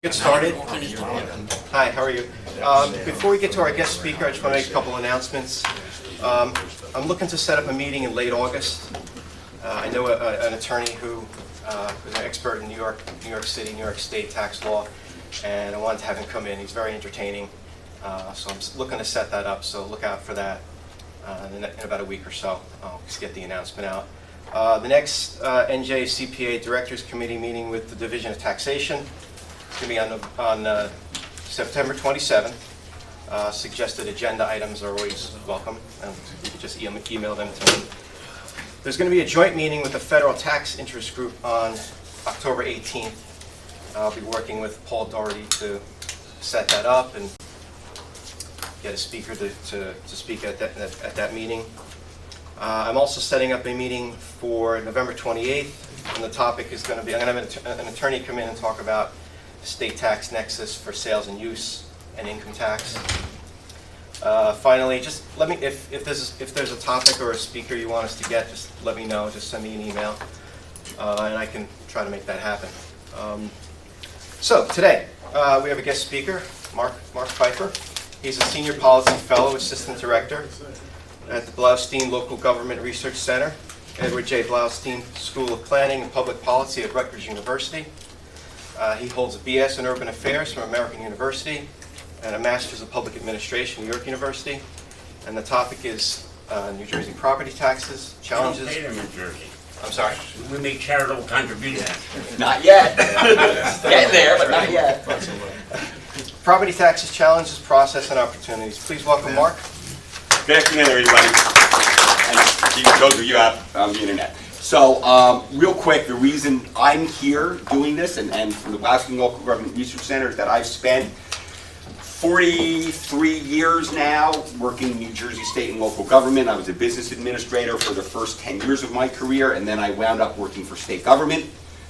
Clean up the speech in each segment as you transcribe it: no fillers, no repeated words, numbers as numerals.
Get started. Hi, how are you? Before we get to our guest speaker, I just want to make a couple announcements. I'm looking to set up a meeting in late August. I know an attorney who is an expert in New York City, New York State tax law, and I wanted to have him come in. He's very entertaining, so I'm looking to set that up, so look out for that in about a week or so. I'll just get the announcement out. The next NJCPA Directors Committee meeting with the Division of Taxation is going to be on September 27th. Suggested agenda items are always welcome, and you can just email them to me. There's going to be a joint meeting with the Federal Tax Interest Group on October 18th. I'll be working with Paul Doherty to set that up and get a speaker to speak at that meeting. I'm also setting up a meeting for November 28th, and the topic is going to be, I'm going to have an attorney come in and talk about state tax nexus for sales and use and income tax. Finally, just let me, if there's a topic or a speaker you want us to get, just let me know. Just send me an email, and I can try to make that happen. So today we have a guest speaker, Mark Pfeiffer. He's a senior policy fellow, assistant director at the Blaustein Local Government Research Center, Edward J. Blaustein School of Planning and Public Policy at Rutgers University. He holds a BS in Urban Affairs from American University and a Master's of Public Administration, New York University. And the topic is New Jersey property taxes, challenges. We don't pay to New Jersey. I'm sorry? We make charitable contributions. Not yet. Getting there, but not yet. Property taxes, challenges, process, and opportunities. Please welcome Mark. Good afternoon, everybody. And those of you out on the internet. So, real quick, the reason I'm here doing this, and from the Blaustein Local Government Research Center, is that I've spent 43 years now working in New Jersey state and local government. I was a business administrator for the first 10 years of my career, and then I wound up working for state government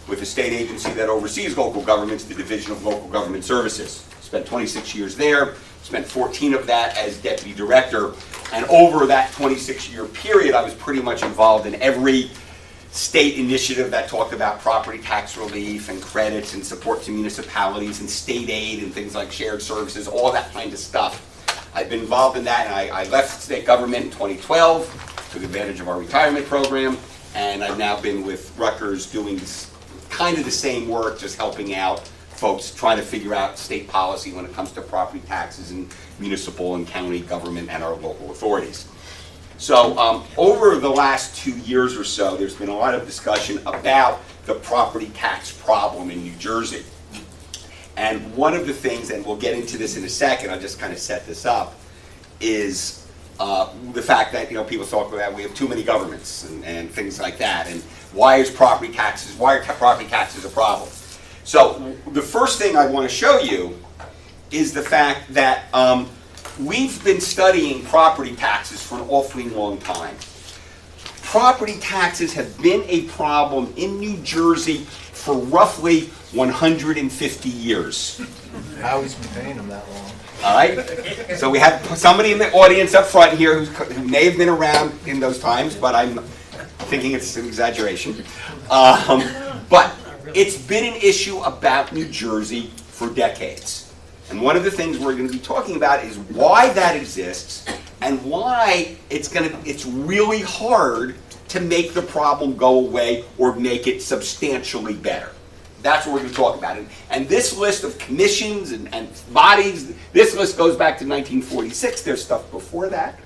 with a state agency that oversees local governments, the Division of Local Government Services. Spent 26 years there, spent 14 of that as deputy director, and over that 26-year period, I was pretty much involved in every state initiative that talked about property tax relief and credits and support to municipalities and state aid and things like shared services, all that kind of stuff. I've been involved in that, and I left state government in 2012, took advantage of our retirement program, and I've now been with Rutgers doing kind of the same work, just helping out folks trying to figure out state policy when it comes to property taxes and municipal and county government and our local authorities. So over the last 2 years or so, there's been a lot of discussion about the property tax problem in New Jersey. And one of the things, and we'll get into this in a second, I'll just kind of set this up, is the fact that people talk about we have too many governments and things like that, and why are property taxes a problem? So the first thing I want to show you is the fact that we've been studying property taxes for an awfully long time. Property taxes have been a problem in New Jersey for roughly 150 years. How has been paying them that long? All right? So we have somebody in the audience up front here who may have been around in those times, but I'm thinking it's an exaggeration. But it's been an issue about New Jersey for decades. And one of the things we're going to be talking about is why that exists and why it's really hard to make the problem go away or make it substantially better. That's what we're going to talk about. And this list of commissions and bodies, this list goes back to 1946. There's stuff before that.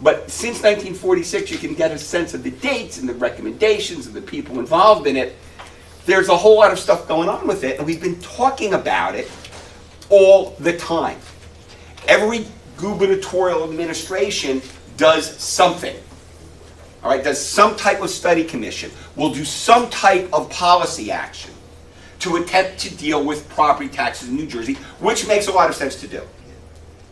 But since 1946, you can get a sense of the dates and the recommendations and the people involved in it. There's a whole lot of stuff going on with it, and we've been talking about it all the time. Every gubernatorial administration does something. All right, does some type of study commission, will do some type of policy action to attempt to deal with property taxes in New Jersey, which makes a lot of sense to do.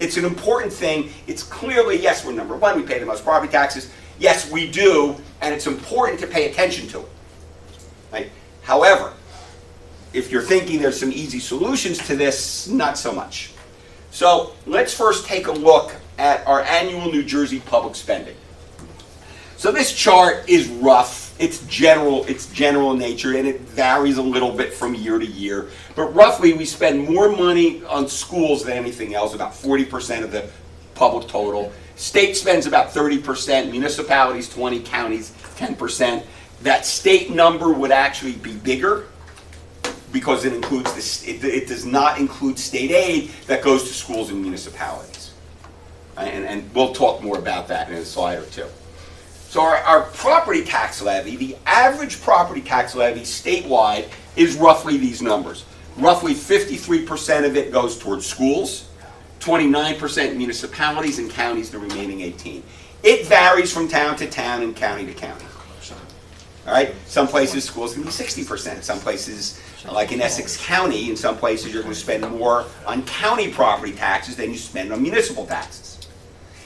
It's an important thing. It's clearly, yes, we're number one, we pay the most property taxes. Yes, we do, and it's important to pay attention to it. Right? However, if you're thinking there's some easy solutions to this, not so much. So let's first take a look at our annual New Jersey public spending. So this chart is rough. It's general in nature, and it varies a little bit from year to year. But roughly, we spend more money on schools than anything else, about 40% of the public total. State spends about 30%, municipalities 20%, counties 10%. That state number would actually be bigger because it includes it does not include state aid that goes to schools and municipalities. And we'll talk more about that in a slide or two. So our property tax levy, the average property tax levy statewide is roughly these numbers. Roughly 53% of it goes towards schools, 29% municipalities, and counties the remaining 18%. It varies from town to town and county to county. All right, some places schools can be 60%. Some places, like in Essex County, in some places you're going to spend more on county property taxes than you spend on municipal taxes.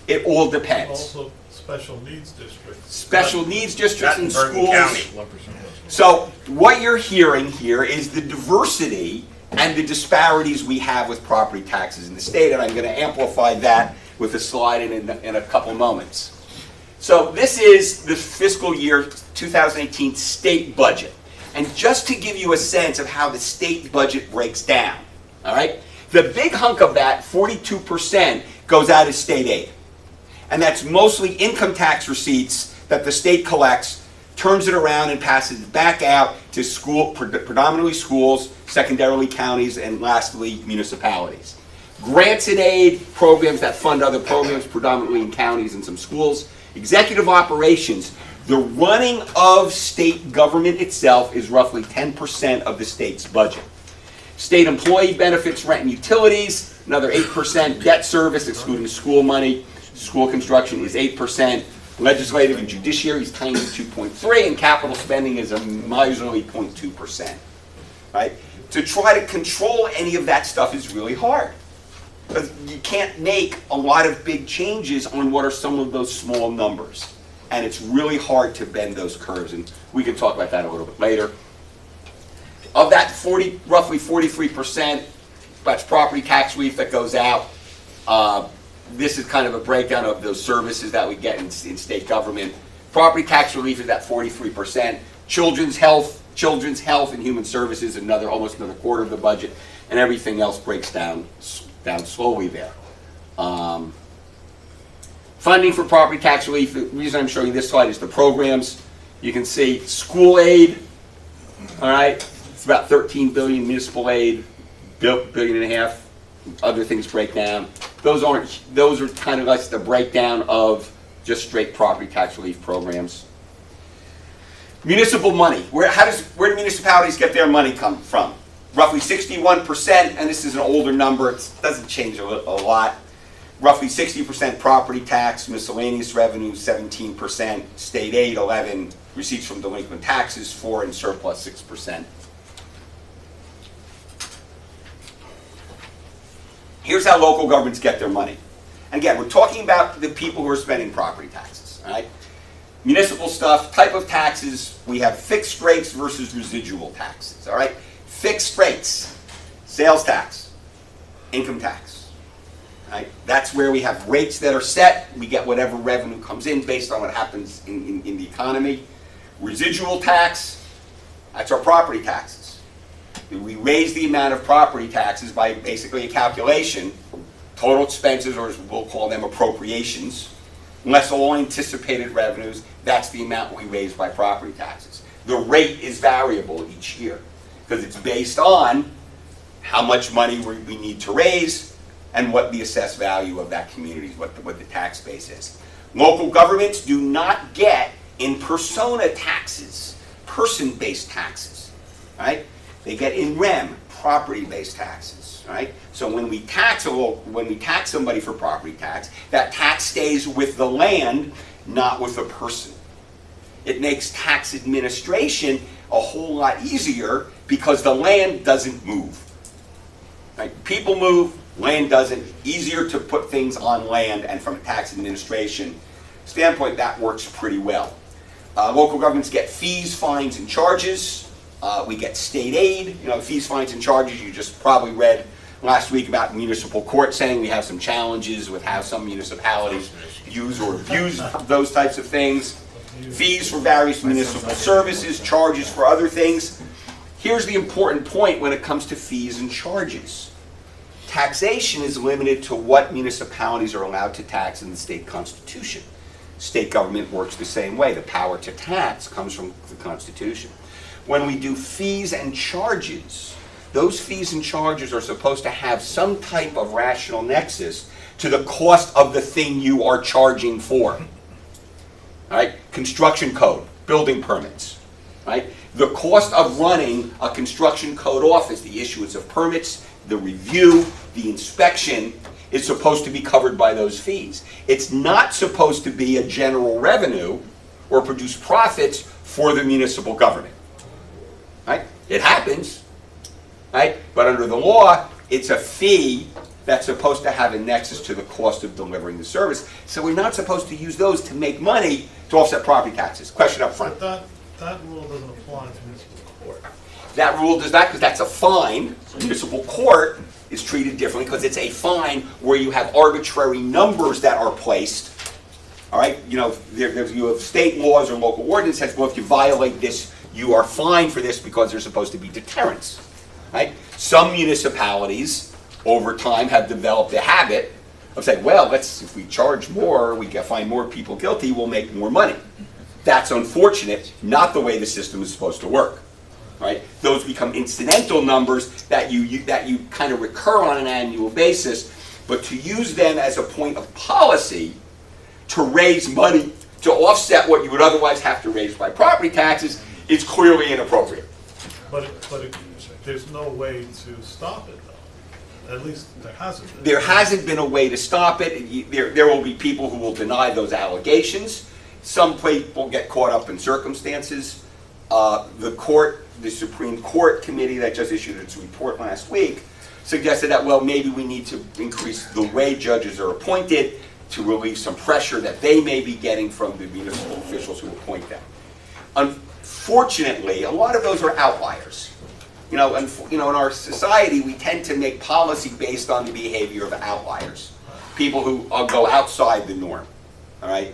It all depends. Also, special needs districts. Special needs districts and Bergen schools. County. So what you're hearing here is the diversity and the disparities we have with property taxes in the state, and I'm going to amplify that with a slide in a couple moments. So this is the fiscal year 2018 state budget. And just to give you a sense of how the state budget breaks down, all right? The big hunk of that, 42%, goes out as state aid. And that's mostly income tax receipts that the state collects, turns it around and passes it back out to predominantly schools, secondarily counties, and lastly municipalities. Grants and aid programs that fund other programs, predominantly in counties and some schools. Executive operations, the running of state government itself is roughly 10% of the state's budget. State employee benefits, rent and utilities, another 8%. Debt service, excluding school money, school construction is 8%. Legislative and judiciary is tiny, 2.3%, and capital spending is a miserly 0.2%. Right? To try to control any of that stuff is really hard. Because you can't make a lot of big changes on what are some of those small numbers. And it's really hard to bend those curves, and we can talk about that a little bit later. Of that roughly 43%, that's property tax relief that goes out. This is kind of a breakdown of those services that we get in state government. Property tax relief is at 43%. Children's health and human services, almost another quarter of the budget, and everything else breaks down slowly there. Funding for property tax relief, the reason I'm showing this slide is the programs. You can see school aid, all right, it's about $13 billion, municipal aid, $1.5 billion, other things break down. Those are kind of like the breakdown of just straight property tax relief programs. Municipal money, where do municipalities get their money come from? Roughly 61%, and this is an older number, it doesn't change a lot. Roughly 60% property tax, miscellaneous revenue 17%, state aid 11%, receipts from delinquent taxes 4%, and surplus 6%. Here's how local governments get their money. And again, we're talking about the people who are spending property taxes, all right? Municipal stuff, type of taxes, we have fixed rates versus residual taxes, all right? Fixed rates, sales tax, income tax, right? That's where we have rates that are set. We get whatever revenue comes in based on what happens in the economy. Residual tax, that's our property taxes. We raise the amount of property taxes by basically a calculation, total expenses, or as we'll call them appropriations, less all anticipated revenues. That's the amount we raise by property taxes. The rate is variable each year because it's based on how much money we need to raise and what the assessed value of that community is, what the tax base is. Local governments do not get in persona taxes, person-based taxes, right? They get in rem, property-based taxes, right? So when we tax somebody for property tax, that tax stays with the land, not with the person. It makes tax administration a whole lot easier because the land doesn't move. Right? People move, land doesn't. Easier to put things on land, and from a tax administration standpoint, that works pretty well. Local governments get fees, fines, and charges. We get state aid. You know, fees, fines, and charges. You just probably read last week about municipal court saying we have some challenges with how some municipalities use or abuse those types of things. Fees for various municipal services, charges for other things. Here's the important point when it comes to fees and charges. Taxation is limited to what municipalities are allowed to tax in the state constitution. State government works the same way. The power to tax comes from the Constitution. When we do fees and charges, those fees and charges are supposed to have some type of rational nexus to the cost of the thing you are charging for. All right? Construction code, building permits. Right? The cost of running a construction code office, the issuance of permits, the review, the inspection, is supposed to be covered by those fees. It's not supposed to be a general revenue or produce profits for the municipal government. Right? It happens, right? But under the law, it's a fee that's supposed to have a nexus to the cost of delivering the service. So we're not supposed to use those to make money to offset property taxes. Question up front. But that rule doesn't apply to municipal court. That rule does not, because that's a fine. Municipal court is treated differently because it's a fine where you have arbitrary numbers that are placed. All right, you know, you have state laws or local ordinances. Well, if you violate this, you are fined for this because there's supposed to be deterrence. Right? Some municipalities over time have developed a habit of saying, well, if we charge more, we can find more people guilty, we'll make more money. That's unfortunate, not the way the system is supposed to work. Right? Those become incidental numbers that you kind of recur on an annual basis, but to use them as a point of policy to raise money to offset what you would otherwise have to raise by property taxes is clearly inappropriate. But there's no way to stop it, though. At least there hasn't been. There hasn't been a way to stop it. There will be people who will deny those allegations. Some people get caught up in circumstances. The Supreme Court committee that just issued its report last week suggested that, well, maybe we need to increase the way judges are appointed to relieve some pressure that they may be getting from the municipal officials who appoint them. Unfortunately, a lot of those are outliers. In our society, we tend to make policy based on the behavior of outliers, people who go outside the norm. All right.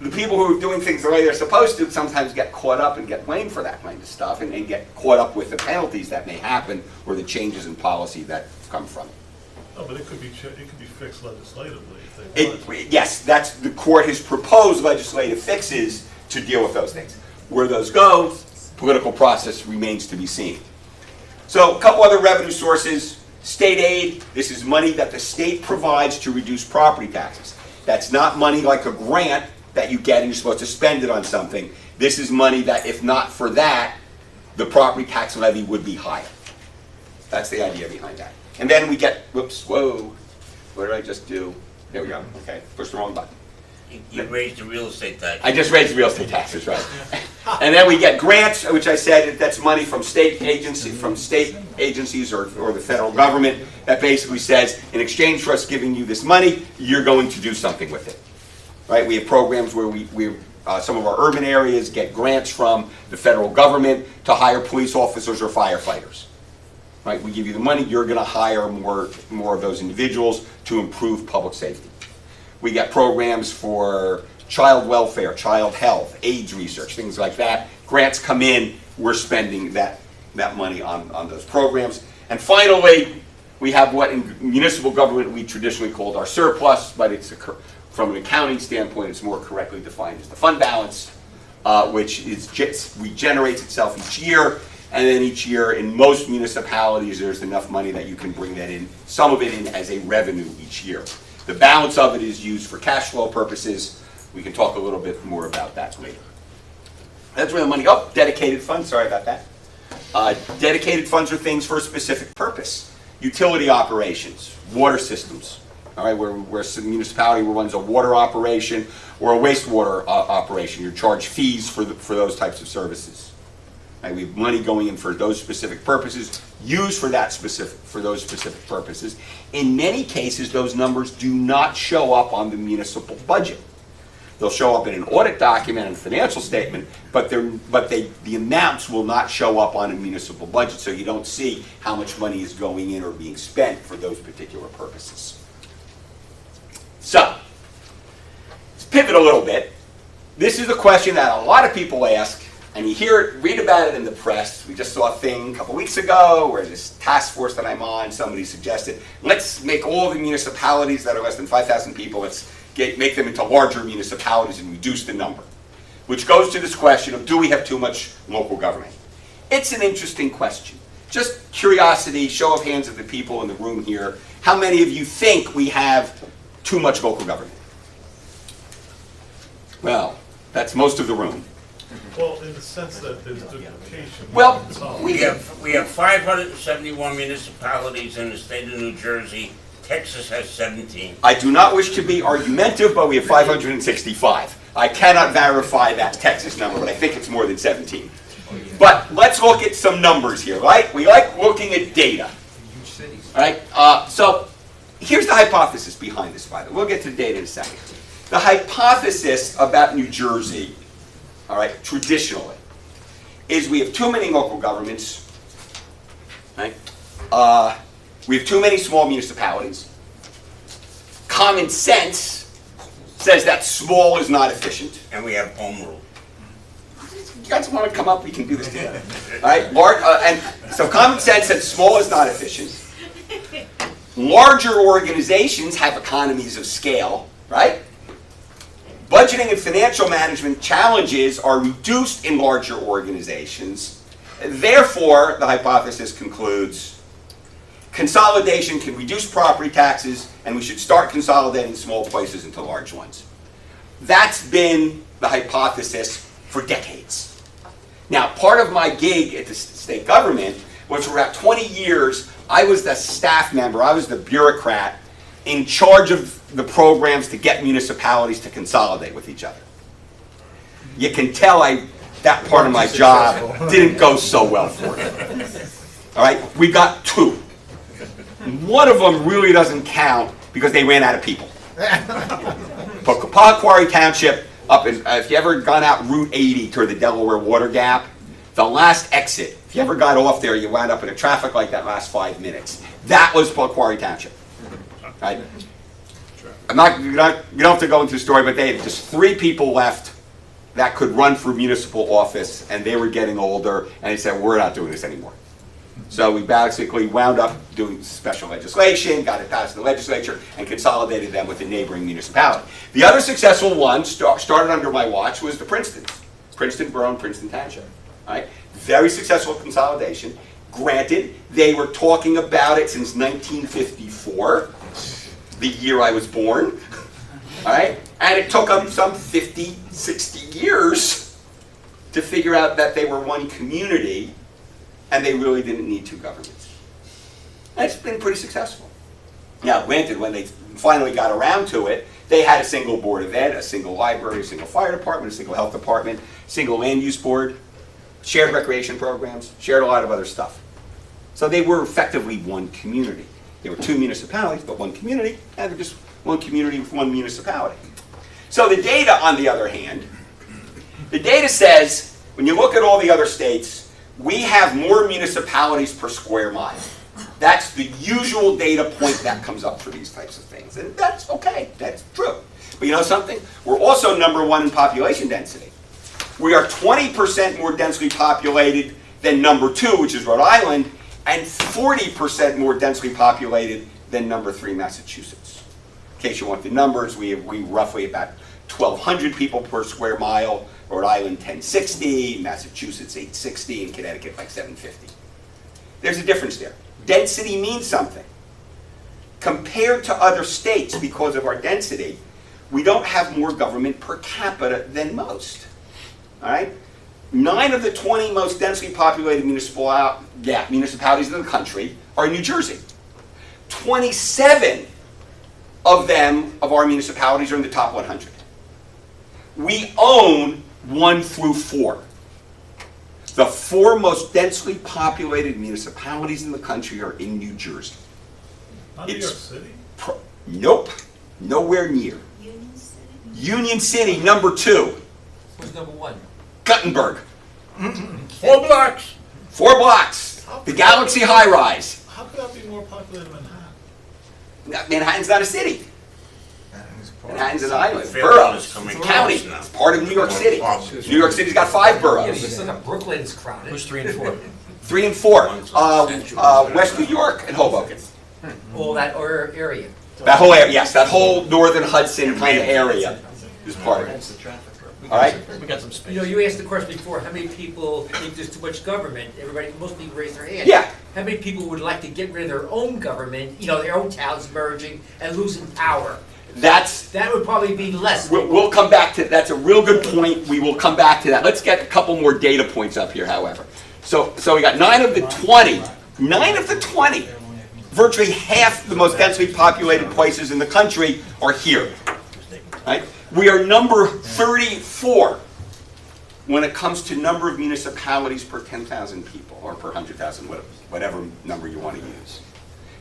The people who are doing things the way they're supposed to sometimes get caught up and get blamed for that kind of stuff and get caught up with the penalties that may happen or the changes in policy that come from it. No, but it could be fixed legislatively if they want. Yes, the court has proposed legislative fixes to deal with those things. Where those go, political process remains to be seen. So a couple other revenue sources. State aid, this is money that the state provides to reduce property taxes. That's not money like a grant that you get and you're supposed to spend it on something. This is money that, if not for that, the property tax levy would be higher. That's the idea behind that. And then we get, whoops, whoa, what did I just do? There we go, okay, push the wrong button. You raised the real estate tax. I just raised the real estate taxes, right. And then we get grants, which I said that's money from state agencies or the federal government that basically says, in exchange for us giving you this money, you're going to do something with it. Right? We have programs where some of our urban areas get grants from the federal government to hire police officers or firefighters. Right? We give you the money, you're going to hire more of those individuals to improve public safety. We get programs for child welfare, child health, AIDS research, things like that. Grants come in, we're spending that money on those programs. And finally, we have what in municipal government we traditionally called our surplus, but from an accounting standpoint, it's more correctly defined as the fund balance, which regenerates itself each year. And then each year, in most municipalities, there's enough money that you can bring that in, some of it in as a revenue each year. The balance of it is used for cash flow purposes. We can talk a little bit more about that later. That's where the money, dedicated funds, sorry about that. Dedicated funds are things for a specific purpose. Utility operations, water systems, all right, where some municipality runs a water operation or a wastewater operation. You're charged fees for those types of services. Right, we have money going in for those specific purposes, used for those specific purposes. In many cases, those numbers do not show up on the municipal budget. They'll show up in an audit document and financial statement, but the amounts will not show up on a municipal budget, so you don't see how much money is going in or being spent for those particular purposes. So, let's pivot a little bit This is a question that a lot of people ask, and you hear it, read about it in the press. We just saw a thing a couple weeks ago where this task force that I'm on, somebody suggested, let's make all the municipalities that are less than 5,000 people, let's make them into larger municipalities and reduce the number. Which goes to this question of, do we have too much local government? It's an interesting question. Just curiosity, show of hands of the people in the room here. How many of you think we have too much local government? Well, that's most of the room. Well, in the sense that there's duplication. Well, We have 571 municipalities in the state of New Jersey. Texas has 17. I do not wish to be argumentative, but we have 565. I cannot verify that Texas number, but I think it's more than 17. But let's look at some numbers here, right? We like looking at data. All right? So here's the hypothesis behind this, by the way. We'll get to the data in a second. The hypothesis about New Jersey, all right, traditionally, is we have too many local governments, right? We have too many small municipalities. Common sense says that small is not efficient. And we have home rule. You guys want to come up? We can do this together. All right? And so common sense says small is not efficient. Larger organizations have economies of scale, right? Budgeting and financial management challenges are reduced in larger organizations. Therefore, the hypothesis concludes, consolidation can reduce property taxes, and we should start consolidating small places into large ones. That's been the hypothesis for decades. Now, part of my gig at the state government was for about 20 years, I was the staff member, I was the bureaucrat in charge of the programs to get municipalities to consolidate with each other. You can tell that part of my job didn't go so well for me. All right, we got 2. One of them really doesn't count because they ran out of people. Pocahontas Township, up in, if you ever gone out Route 80 toward the Delaware Water Gap, the last exit, if you ever got off there, you wound up in a traffic light that last 5 minutes. That was Pocahontas Township. Right? You don't have to go into the story, but they had just 3 people left that could run for municipal office, and they were getting older, and they said, we're not doing this anymore. So we basically wound up doing special legislation, got it passed in the legislature, and consolidated them with a neighboring municipality. The other successful one, started under my watch, was the Princeton Borough and Princeton Township. Right? Very successful consolidation. Granted, they were talking about it since 1954, the year I was born. All right? And it took them some 50, 60 years to figure out that they were one community and they really didn't need 2 governments. And it's been pretty successful. Now, granted, when they finally got around to it, they had a single board of ed, a single library, a single fire department, a single health department, single land use board, shared recreation programs, shared a lot of other stuff. So they were effectively one community. They were 2 municipalities, but one community, and they're just one community with one municipality. So the data, on the other hand, the data says, when you look at all the other states, we have more municipalities per square mile. That's the usual data point that comes up for these types of things. And that's okay, that's true. But you know something? We're also #1 in population density. We are 20% more densely populated than #2, which is Rhode Island, and 40% more densely populated than #3, Massachusetts. In case you want the numbers, we roughly about 1,200 people per square mile, Rhode Island 1,060, Massachusetts 860, and Connecticut like 750. There's a difference there. Density means something. Compared to other states, because of our density, we don't have more government per capita than most. All right? 9 of the 20 most densely populated municipalities in the country are in New Jersey. 27 of our municipalities are in the top 100. We own 1 through 4. The 4 most densely populated municipalities in the country are in New Jersey. Not New York City? Nope. Nowhere near. Union City, #2. Who's #1? Guttenberg. 4 blocks. 4 blocks. The Galaxy High Rise. How could that be more popular than Manhattan? Manhattan's not a city. Manhattan's an island, Fairfield borough, is coming county, close now. it's part of New York City. New York City's got 5 Yeah, boroughs. just look at Brooklyn's crowded. Who's 3 and 4? 3 and 4. West New York and Hoboken. All that area. That whole area, yes, that whole northern Hudson kind of area is part of it. That's the traffic. All right? We got some space. You know, you asked the question before, how many people think there's too much government? Everybody, most people raise their hand. Yeah. How many people would like to get rid of their own government, you know, their own towns merging and losing power? That's, That would probably be less. we'll come back to, that's a real good point, we will come back to that. Let's get a couple more data points up here, however. So we got 9 of the 20, virtually half the most densely populated places in the country are here, right? We are number 34 when it comes to number of municipalities per 10,000 people, or per 100,000, whatever number you want to use,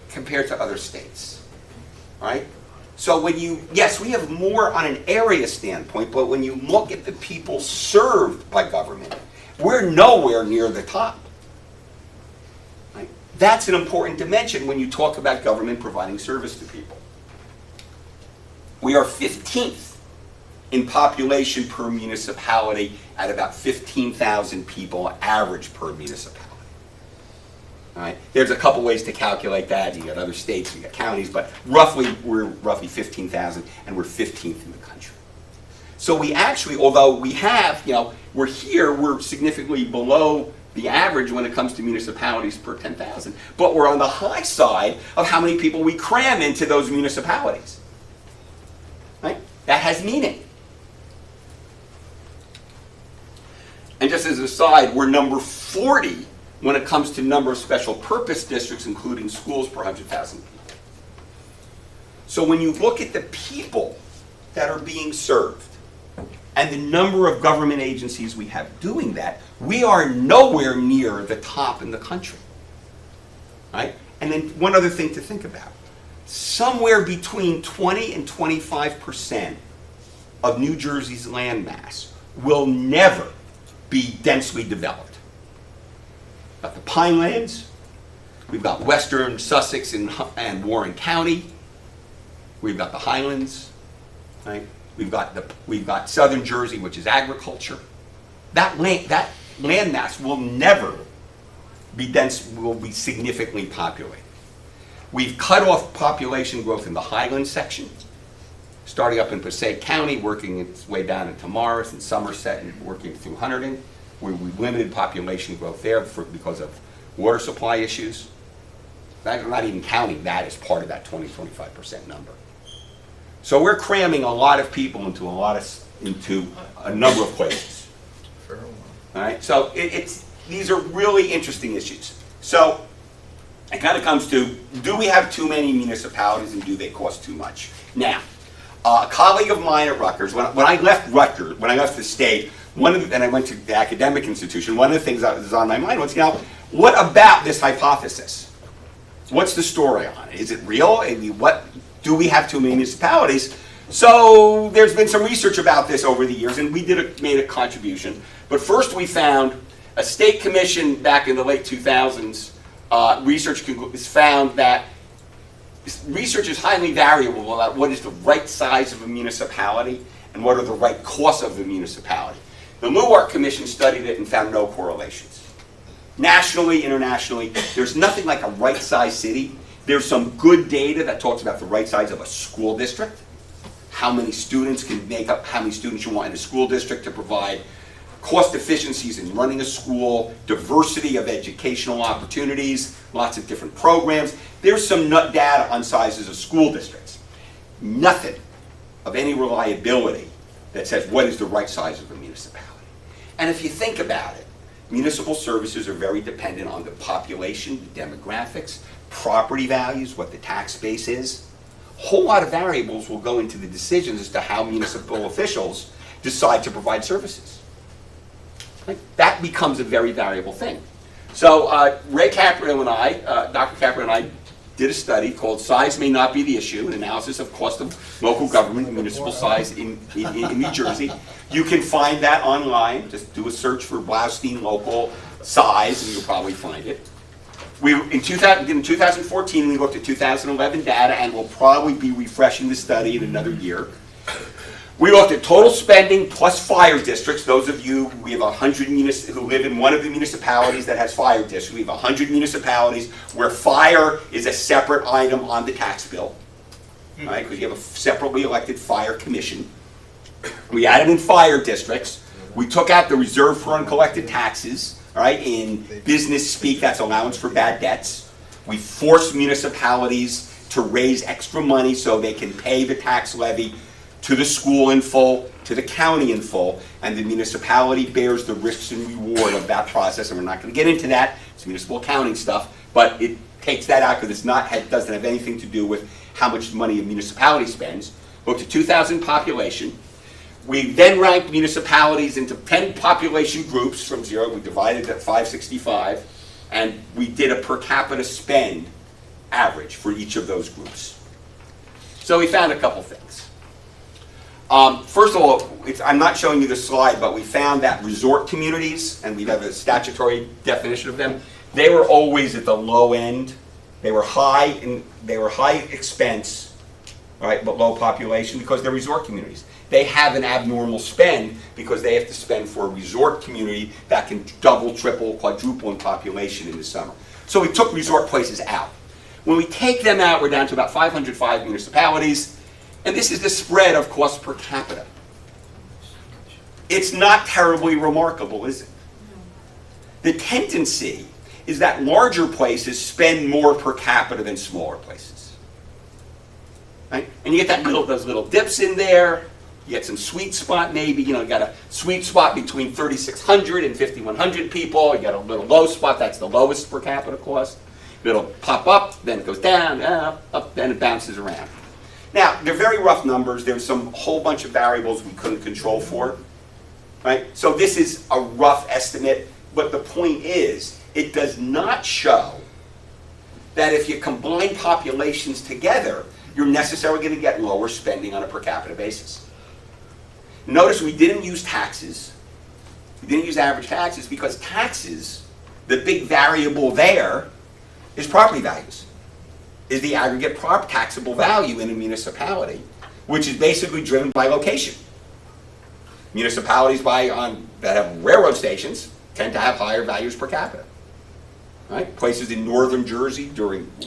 compared to other states, right? So when yes, we have more on an area standpoint, but when you look at the people served by government, we're nowhere near the top. Right? That's an important dimension when you talk about government providing service to people. We are 15th in population per municipality at about 15,000 people average per municipality. All right? There's a couple ways to calculate that. You got other states, you got counties, but roughly we're roughly 15,000 and we're 15th in the country. So we actually, although we have, we're here, we're significantly below the average when it comes to municipalities per 10,000, but we're on the high side of how many people we cram into those municipalities. Right? That has meaning. And just as an aside, we're number 40 when it comes to number of special purpose districts, including schools per 100,000 people. So when you look at the people that are being served and the number of government agencies we have doing that, we are nowhere near the top in the country. Right? And then one other thing to think about. Somewhere between 20 and 25% of New Jersey's land mass will never be densely developed. We've got the Pinelands, we've got western Sussex and Warren County, we've got the Highlands, right? We've got southern Jersey, which is agriculture. That land mass will never be dense, will be significantly populated. We've cut off population growth in the Highlands section, starting up in Passaic County, working its way down into Morris and Somerset, and working through Hunterdon, where we limited population growth there because of water supply issues. I'm not even counting that as part of that 20-25% number. So we're cramming a lot of people into a number of places. All right. So these are really interesting issues. So it kind of comes to, do we have too many municipalities and do they cost too much? Now, a colleague of mine at Rutgers, when I left Rutgers, when I left the state, and I went to the academic institution, one of the things that was on my mind was, what about this hypothesis? What's the story on it? Is it real? What do we have too many municipalities? So there's been some research about this over the years, and we made a contribution. But first we found a state commission back in the late 2000s, research found that research is highly variable about what is the right size of a municipality and what are the right costs of the municipality. The Luart Commission studied it and found no correlations. Nationally, internationally, there's nothing like a right size city. There's some good data that talks about the right size of a school district, how many students can make up, how many students you want in a school district to provide cost efficiencies in running a school, diversity of educational opportunities, lots of different programs. There's some nut data on sizes of school districts. Nothing of any reliability that says what is the right size of a municipality. And if you think about it, municipal services are very dependent on the population, the demographics, property values, what the tax base is. A whole lot of variables will go into the decisions as to how municipal officials decide to provide services. That becomes a very variable thing. So Ray Caprio and I, Dr. Caprio and I, did a study called Size May Not Be the Issue, an analysis of cost of local government and municipal size in New Jersey. You can find that online. Just do a search for Blaustein local size and you'll probably find it. In 2014, we looked at 2011 data, and we'll probably be refreshing the study in another year. We looked at total spending plus fire districts. Those of you, we have 100 who live in one of the municipalities that has fire districts. We have 100 municipalities where fire is a separate item on the tax bill, right? Because you have a separately elected fire commission. We added in fire districts. We took out the reserve for uncollected taxes. All right, in business speak, that's allowance for bad debts. We force municipalities to raise extra money so they can pay the tax levy to the school in full, to the county in full, and the municipality bears the risks and reward of that process. And we're not going to get into that. It's municipal accounting stuff, but it takes that out because it doesn't have anything to do with how much money a municipality spends. Looked at 2,000 population. We then ranked municipalities into 10 population groups from 0. We divided at 565, and we did a per capita spend average for each of those groups. So we found a couple things. First of all, I'm not showing you the slide, but we found that resort communities, and we have a statutory definition of them, they were always at the low end. They were high expense, right, but low population because they're resort communities. They have an abnormal spend because they have to spend for a resort community that can double, triple, quadruple in population in the summer. So we took resort places out. When we take them out, we're down to about 505 municipalities, and this is the spread of cost per capita. It's not terribly remarkable, is it? The tendency is that larger places spend more per capita than smaller places. Right? And you get those little dips in there. You get some sweet spot maybe, you got a sweet spot between 3,600 and 5,100 people. You got a little low spot, that's the lowest per capita cost. It'll pop up, then it goes down, up, then it bounces around. Now, they're very rough numbers. There's some whole bunch of variables we couldn't control for, right? So this is a rough estimate, but the point is, it does not show that if you combine populations together, you're necessarily going to get lower spending on a per capita basis. Notice we didn't use taxes. We didn't use average taxes because taxes, the big variable there, is property values. Is the aggregate taxable value in a municipality, which is basically driven by location. Municipalities that have railroad stations tend to have higher values per capita. Right? Places in northern Jersey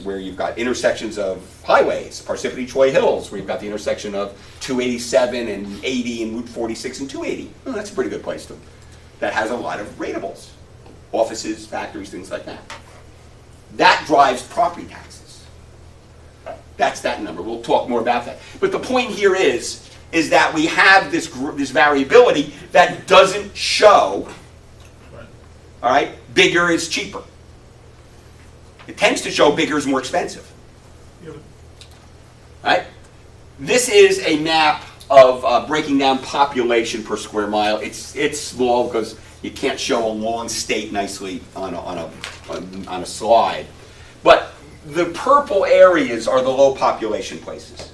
where you've got intersections of highways, Parsippany Troy Hills, where you've got the intersection of 287 and 80 and Route 46 and 280. Well, that's a pretty good place that has a lot of ratables. Offices, factories, things like that. That drives property taxes. That's that number. We'll talk more about that. But the point here is that we have this variability that doesn't show, all right, bigger is cheaper. It tends to show bigger is more expensive. Right? This is a map of breaking down population per square mile. It's small because you can't show a long state nicely on a slide. But the purple areas are the low population places.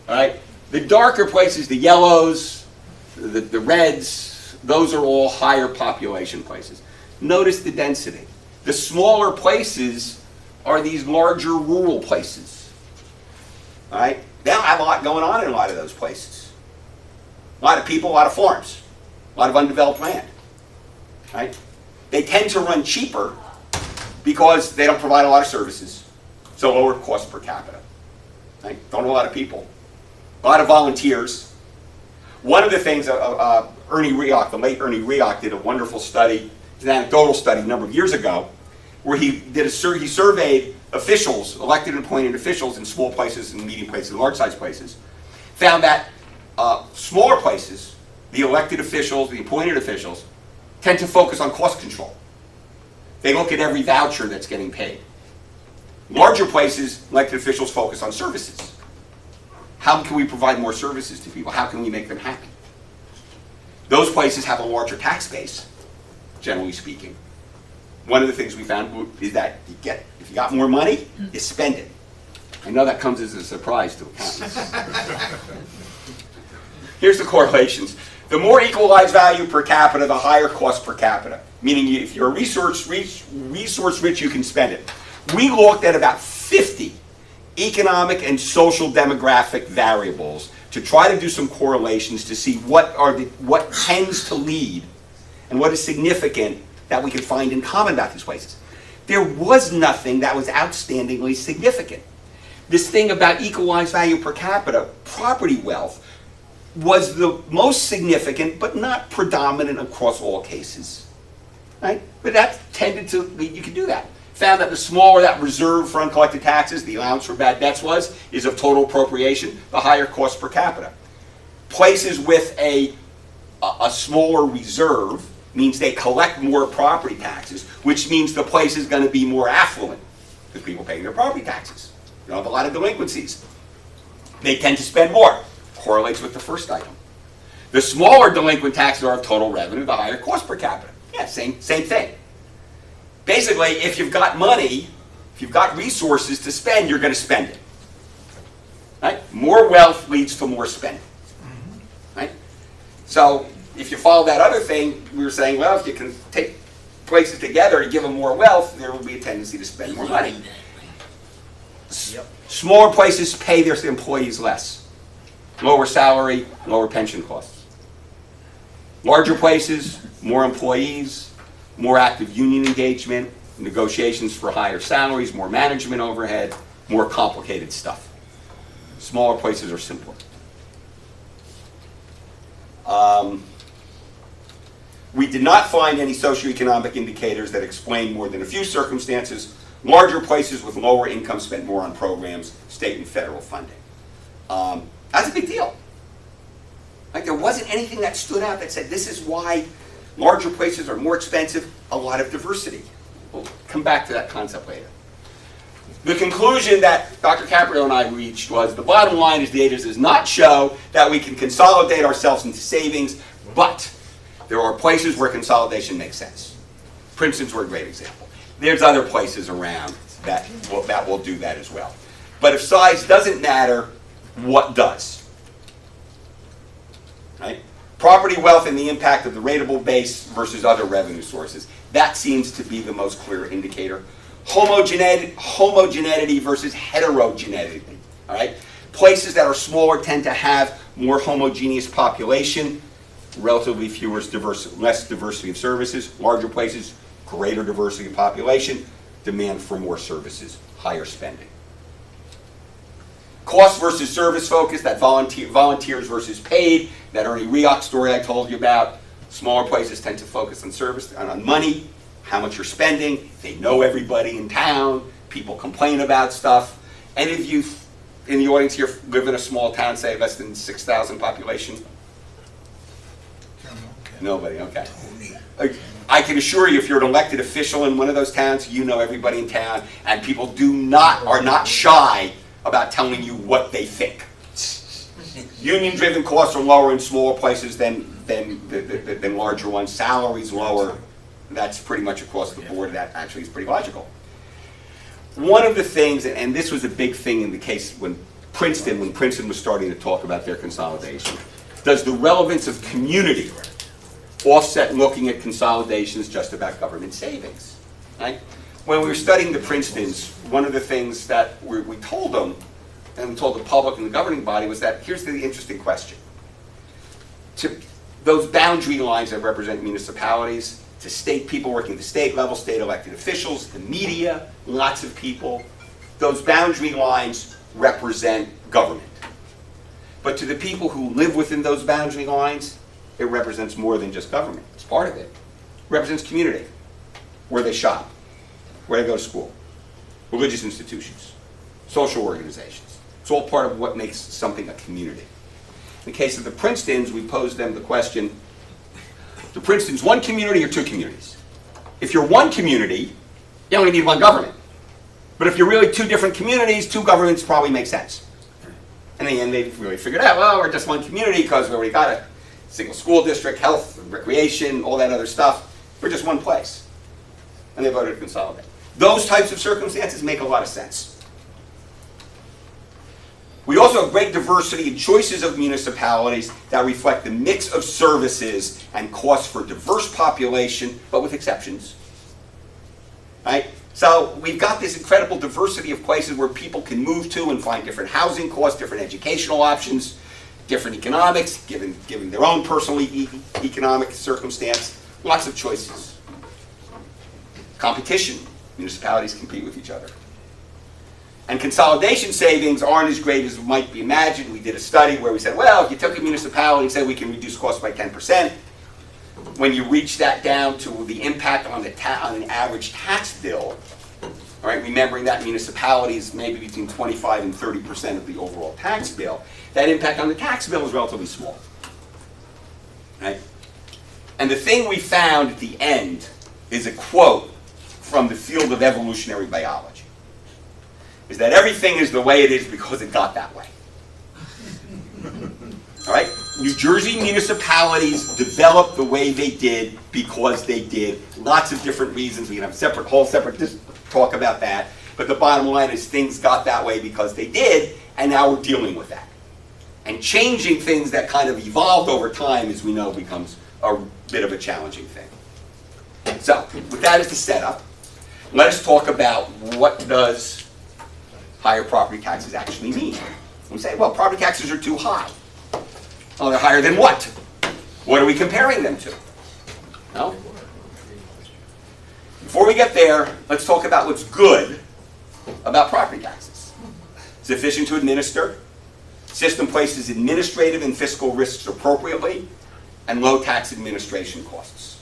All right? The darker places, the yellows, the reds, those are all higher population places. Notice the density. The smaller places are these larger rural places. All right? They don't have a lot going on in a lot of those places. A lot of people, a lot of farms, a lot of undeveloped land. Right? They tend to run cheaper because they don't provide a lot of services, so lower cost per capita. Right? Don't have a lot of people. A lot of volunteers. One of the things, Ernie Rioch, the late Ernie Rioch, did a wonderful study, an anecdotal study a number of years ago, where he surveyed officials, elected and appointed officials in small places and medium places and large-sized places, found that smaller places, the elected officials, the appointed officials, tend to focus on cost control. They look at every voucher that's getting paid. Larger places, elected officials focus on services. How can we provide more services to people? How can we make them happy? Those places have a larger tax base, generally speaking. One of the things we found is that if you got more money, you spend it. I know that comes as a surprise to accountants. Here's the correlations. The more equalized value per capita, the higher cost per capita. Meaning if you're resource rich, you can spend it. We looked at about 50 economic and social demographic variables to try to do some correlations to see what tends to lead and what is significant that we could find in common about these places. There was nothing that was outstandingly significant. This thing about equalized value per capita, property wealth, was the most significant but not predominant across all cases. Right? But that tended to, you could do that. Found that the smaller that reserve for uncollected taxes, the allowance for bad debts is of total appropriation, the higher cost per capita. Places with a smaller reserve means they collect more property taxes, which means the place is going to be more affluent because people pay their property taxes. You don't have a lot of delinquencies. They tend to spend more. Correlates with the first item. The smaller delinquent taxes are of total revenue, the higher cost per capita. Yeah, same thing. Basically, if you've got money, if you've got resources to spend, you're going to spend it. Right? More wealth leads to more spending. Right? So, if you follow that other thing, we were saying, well, if you can take places together and give them more wealth, there will be a tendency to spend more money. Smaller places pay their employees less. Lower salary, lower pension costs. Larger places, more employees, more active union engagement, negotiations for higher salaries, more management overhead, more complicated stuff. Smaller places are simpler. We did not find any socioeconomic indicators that explain more than a few circumstances. Larger places with lower income spent more on programs, state and federal funding. That's a big deal. Like, there wasn't anything that stood out that said this is why larger places are more expensive. A lot of diversity. We'll come back to that concept later. The conclusion that Dr. Caprio and I reached was the bottom line is the data does not show that we can consolidate ourselves into savings, but there are places where consolidation makes sense. Princeton's were a great example. There's other places around that will do that as well. But if size doesn't matter, what does? Right? Property wealth and the impact of the rateable base versus other revenue sources. That seems to be the most clear indicator. Homogeneity versus heterogeneity. All right? Places that are smaller tend to have more homogeneous population, relatively less diversity of services. Larger places, greater diversity of population, demand for more services, higher spending. Cost versus service focus, that volunteers versus paid, that Ernie Rioch story I told you about. Smaller places tend to focus on service, on money, how much you're spending. They know everybody in town. People complain about stuff. And if you, in the audience here, live in a small town, say less than 6,000 population? Nobody, okay. I can assure you, if you're an elected official in one of those towns, you know everybody in town, and people are not shy about telling you what they think. Union-driven costs are lower in smaller places than larger ones. Salaries lower. That's pretty much across the board. That actually is pretty logical. One of the things, and this was a big thing in the case when Princeton was starting to talk about their consolidation, does the relevance of community offset looking at consolidations just about government savings? Right? When we were studying the Princetons, one of the things that we told them, and we told the public and the governing body, was that here's the interesting question. To those boundary lines that represent municipalities, to state people working at the state level, state elected officials, the media, lots of people, those boundary lines represent government. But to the people who live within those boundary lines, it represents more than just government. It's part of it. It represents community, where they shop, where they go to school, religious institutions, social organizations. It's all part of what makes something a community. In the case of the Princetons, we posed them the question, the Princetons, one community or two communities? If you're one community, you only need one government. But if you're really two different communities, two governments probably make sense. And in the end, they really figured out, well, we're just one community because we already got a single school district, health, recreation, all that other stuff. We're just one place. And they voted to consolidate. Those types of circumstances make a lot of sense. We also have great diversity in choices of municipalities that reflect the mix of services and costs for diverse population, but with exceptions. Right? So we've got this incredible diversity of places where people can move to and find different housing costs, different educational options, different economics, given their own personal economic circumstance, lots of choices. Competition, municipalities compete with each other. And consolidation savings aren't as great as might be imagined. We did a study where we said, well, if you took a municipality and said we can reduce costs by 10%, when you reach that down to the impact on an average tax bill, all right, remembering that municipalities maybe between 25 and 30% of the overall tax bill, that impact on the tax bill is relatively small. Right? And the thing we found at the end is a quote from the field of evolutionary biology. Is that everything is the way it is because it got that way. All right? New Jersey municipalities developed the way they did because they did. Lots of different reasons. We can have a whole separate talk about that. But the bottom line is things got that way because they did, and now we're dealing with that. And changing things that kind of evolved over time, as we know, becomes a bit of a challenging thing. So, with that as the setup, let us talk about what does higher property taxes actually mean. We say, well, property taxes are too high. Oh, they're higher than what? What are we comparing them to? No? Before we get there, let's talk about what's good about property taxes. It's efficient to administer, system places administrative and fiscal risks appropriately, and low tax administration costs.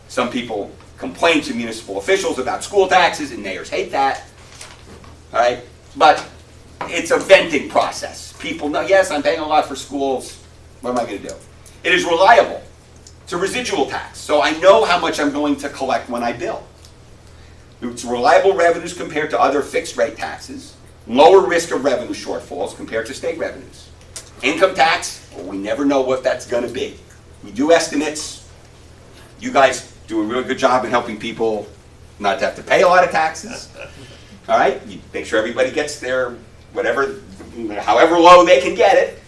Some people complain to municipal officials about school taxes, and mayors hate that. All right? But it's a venting process. People know, yes, I'm paying a lot for schools. What am I going to do? It is reliable. It's a residual tax. So I know how much I'm going to collect when I bill. It's reliable revenues compared to other fixed rate taxes. Lower risk of revenue shortfalls compared to state revenues. Income tax, well, we never know what that's going to be. We do estimates. You guys do a really good job in helping people not to have to pay a lot of taxes. All right, you make sure everybody gets their whatever, however low they can get it.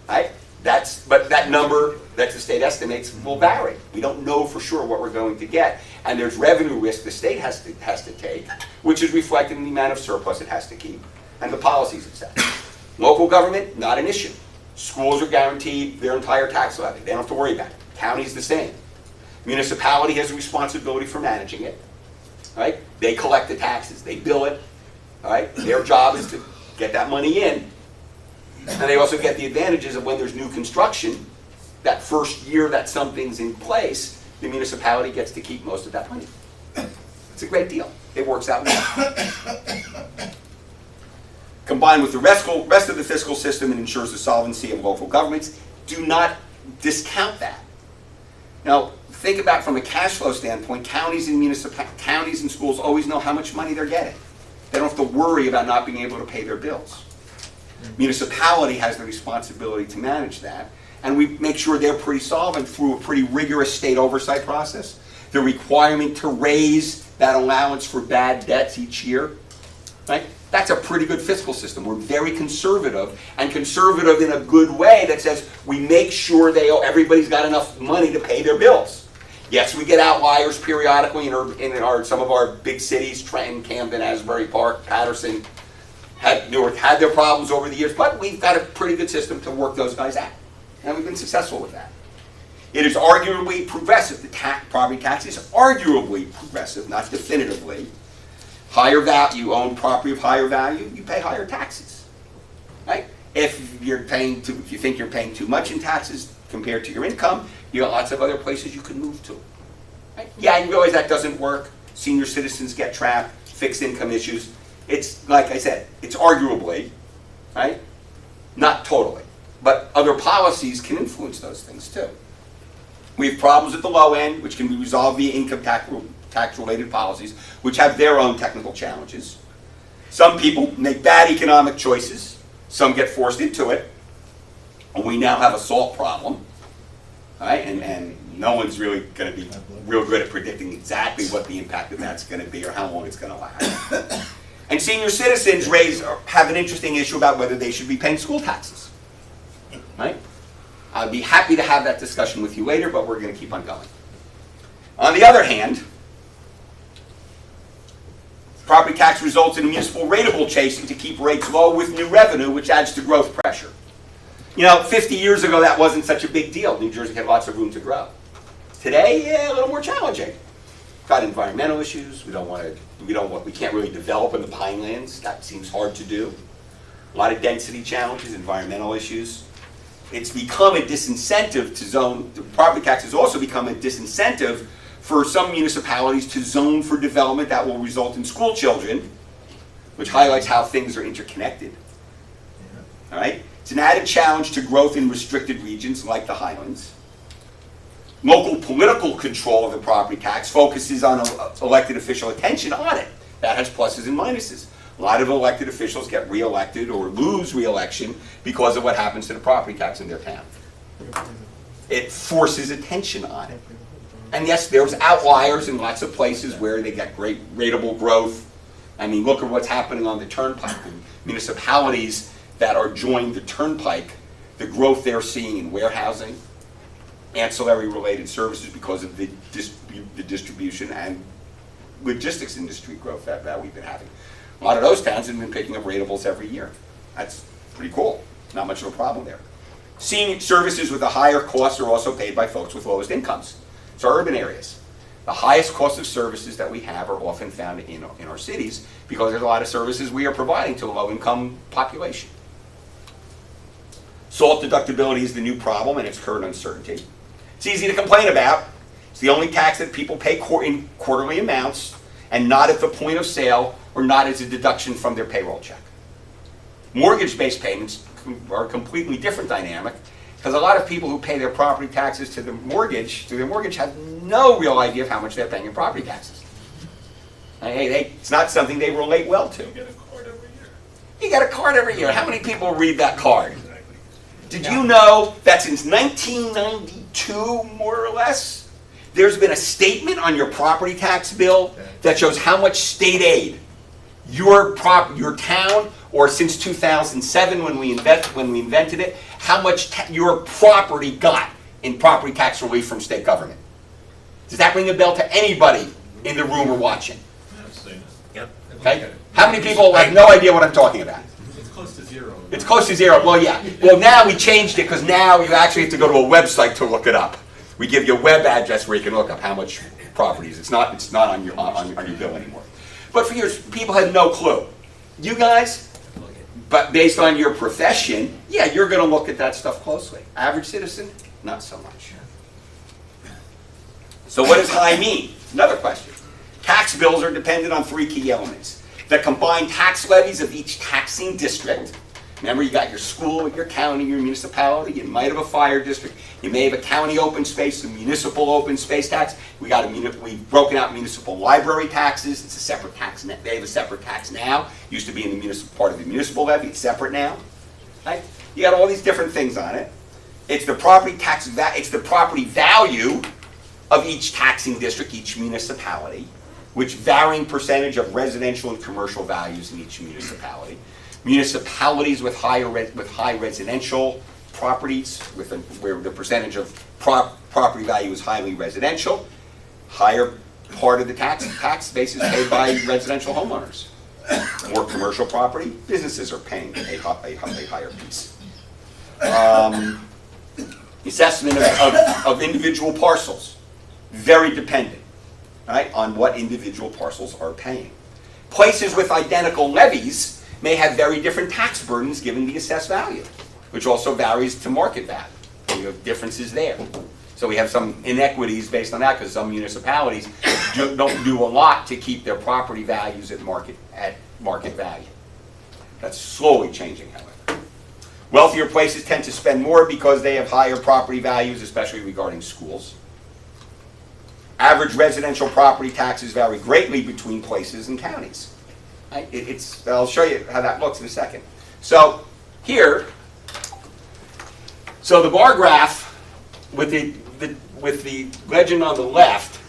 Right? But that number that the state estimates will vary. We don't know for sure what we're going to get, and there's revenue risk the state has to take, which is reflected in the amount of surplus it has to keep and the policies it sets. Local government, not an issue. Schools are guaranteed their entire tax levy. They don't have to worry about it. County's the same. Municipality has a responsibility for managing it. Right? They collect the taxes. They bill it. All right? Their job is to get that money in. And they also get the advantages of when there's new construction, that first year that something's in place, the municipality gets to keep most of that money. It's a great deal. It works out well. Combined with the rest of the fiscal system, it ensures the solvency of local governments. Do not discount that. Now, think about from a cash flow standpoint, counties and schools always know how much money they're getting. They don't have to worry about not being able to pay their bills. Municipality has the responsibility to manage that, and we make sure they're pretty solvent through a pretty rigorous state oversight process. The requirement to raise that allowance for bad debts each year, right? That's a pretty good fiscal system. We're very conservative, and conservative in a good way that says we make sure everybody's got enough money to pay their bills. Yes, we get outliers periodically in some of our big cities, Trenton, Camden, Asbury Park, Patterson, Newark had their problems over the years, but we've got a pretty good system to work those guys out. And we've been successful with that. It is arguably progressive. The property tax is arguably progressive, not definitively. Higher value, you own property of higher value, you pay higher taxes. Right? If you think you're paying too much in taxes compared to your income, you got lots of other places you can move to. Right? Yeah, you realize that doesn't work. Senior citizens get trapped, fixed income issues. It's, like I said, it's arguably, right? Not totally. But other policies can influence those things too. We have problems at the low end, which can be resolved via income tax-related policies, which have their own technical challenges. Some people make bad economic choices. Some get forced into it. And we now have a SALT problem. Right? And no one's really going to be real good at predicting exactly what the impact of that's going to be or how long it's going to last. And senior citizens have an interesting issue about whether they should be paying school taxes. Right? I'd be happy to have that discussion with you later, but we're going to keep on going. On the other hand, property tax results in municipal rateable chasing to keep rates low with new revenue, which adds to growth pressure. You know, 50 years ago, that wasn't such a big deal. New Jersey had lots of room to grow. Today, yeah, a little more challenging. Got environmental issues. We can't really develop in the pinelands. That seems hard to do. A lot of density challenges, environmental issues. It's become a disincentive to zone. The property tax has also become a disincentive for some municipalities to zone for development that will result in school children, which highlights how things are interconnected. All right? It's an added challenge to growth in restricted regions like the Highlands. Local political control of the property tax focuses on elected official attention on it. That has pluses and minuses. A lot of elected officials get reelected or lose reelection because of what happens to the property tax in their town. It forces attention on it. And yes, there's outliers in lots of places where they get great rateable growth. I mean, look at what's happening on the turnpike. Municipalities that are joined the turnpike, the growth they're seeing in warehousing, ancillary related services because of the distribution and logistics industry growth that we've been having. A lot of those towns have been picking up ratables every year. That's pretty cool. Not much of a problem there. Senior services with the higher costs are also paid by folks with lowest incomes. So urban areas. The highest cost of services that we have are often found in our cities because there's a lot of services we are providing to a low-income population. SALT deductibility is the new problem and its current uncertainty. It's easy to complain about. It's the only tax that people pay in quarterly amounts and not at the point of sale or not as a deduction from their payroll check. Mortgage-based payments are a completely different dynamic because a lot of people who pay their property taxes to their mortgage have no real idea of how much they're paying in property taxes. It's not something they relate well to. You get a card every year. You get a card every year. How many people read that card? Did you know that since 1992, more or less, there's been a statement on your property tax bill that shows how much state aid your town, or since 2007 when we invented it, how much your property got in property tax relief from state government? Does that ring a bell to anybody in the room or watching? I've seen it. Yep. Okay? How many people have no idea what I'm talking about? It's close to zero. It's close to zero. Well, yeah. Well, now we changed it because now you actually have to go to a website to look it up. We give you a web address where you can look up how much properties. It's not on your bill anymore. But for years, people had no clue. You guys, but based on your profession, yeah, you're going to look at that stuff closely. Average citizen, not so much. So what does high mean? Another question. Tax bills are dependent on three key elements. The combined tax levies of each taxing district. Remember, you got your school, your county, your municipality. You might have a fire district. You may have a county open space, a municipal open space tax. We've broken out municipal library taxes. It's a separate tax. They have a separate tax now. Used to be in the municipal part of the municipal levy. It's separate now. Right? You got all these different things on it. It's the property tax. It's the property value of each taxing district, each municipality, which varying percentage of residential and commercial values in each municipality. Municipalities with high residential properties, where the percentage of property value is highly residential, higher part of the tax base is paid by residential homeowners. More commercial property, businesses are paying a higher piece. Assessment of individual parcels, very dependent, right, on what individual parcels are paying. Places with identical levies may have very different tax burdens given the assessed value, which also varies to market value. You have differences there. So we have some inequities based on that because some municipalities don't do a lot to keep their property values at market value. That's slowly changing, however. Wealthier places tend to spend more because they have higher property values, especially regarding schools. Average residential property taxes vary greatly between places and counties. I'll show you how that looks in a second. So here, the bar graph with the legend on the left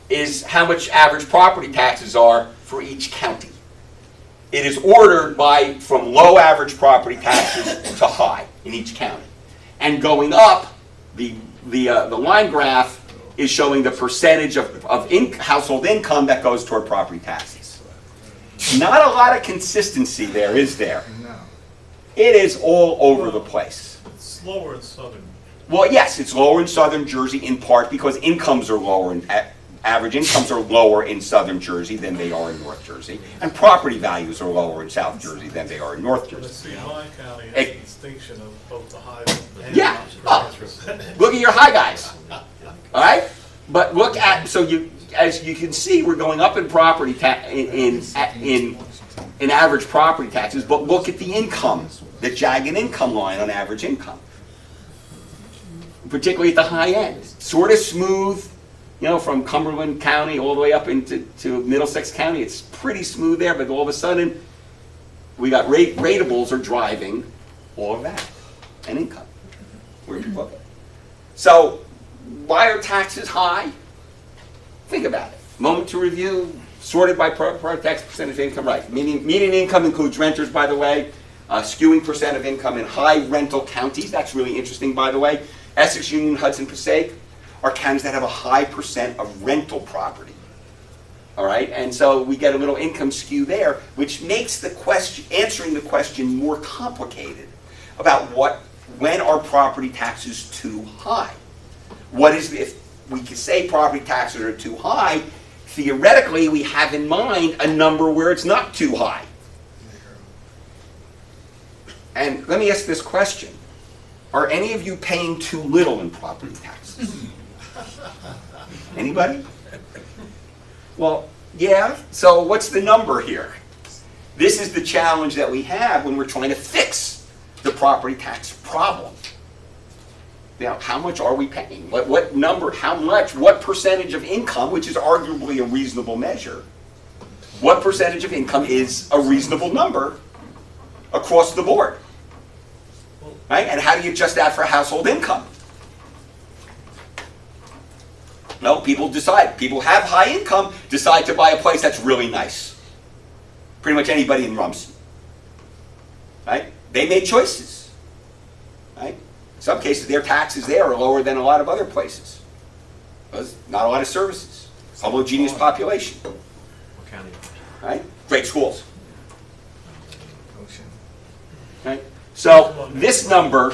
is how much average property taxes are for each county. It is ordered from low average property taxes to high in each county. And going up, the line graph is showing the percentage of household income that goes toward property taxes. Not a lot of consistency there, is there? No. It is all over the place. It's slower in southern. Well, yes, it's lower in southern Jersey in part because incomes are lower, average incomes are lower in southern Jersey than they are in North Jersey, and property values are lower in South Jersey than they are in North But Jersey. see, my county has a distinction of both the high and Yeah. low Oh. percentage. Look at your high guys, all right? But look at, as you can see, we're going up in property in average property taxes, but look at the income, the jagged income line on average income. Particularly at the high end. Sort of smooth, from Cumberland County all the way up into Middlesex County. It's pretty smooth there, but all of a sudden, we got ratables are driving all of that, and income. Where'd you look at? So, why are taxes high? Think about it. Moment to review, sorted by per tax percentage of income, right. Median income includes renters, by the way. Skewing percent of income in high rental counties, that's really interesting, by the way. Essex, Union, Hudson, Passaic are counties that have a high percent of rental property. All right, and so we get a little income skew there, which makes answering the question more complicated about when are property taxes too high? If we could say property taxes are too high, theoretically we have in mind a number where it's not too high. And let me ask this question. Are any of you paying too little in property taxes? Anybody? Well, yeah, so what's the number here? This is the challenge that we have when we're trying to fix the property tax problem. Now, how much are we paying? What number, how much, what percentage of income, which is arguably a reasonable measure, what percentage of income is a reasonable number across the board? Right? And how do you adjust that for household income? No, people have high income, decide to buy a place that's really nice. Pretty much anybody in Rumson. Right? They made choices. Right? In some cases, their taxes there are lower than a lot of other places. Because not a lot of services. Homogeneous population. What county? Right? Great schools. Ocean. Right? So this number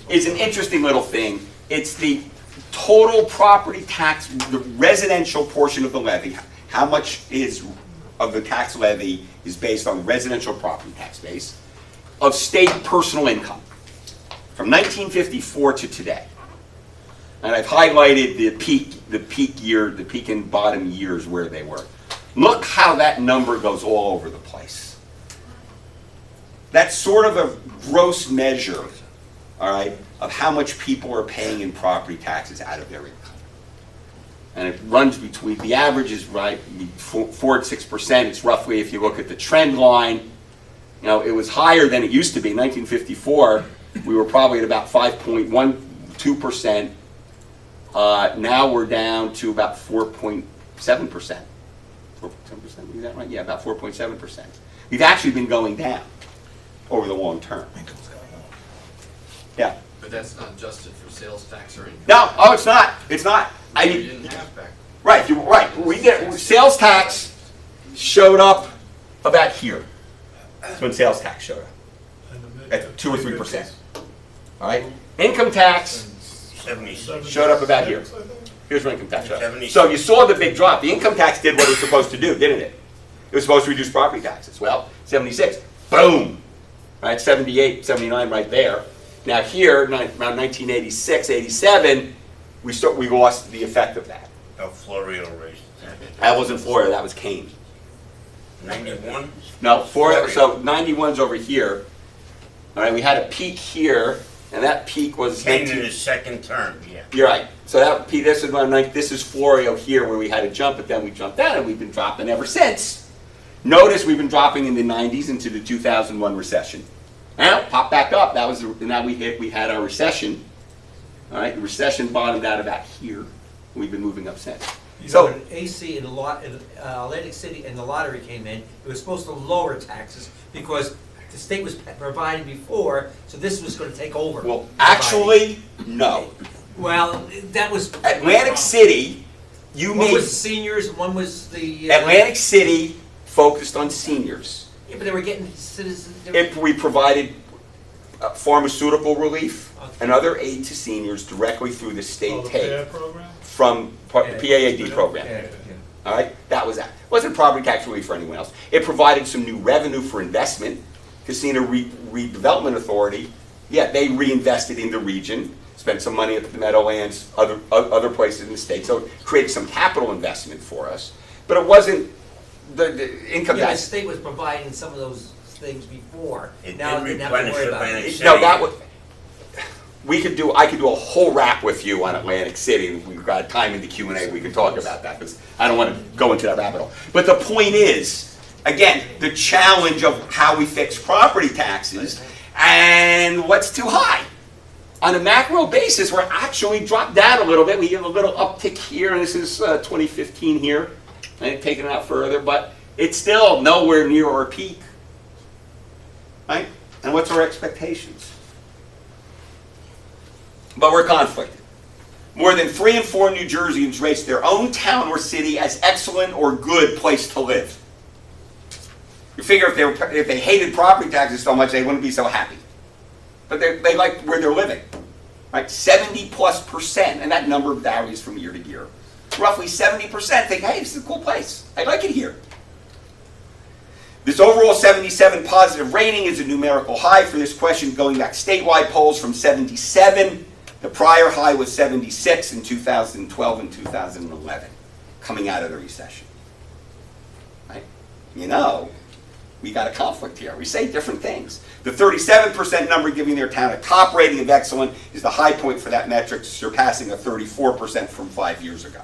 is an interesting little thing. It's the total property tax, the residential portion of the levy. How much of the tax levy is based on the residential property tax base of state personal income from 1954 to today. And I've highlighted the peak and bottom years where they were. Look how that number goes all over the place. That's sort of a gross measure, all right, of how much people are paying in property taxes out of their income. And it runs between, the average is right, 4 to 6%. It's roughly, if you look at the trend line, it was higher than it used to be. In 1954, we were probably at about 5.12%. Now we're down to about 4.7%. 4.7%, is that right? Yeah, about 4.7%. We've actually been going down over the long term. Yeah. But that's not adjusted for sales tax or income. No, oh, it's not. It's not. You didn't have back. Right, you're right. We did. Sales tax showed up about here. That's when sales tax showed up. At 2 or 3%. All right. Income tax 76. showed up about here. Here's where income tax showed up. 76. So you saw the big drop. The income tax did what it was supposed to do, didn't it? It was supposed to reduce property taxes. Well, 76. Boom. Right, 78, 79 right there. Now here, around 1986, 87, we lost the effect of that. Florio raised That wasn't Florida, that was Kane. 91? No, so 91's over here. All right, we had a peak here, and that peak was... Kane in his second term, yeah. You're right. So that peak, this is Florio here where we had a jump, but then we jumped down, and we've been dropping ever since. Notice we've been dropping in the 90s into the 2001 recession. Now, pop back up. Now we had our recession. All right, the recession bottomed out about here. We've been moving up since. So- when AC in Atlantic City and the lottery came in, it was supposed to lower taxes because the state was providing before, so this was gonna take over. Well, actually, no. Well, that was. Atlantic City, you One made, was the seniors, and one was the. Atlantic City focused on seniors. Yeah, but they were getting citizens. If we provided pharmaceutical relief and other aid to seniors directly through the Oh, state the take PAD program? from Yeah. PAAD program. Yeah, All right, that was that. Wasn't property tax relief for anyone else. It provided some new revenue for investment. Casino Redevelopment Authority, yeah, they reinvested in the region, spent some money at the Meadowlands, other places in the state, so it created some capital investment for us. But it wasn't the income Yeah, the tax. state was providing some of those things before. It Now did they didn't have to replenish worry about Atlantic it. City. No, that was, I could do a whole rap with you on Atlantic City, and if we've got time in the Q&A, we can talk about that, because I don't want to go into that rabbit hole. But the point is, again, the challenge of how we fix property taxes and what's too high. On a macro basis, we're actually dropped down a little bit. We have a little uptick here, and this is 2015 here. I ain't taking it out further, but it's still nowhere near our peak. Right? And what's our expectations? But we're conflicted. More than 3 in 4 New Jerseyans rates their own town or city as excellent or good place to live. You figure if they hated property taxes so much, they wouldn't be so happy. But they like where they're living. Right? 70+%, and that number varies from year to year. Roughly 70% think, hey, this is a cool place. I like it here. This overall 77 positive rating is a numerical high for this question going back statewide polls from 77. The prior high was 76 in 2012 and 2011, coming out of the recession. Right? You know, we got a conflict here. We say different things. The 37% number giving their town a top rating of excellent is the high point for that metric, surpassing a 34% from 5 years ago.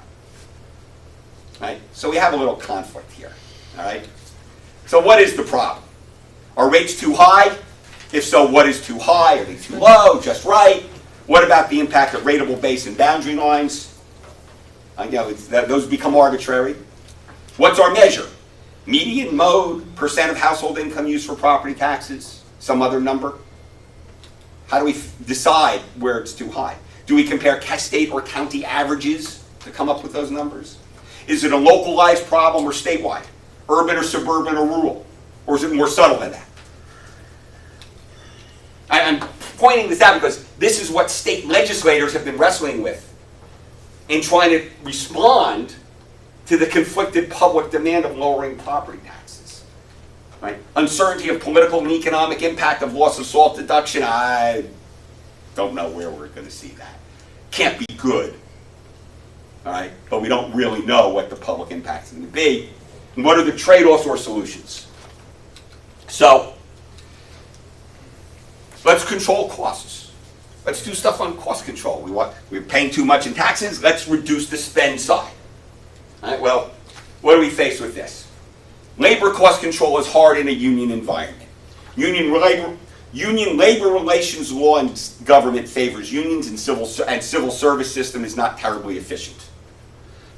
Right? So we have a little conflict here. All right? So what is the problem? Are rates too high? If so, what is too high? Are they too low? Just right? What about the impact of rateable base and boundary lines? Those become arbitrary. What's our measure? Median, mode, percent of household income used for property taxes, some other number? How do we decide where it's too high? Do we compare state or county averages to come up with those numbers? Is it a localized problem or statewide? Urban or suburban or rural? Or is it more subtle than that? I'm pointing this out because this is what state legislators have been wrestling with in trying to respond to the conflicted public demand of lowering property taxes. Right? Uncertainty of political and economic impact of loss of SALT deduction, I don't know where we're going to see that. Can't be good. All right? But we don't really know what the public impact is going to be. And what are the trade-offs or solutions? So, let's control costs. Let's do stuff on cost control. We're paying too much in taxes. Let's reduce the spend side. All right, well, what do we face with this? Labor cost control is hard in a union environment. Union labor relations law and government favors unions, and civil service system is not terribly efficient.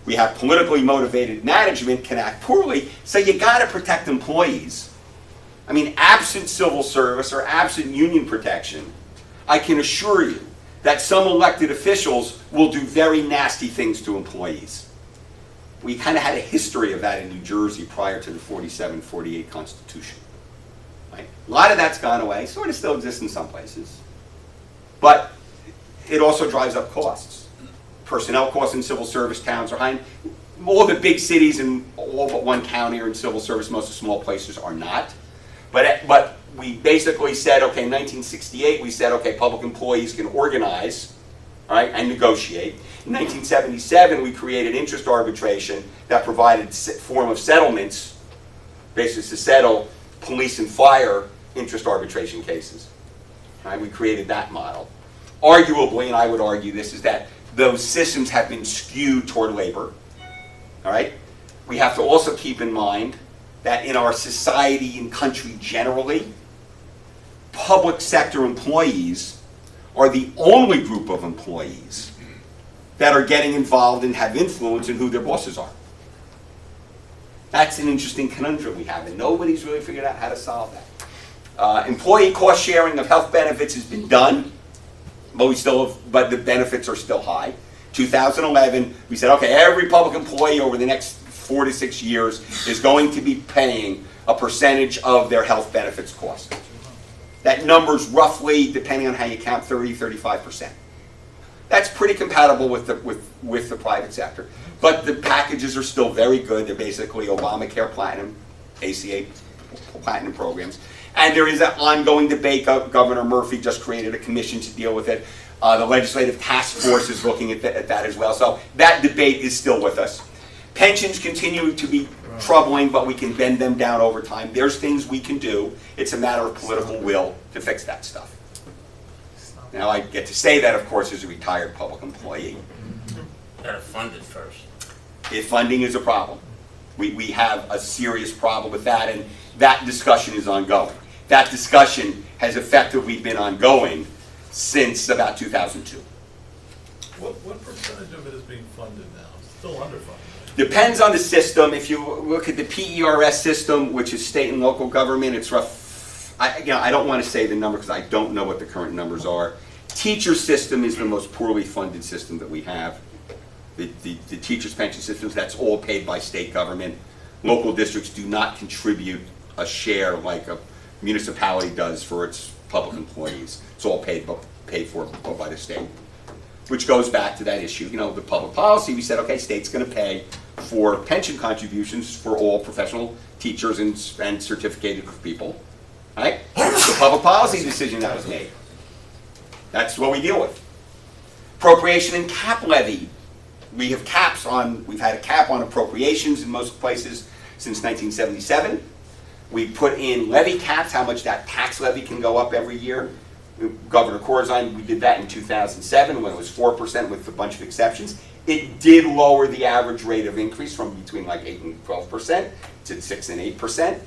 We have politically motivated management can act poorly, so you got to protect employees. I mean, absent civil service or absent union protection, I can assure you that some elected officials will do very nasty things to employees. We kind of had a history of that in New Jersey prior to the 47-48 Constitution. Right? A lot of that's gone away, sort of still exists in some places. But it also drives up costs. Personnel costs in civil service towns are high. All the big cities in all but one county are in civil service. Most of the small places are not. But we basically said, okay, in 1968, we said, okay, public employees can organize, all right, and negotiate. In 1977, we created interest arbitration that provided a form of settlements, basically to settle police and fire interest arbitration cases. All right, we created that model. Arguably, and I would argue this, is that those systems have been skewed toward labor. All right? We have to also keep in mind that in our society and country generally, public sector employees are the only group of employees that are getting involved and have influence in who their bosses are. That's an interesting conundrum we have, and nobody's really figured out how to solve that. Employee cost sharing of health benefits has been done, but the benefits are still high. 2011, we said, okay, every public employee over the next 4 to 6 years is going to be paying a percentage of their health benefits cost. That number's roughly, depending on how you count, 35%. That's pretty compatible with the private sector. But the packages are still very good. They're basically Obamacare Platinum, ACA Platinum programs. And there is an ongoing debate. Governor Murphy just created a commission to deal with it. The legislative task force is looking at that as well. So that debate is still with us. Pensions continue to be troubling, but we can bend them down over time. There's things we can do. It's a matter of political will to fix that stuff. Now, I get to say that, of course, as a retired public employee. Gotta fund it first. If funding is a problem, we have a serious problem with that, and that discussion is ongoing. That discussion has effectively been ongoing since about 2002. What percentage of it is being funded now? It's still underfunded. Depends on the system. If you look at the PERS system, which is state and local government, it's rough. I don't want to say the number because I don't know what the current numbers are. Teacher system is the most poorly funded system that we have. The teachers' pension systems, that's all paid by state government. Local districts do not contribute a share like a municipality does for its public employees. It's all paid for by the state. Which goes back to that issue, the public policy. We said, okay, state's going to pay for pension contributions for all professional teachers and certificated people, right? The public policy decision that was made. That's what we deal with. Appropriation and cap levy. We've had a cap on appropriations in most places since 1977. We put in levy caps, how much that tax levy can go up every year. Governor Corzine, we did that in 2007 when it was 4% with a bunch of exceptions. It did lower the average rate of increase from between like 8 and 12% to 6 and 8%.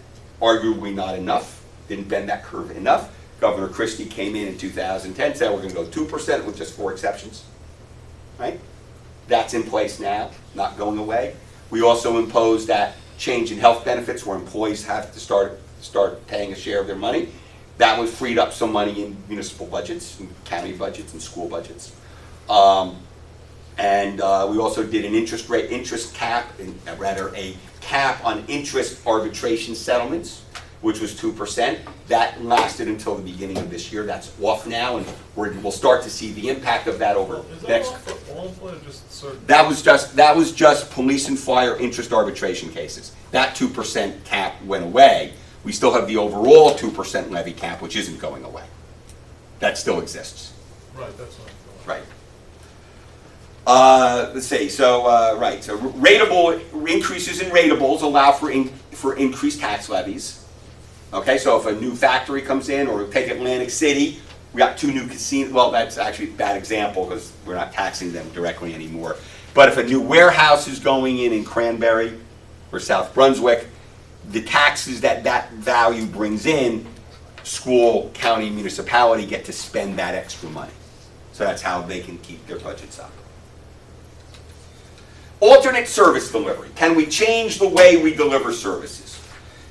Arguably not enough, didn't bend that curve enough. Governor Christie came in 2010, said we're going to go 2% with just 4 exceptions, right? That's in place now, not going away. We also imposed that change in health benefits where employees have to start paying a share of their money. That would freed up some money in municipal budgets, and county budgets, and school budgets. We also did an interest cap, a cap on interest arbitration settlements, which was 2%. That lasted until the beginning of this year. That's off now, and we'll start to see the impact of that over Is the that next. all for all employees or just certain? That was just police and fire interest arbitration cases. That 2% cap went away. We still have the overall 2% levy cap, which isn't going away. That still exists. Right, that's what I'm going. Right. Let's see. So rateable increases in ratables allow for increased tax levies. Okay, so if a new factory comes in, or take Atlantic City, we got 2 new casinos. Well, that's actually a bad example because we're not taxing them directly anymore. But if a new warehouse is going in Cranberry or South Brunswick, the taxes that value brings in, school, county, municipality get to spend that extra money. So that's how they can keep their budgets up. Alternate service delivery. Can we change the way we deliver services?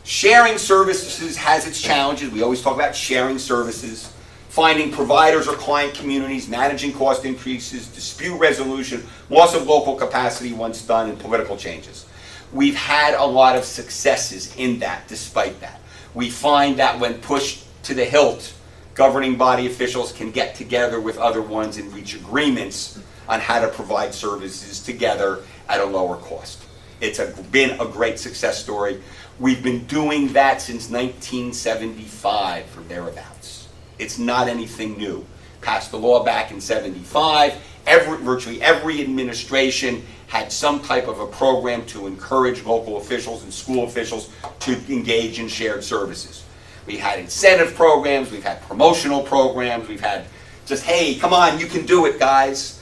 Sharing services has its challenges. We always talk about sharing services, finding providers or client communities, managing cost increases, dispute resolution, loss of local capacity once done, and political changes. We've had a lot of successes in that, despite that. We find that when pushed to the hilt, governing body officials can get together with other ones and reach agreements on how to provide services together at a lower cost. It's been a great success story. We've been doing that since 1975 or thereabouts. It's not anything new. Passed the law back in 75. Virtually every administration had some type of a program to encourage local officials and school officials to engage in shared services. We had incentive programs, we've had promotional programs, we've had just, hey, come on, you can do it, guys.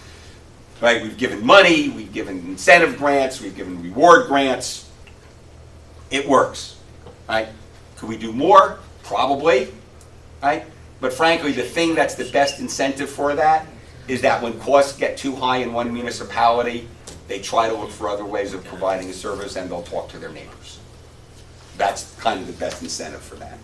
Right? We've given money, we've given incentive grants, we've given reward grants. It works. Right? Could we do more? Probably. Right? But frankly, the thing that's the best incentive for that is that when costs get too high in one municipality, they try to look for other ways of providing a service and they'll talk to their neighbors. That's kind of the best incentive for that.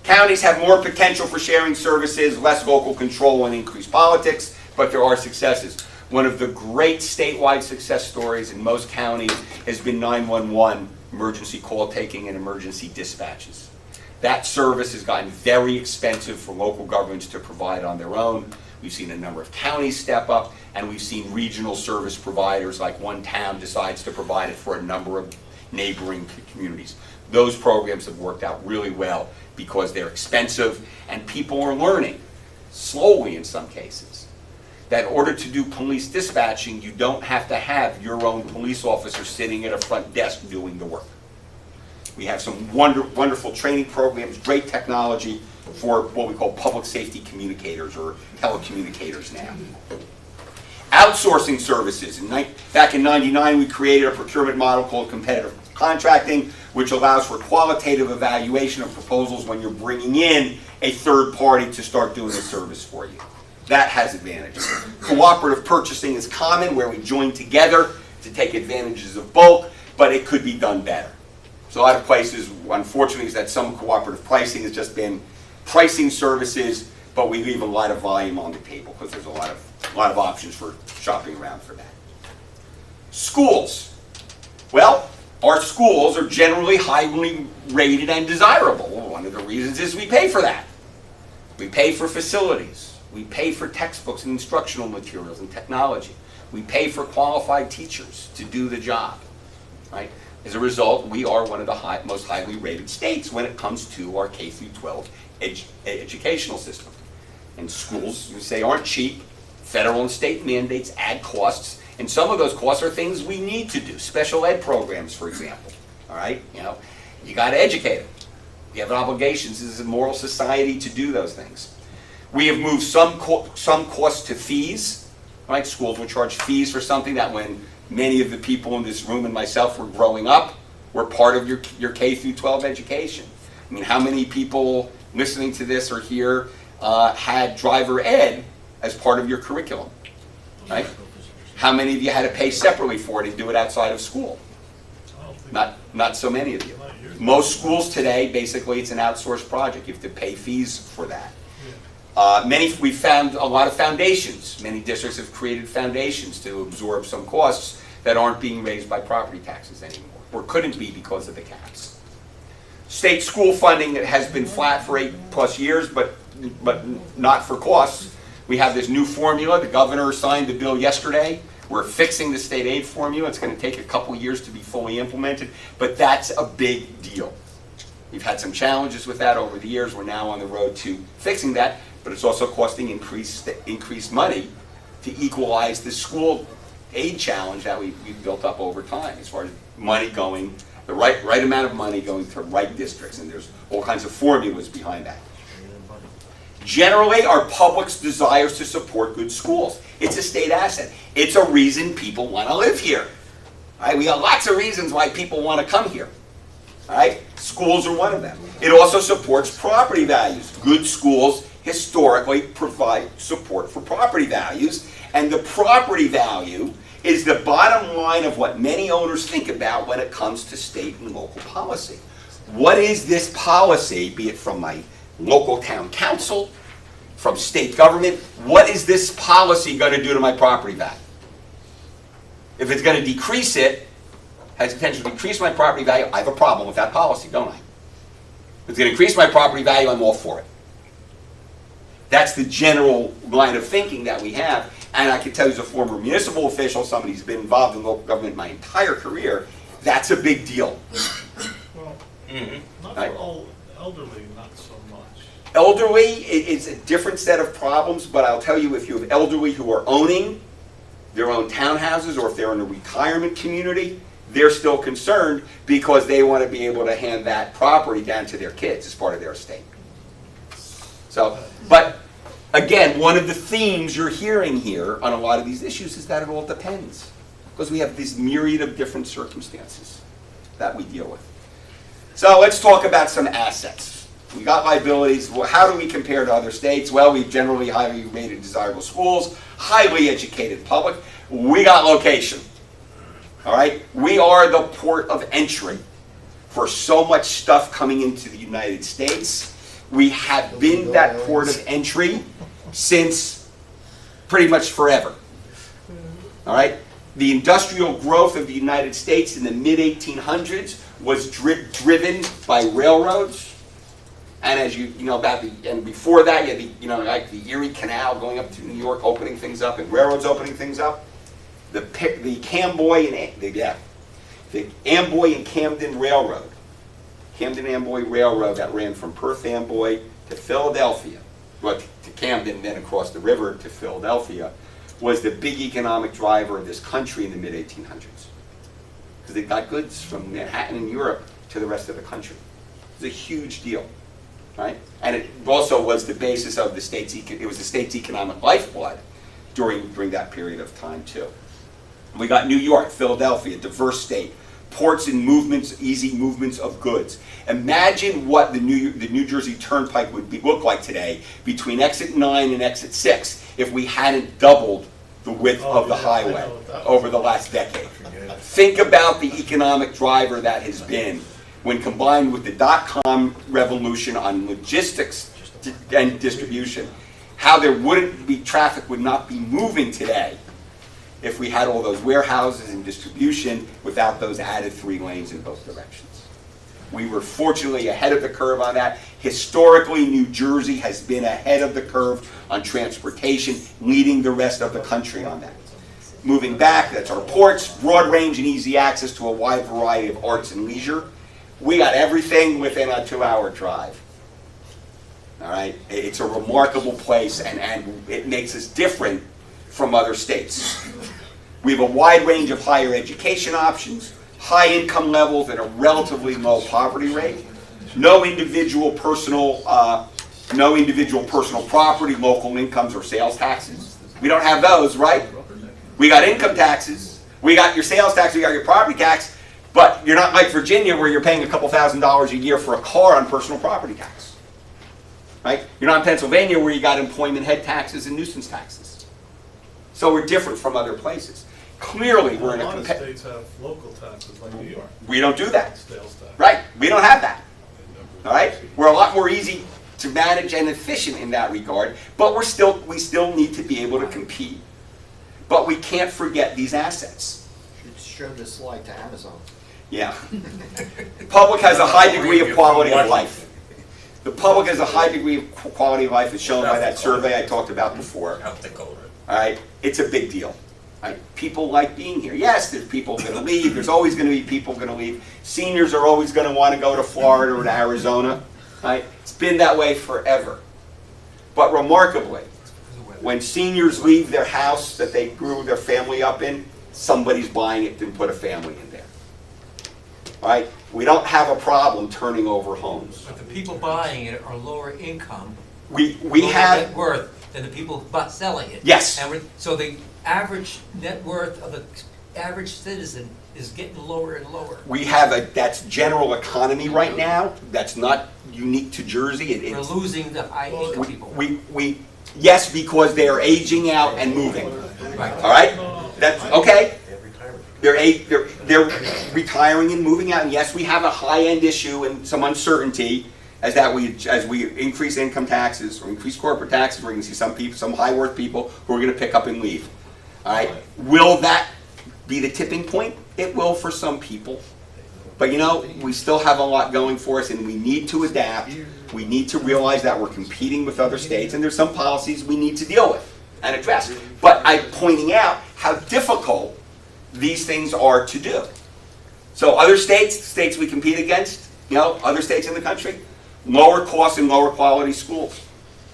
Counties have more potential for sharing services, less local control, and increased politics, but there are successes. One of the great statewide success stories in most counties has been 911, emergency call taking and emergency dispatches. That service has gotten very expensive for local governments to provide on their own. We've seen a number of counties step up, and we've seen regional service providers, like one town decides to provide it for a number of neighboring communities. Those programs have worked out really well because they're expensive, and people are learning, slowly in some cases, that in order to do police dispatching, you don't have to have your own police officer sitting at a front desk doing the work. We have some wonderful training programs, great technology for what we call public safety communicators or telecommunicators now. Outsourcing services. Back in '99, we created a procurement model called competitive contracting, which allows for qualitative evaluation of proposals when you're bringing in a third party to start doing a service for you. That has advantages. Cooperative purchasing is common, where we join together to take advantages of bulk, but it could be done better. So a lot of places, unfortunately, is that some cooperative pricing has just been pricing services, but we leave a lot of volume on the table because there's a lot of options for shopping around for that. Schools. Well, our schools are generally highly rated and desirable. Well, one of the reasons is we pay for that. We pay for facilities. We pay for textbooks and instructional materials and technology. We pay for qualified teachers to do the job, right? As a result, we are one of the most highly rated states when it comes to our K-12 educational system. And schools, you say, aren't cheap. Federal and state mandates add costs, and some of those costs are things we need to do. Special ed programs, for example. All right, you got to educate them. You have obligations as a moral society to do those things. We have moved some costs to fees. Right, schools will charge fees for something that when many of the people in this room and myself were growing up were part of your K-12 education. I mean, how many people listening to this or here had driver ed as part of your curriculum, right? How many of you had to pay separately for it and do it outside of school? Not so many of you. Most schools today, basically, it's an outsourced project. You have to pay fees for that. We've found a lot of foundations. Many districts have created foundations to absorb some costs that aren't being raised by property taxes anymore, or couldn't be because of the caps. State school funding that has been flat for 8+ years, but not for costs. We have this new formula. The governor signed the bill yesterday. We're fixing the state aid formula. It's going to take a couple years to be fully implemented, but that's a big deal. We've had some challenges with that over the years. We're now on the road to fixing that, but it's also costing increased money to equalize the school aid challenge that we've built up over time, as far as money going, the right amount of money going to right districts, and there's all kinds of formulas behind that. Generally, our public's desires to support good schools. It's a state asset. It's a reason people want to live here. Right? We have lots of reasons why people want to come here. Right? Schools are one of them. It also supports property values. Good schools historically provide support for property values, and the property value is the bottom line of what many owners think about when it comes to state and local policy. What is this policy, be it from my local town council, from state government, what is this policy going to do to my property value? If it's going to decrease it, has potential to decrease my property value, I have a problem with that policy, don't I? If it's going to increase my property value, I'm all for it. That's the general line of thinking that we have, and I can tell you as a former municipal official, somebody who's been involved in local government my entire career, that's a big deal. Well, not Right? for all elderly, not so much. Elderly, it's a different set of problems, but I'll tell you, if you have elderly who are owning their own townhouses, or if they're in a retirement community, they're still concerned because they want to be able to hand that property down to their kids as part of their estate. So, but again, one of the themes you're hearing here on a lot of these issues is that it all depends, because we have this myriad of different circumstances that we deal with. So let's talk about some assets. We got liabilities. Well, how do we compare to other states? Well, we generally highly rated desirable schools, highly educated public. We got location. All right? We are the port of entry for so much stuff coming into the United States. We have been that port of entry since pretty much forever. All right? The industrial growth of the United States in the mid-1800s was driven by railroads. And as you know about and before that, you had like the Erie Canal going up to New York, opening things up, and railroads opening things up. The Amboy and Camden Railroad, Camden-Amboy Railroad that ran from Perth Amboy to Philadelphia, well, to Camden, then across the river to Philadelphia, was the big economic driver of this country in the mid-1800s. Because they got goods from Manhattan and Europe to the rest of the country. It was a huge deal, right? And it also was the basis of the state's, it was the state's economic lifeblood during that period of time too. We got New York, Philadelphia, diverse state, ports and movements, easy movements of goods. Imagine what the New Jersey Turnpike would look like today between exit 9 and exit 6 if we hadn't doubled the width of the highway over the last decade. Think about the economic driver that has been when combined with the dot-com revolution on logistics and distribution, how there wouldn't be, traffic would not be moving today if we had all those warehouses and distribution without those added 3 lanes in both directions. We were fortunately ahead of the curve on that. Historically, New Jersey has been ahead of the curve on transportation, leading the rest of the country on that. Moving back, that's our ports, broad range and easy access to a wide variety of arts and leisure. We got everything within a 2-hour drive. All right, it's a remarkable place, and it makes us different from other states. We have a wide range of higher education options, high income levels, and a relatively low poverty rate. No individual personal property, local incomes, or sales taxes. We don't have those, right? We got income taxes. We got your sales tax. We got your property tax. But you're not like Virginia, where you're paying a couple $1,000s a year for a car on personal property tax. Right? You're not in Pennsylvania, where you got employment head taxes and nuisance taxes. So we're different from other places. Clearly, we're in a lot of states have local taxes like New York. We don't do that. Sales tax. Right? We don't have that. All right? We're a lot more easy to manage and efficient in that regard, but we still need to be able to compete. But we can't forget these assets. Should show this slide to Amazon. Yeah. The public has a high degree of quality of life. The public has a high degree of quality of life, as shown by that survey I talked about before. South Dakota. All right? It's a big deal. Right? People like being here. Yes, there's people going to leave. There's always going to be people going to leave. Seniors are always going to want to go to Florida or to Arizona. Right? It's been that way forever. But remarkably, when seniors leave their house that they grew their family up in, somebody's buying it and put a family in there. All right? We don't have a problem turning over homes. But the people buying it are lower income, We lower have... net worth than the people selling it. Yes. And so the average net worth of the average citizen is getting lower and lower. We have that's general economy right now. That's not unique to Jersey. We're losing the high income people. Yes, because they are aging out and moving. Right. All right? That's okay. They're retiring and moving out. And yes, we have a high-end issue and some uncertainty as we increase income taxes or increase corporate taxes. We're going to see some high-worth people who are going to pick up and leave. All right? Will that be the tipping point? It will for some people. But you know, we still have a lot going for us, and we need to adapt. We need to realize that we're competing with other states, and there's some policies we need to deal with and address. But I'm pointing out how difficult these things are to do. So other states we compete against, you know, other states in the country, lower cost and lower quality schools,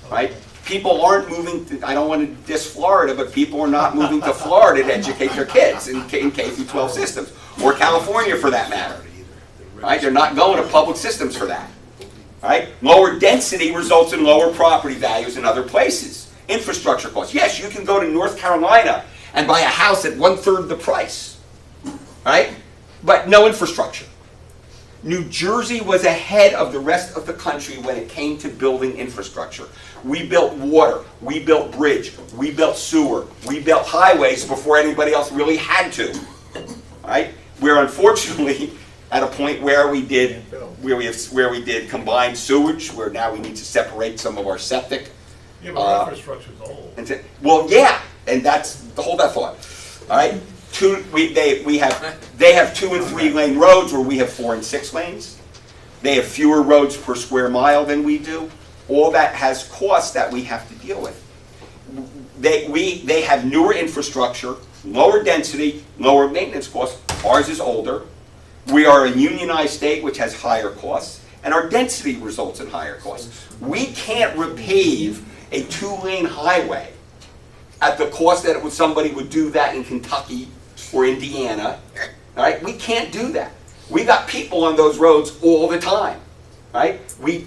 right? People aren't moving to, I don't want to diss Florida, but people are not moving to Florida to educate their kids in K-12 systems, or California for that matter. Right? They're not going to public systems for that. Right? Lower density results in lower property values in other places. Infrastructure costs. Yes, you can go to North Carolina and buy a house at 1/3 the price. Right? But no infrastructure. New Jersey was ahead of the rest of the country when it came to building infrastructure. We built water, we built bridge, we built sewer, we built highways before anybody else really had to. All right? We're unfortunately at a point where we did combined sewage, where now we need to separate some of our septic. Yeah, but infrastructure's old. Well, yeah, and that's, hold that thought. All right? They have 2 and 3 lane roads where we have 4 and 6 lanes. They have fewer roads per square mile than we do. All that has costs that we have to deal with. They have newer infrastructure, lower density, lower maintenance costs. Ours is older. We are a unionized state which has higher costs, and our density results in higher costs. We can't repave a 2-lane highway at the cost that somebody would do that in Kentucky or Indiana. All right? We can't do that. We got people on those roads all the time. Right?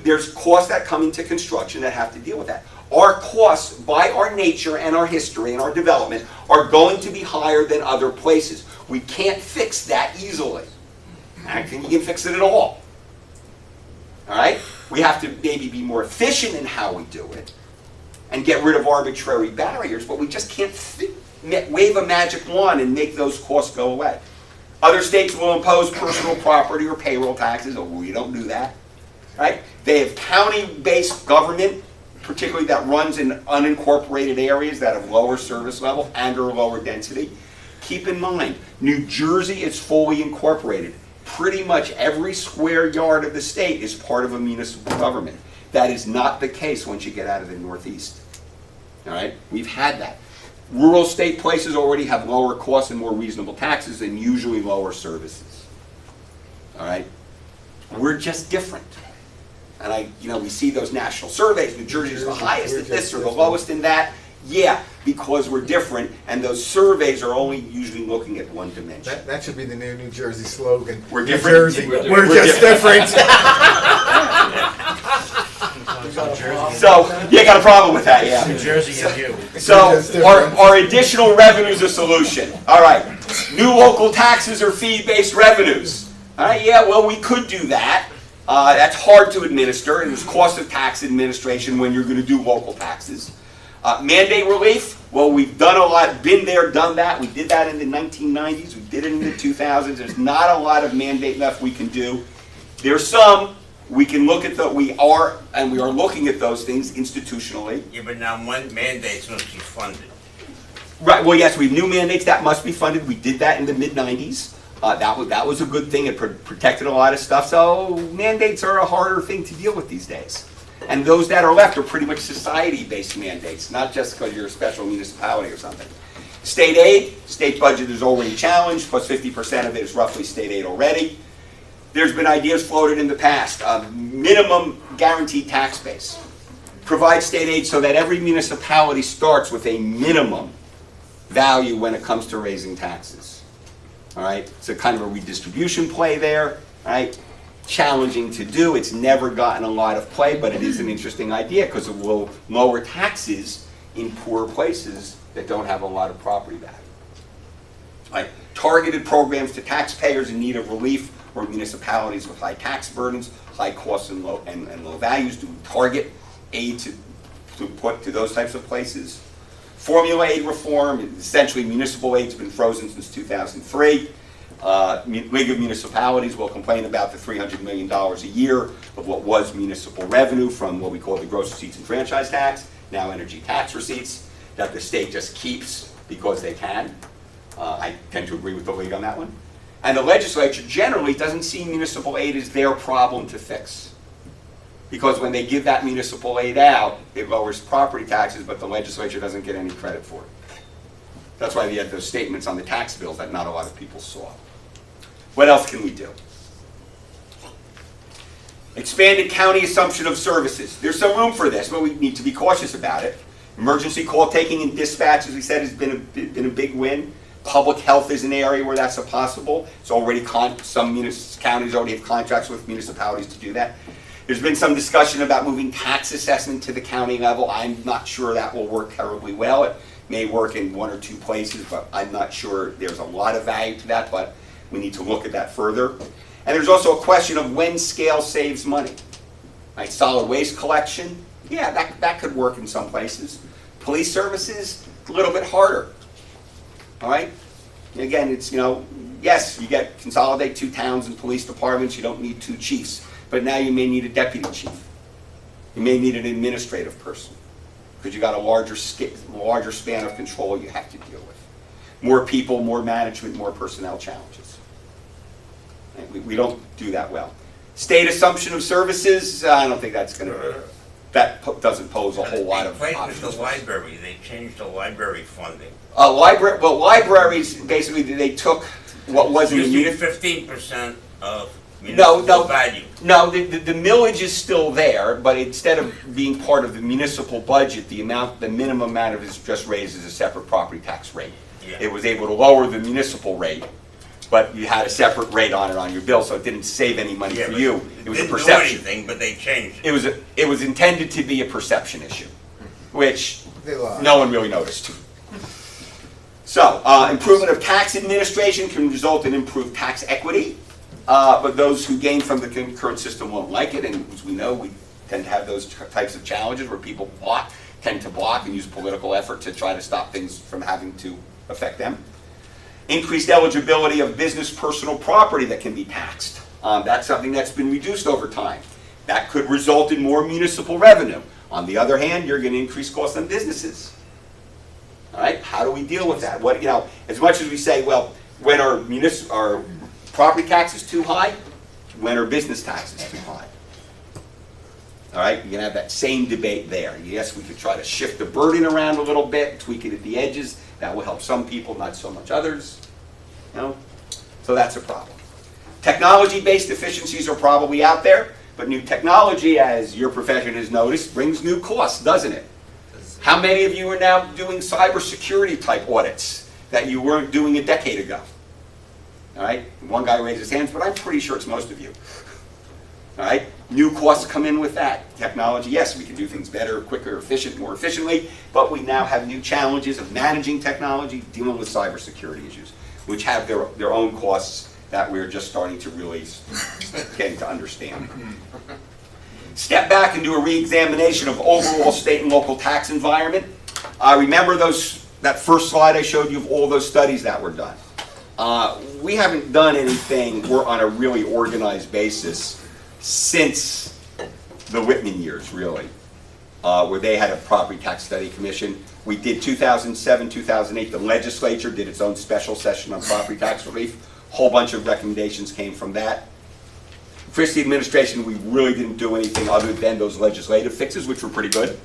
There's costs that come into construction that have to deal with that. Our costs, by our nature and our history and our development, are going to be higher than other places. We can't fix that easily. I don't think you can fix it at all. All right? We have to maybe be more efficient in how we do it and get rid of arbitrary barriers, but we just can't wave a magic wand and make those costs go away. Other states will impose personal property or payroll taxes. Oh, we don't do that. Right? They have county-based government, particularly that runs in unincorporated areas that have lower service level and or lower density. Keep in mind, New Jersey is fully incorporated. Pretty much every square yard of the state is part of a municipal government. That is not the case once you get out of the Northeast. All right? We've had that. Rural state places already have lower costs and more reasonable taxes and usually lower services. All right? We're just different. And we see those national surveys. New Jersey's the highest at this or the lowest in that. Yeah, because we're different, and those surveys are only usually looking at one dimension. That should be the new New Jersey slogan. We're different. New Jersey, we're just different. So, you got a problem with that, yeah. New Jersey and you. So, our additional revenues a solution. All right, new local taxes or fee-based revenues. All right, yeah, well, we could do that. That's hard to administer, and there's cost of tax administration when you're going to do local taxes. Mandate relief, well, we've done a lot, been there, done that. We did that in the 1990s, we did it in the 2000s. There's not a lot of mandate left we can do. There's some, we can look at we are looking at those things institutionally. Yeah, but now mandates must be funded. Right, well, yes, we have new mandates that must be funded. We did that in the mid-90s. That was a good thing. It protected a lot of stuff. So mandates are a harder thing to deal with these days. And those that are left are pretty much society-based mandates, not just because you're a special municipality or something. State aid, state budget is already challenged, plus 50% of it is roughly state aid already. There's been ideas floated in the past. Minimum guaranteed tax base. Provide state aid so that every municipality starts with a minimum value when it comes to raising taxes. All right, it's a kind of a redistribution play there, right? Challenging to do. It's never gotten a lot of play, but it is an interesting idea because it will lower taxes in poor places that don't have a lot of property value. Right? Targeted programs to taxpayers in need of relief or municipalities with high tax burdens, high costs and low values. Do we target aid to put to those types of places? Formula aid reform, essentially municipal aid's been frozen since 2003. League of Municipalities will complain about the $300 million a year of what was municipal revenue from what we call the gross receipts and franchise tax, now energy tax receipts, that the state just keeps because they can. I tend to agree with the League on that one. And the legislature generally doesn't see municipal aid as their problem to fix. Because when they give that municipal aid out, it lowers property taxes, but the legislature doesn't get any credit for it. That's why they had those statements on the tax bills that not a lot of people saw. What else can we do? Expanded county assumption of services. There's some room for this, but we need to be cautious about it. Emergency call taking and dispatch, as we said, has been a big win. Public health is an area where that's possible. It's already some counties already have contracts with municipalities to do that. There's been some discussion about moving tax assessment to the county level. I'm not sure that will work terribly well. It may work in 1 or 2 places, but I'm not sure there's a lot of value to that, but we need to look at that further. And there's also a question of when scale saves money. Right, solid waste collection, yeah, that could work in some places. Police services, a little bit harder. All right? Again, it's, yes, you consolidate 2 towns and police departments, you don't need 2 chiefs. But now you may need a deputy chief. You may need an administrative person. Because you got a larger span of control you have to deal with. More people, more management, more personnel challenges. Right? We don't do that well. State assumption of services, I don't think that's going to, doesn't pose a whole lot of With options. the library, they changed the library funding. Libraries, basically, they took what wasn't a Used to unit. be 15% of No, municipal value. No, the millage is still there, but instead of being part of the municipal budget, the minimum amount of it is just raised as a separate property tax rate. Yeah. It was able to lower the municipal rate, but you had a separate rate on it on your bill, so it didn't save any money Yeah, for but you. It was a didn't do perception. anything, but they changed it. It was intended to be a perception issue, which They lied. no one really noticed. So, improvement of tax administration can result in improved tax equity, but those who gain from the current system won't like it, and as we know, we tend to have those types of challenges where people tend to block and use political effort to try to stop things from having to affect them. Increased eligibility of business personal property that can be taxed. That's something that's been reduced over time. That could result in more municipal revenue. On the other hand, you're going to increase costs on businesses. All right, how do we deal with that? As much as we say, well, when our property tax is too high, when our business tax is too high. All right, you're going to have that same debate there. Yes, we could try to shift the burden around a little bit, tweak it at the edges. That will help some people, not so much others. So that's a problem. Technology-based efficiencies are probably out there, but new technology, as your profession has noticed, brings new costs, doesn't it? How many of you are now doing cybersecurity type audits that you weren't doing a decade ago? All right, one guy raised his hands, but I'm pretty sure it's most of you. All right, new costs come in with that. Technology, yes, we can do things better, quicker, more efficiently, but we now have new challenges of managing technology, dealing with cybersecurity issues, which have their own costs that we're just starting to really getting to understand. Step back and do a re-examination of overall state and local tax environment. Remember that first slide I showed you of all those studies that were done. We haven't done anything on a really organized basis since the Whitman years, really, where they had a property tax study commission. We did 2007, 2008. The legislature did its own special session on property tax relief. A whole bunch of recommendations came from that. Christie administration, we really didn't do anything other than those legislative fixes, which were pretty good.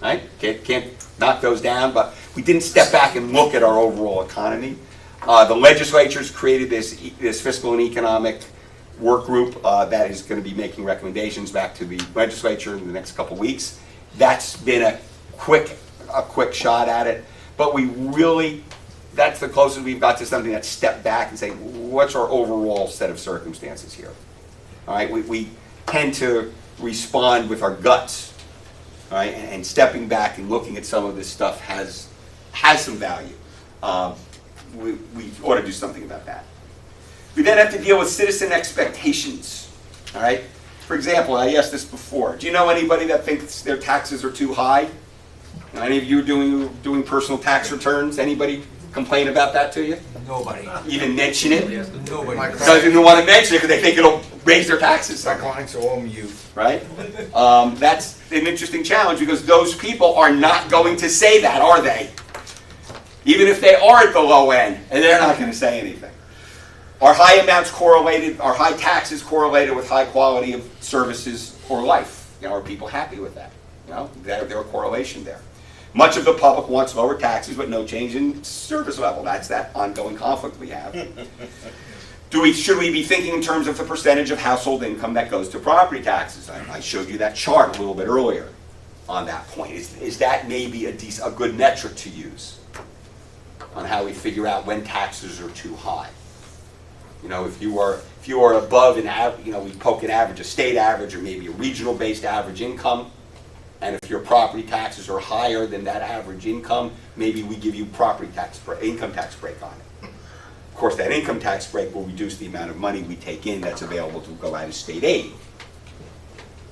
Right? Can't knock those down, but we didn't step back and look at our overall economy. The legislature's created this fiscal and economic work group that is going to be making recommendations back to the legislature in the next couple weeks. That's been a quick shot at it, but that's the closest we've got to something that's stepped back and say, what's our overall set of circumstances here? All right, we tend to respond with our guts, all right, and stepping back and looking at some of this stuff has some value. We ought to do something about that. We then have to deal with citizen expectations, all right? For example, I asked this before. Do you know anybody that thinks their taxes are too high? Any of you doing personal tax returns? Anybody complain about that to you? Nobody. Even mention it? Nobody. Doesn't even want to mention it because they think it'll raise their taxes. My clients are all mute. Right? That's an interesting challenge because those people are not going to say that, are they? Even if they are at the low end, and they're not going to say anything. Are high amounts correlated, are high taxes correlated with high quality of services or life? Are people happy with that? There's a correlation there. Much of the public wants lower taxes, but no change in service level. That's that ongoing conflict we have. Should we be thinking in terms of the percentage of household income that goes to property taxes? I showed you that chart a little bit earlier on that point. Is that maybe a good metric to use on how we figure out when taxes are too high? If you are above an average, we poke an average, a state average, or maybe a regional-based average income. And if your property taxes are higher than that average income, maybe we give you income tax break on it. Of course, that income tax break will reduce the amount of money we take in that's available to go out as state aid.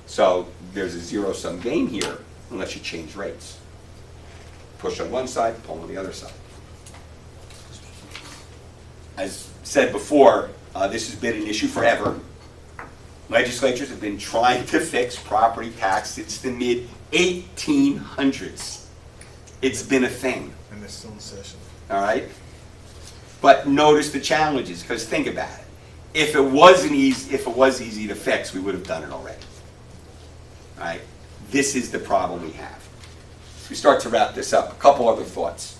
So there's a zero-sum game here unless you change rates. Push on one side, pull on the other side. As said before, this has been an issue forever. Legislatures have been trying to fix property tax since the mid-1800s. It's been a thing, And they're still in session. all right? But notice the challenges, because think about it. If it was easy to fix, we would have done it already. All right? This is the problem we have. As we start to wrap this up, a couple other thoughts.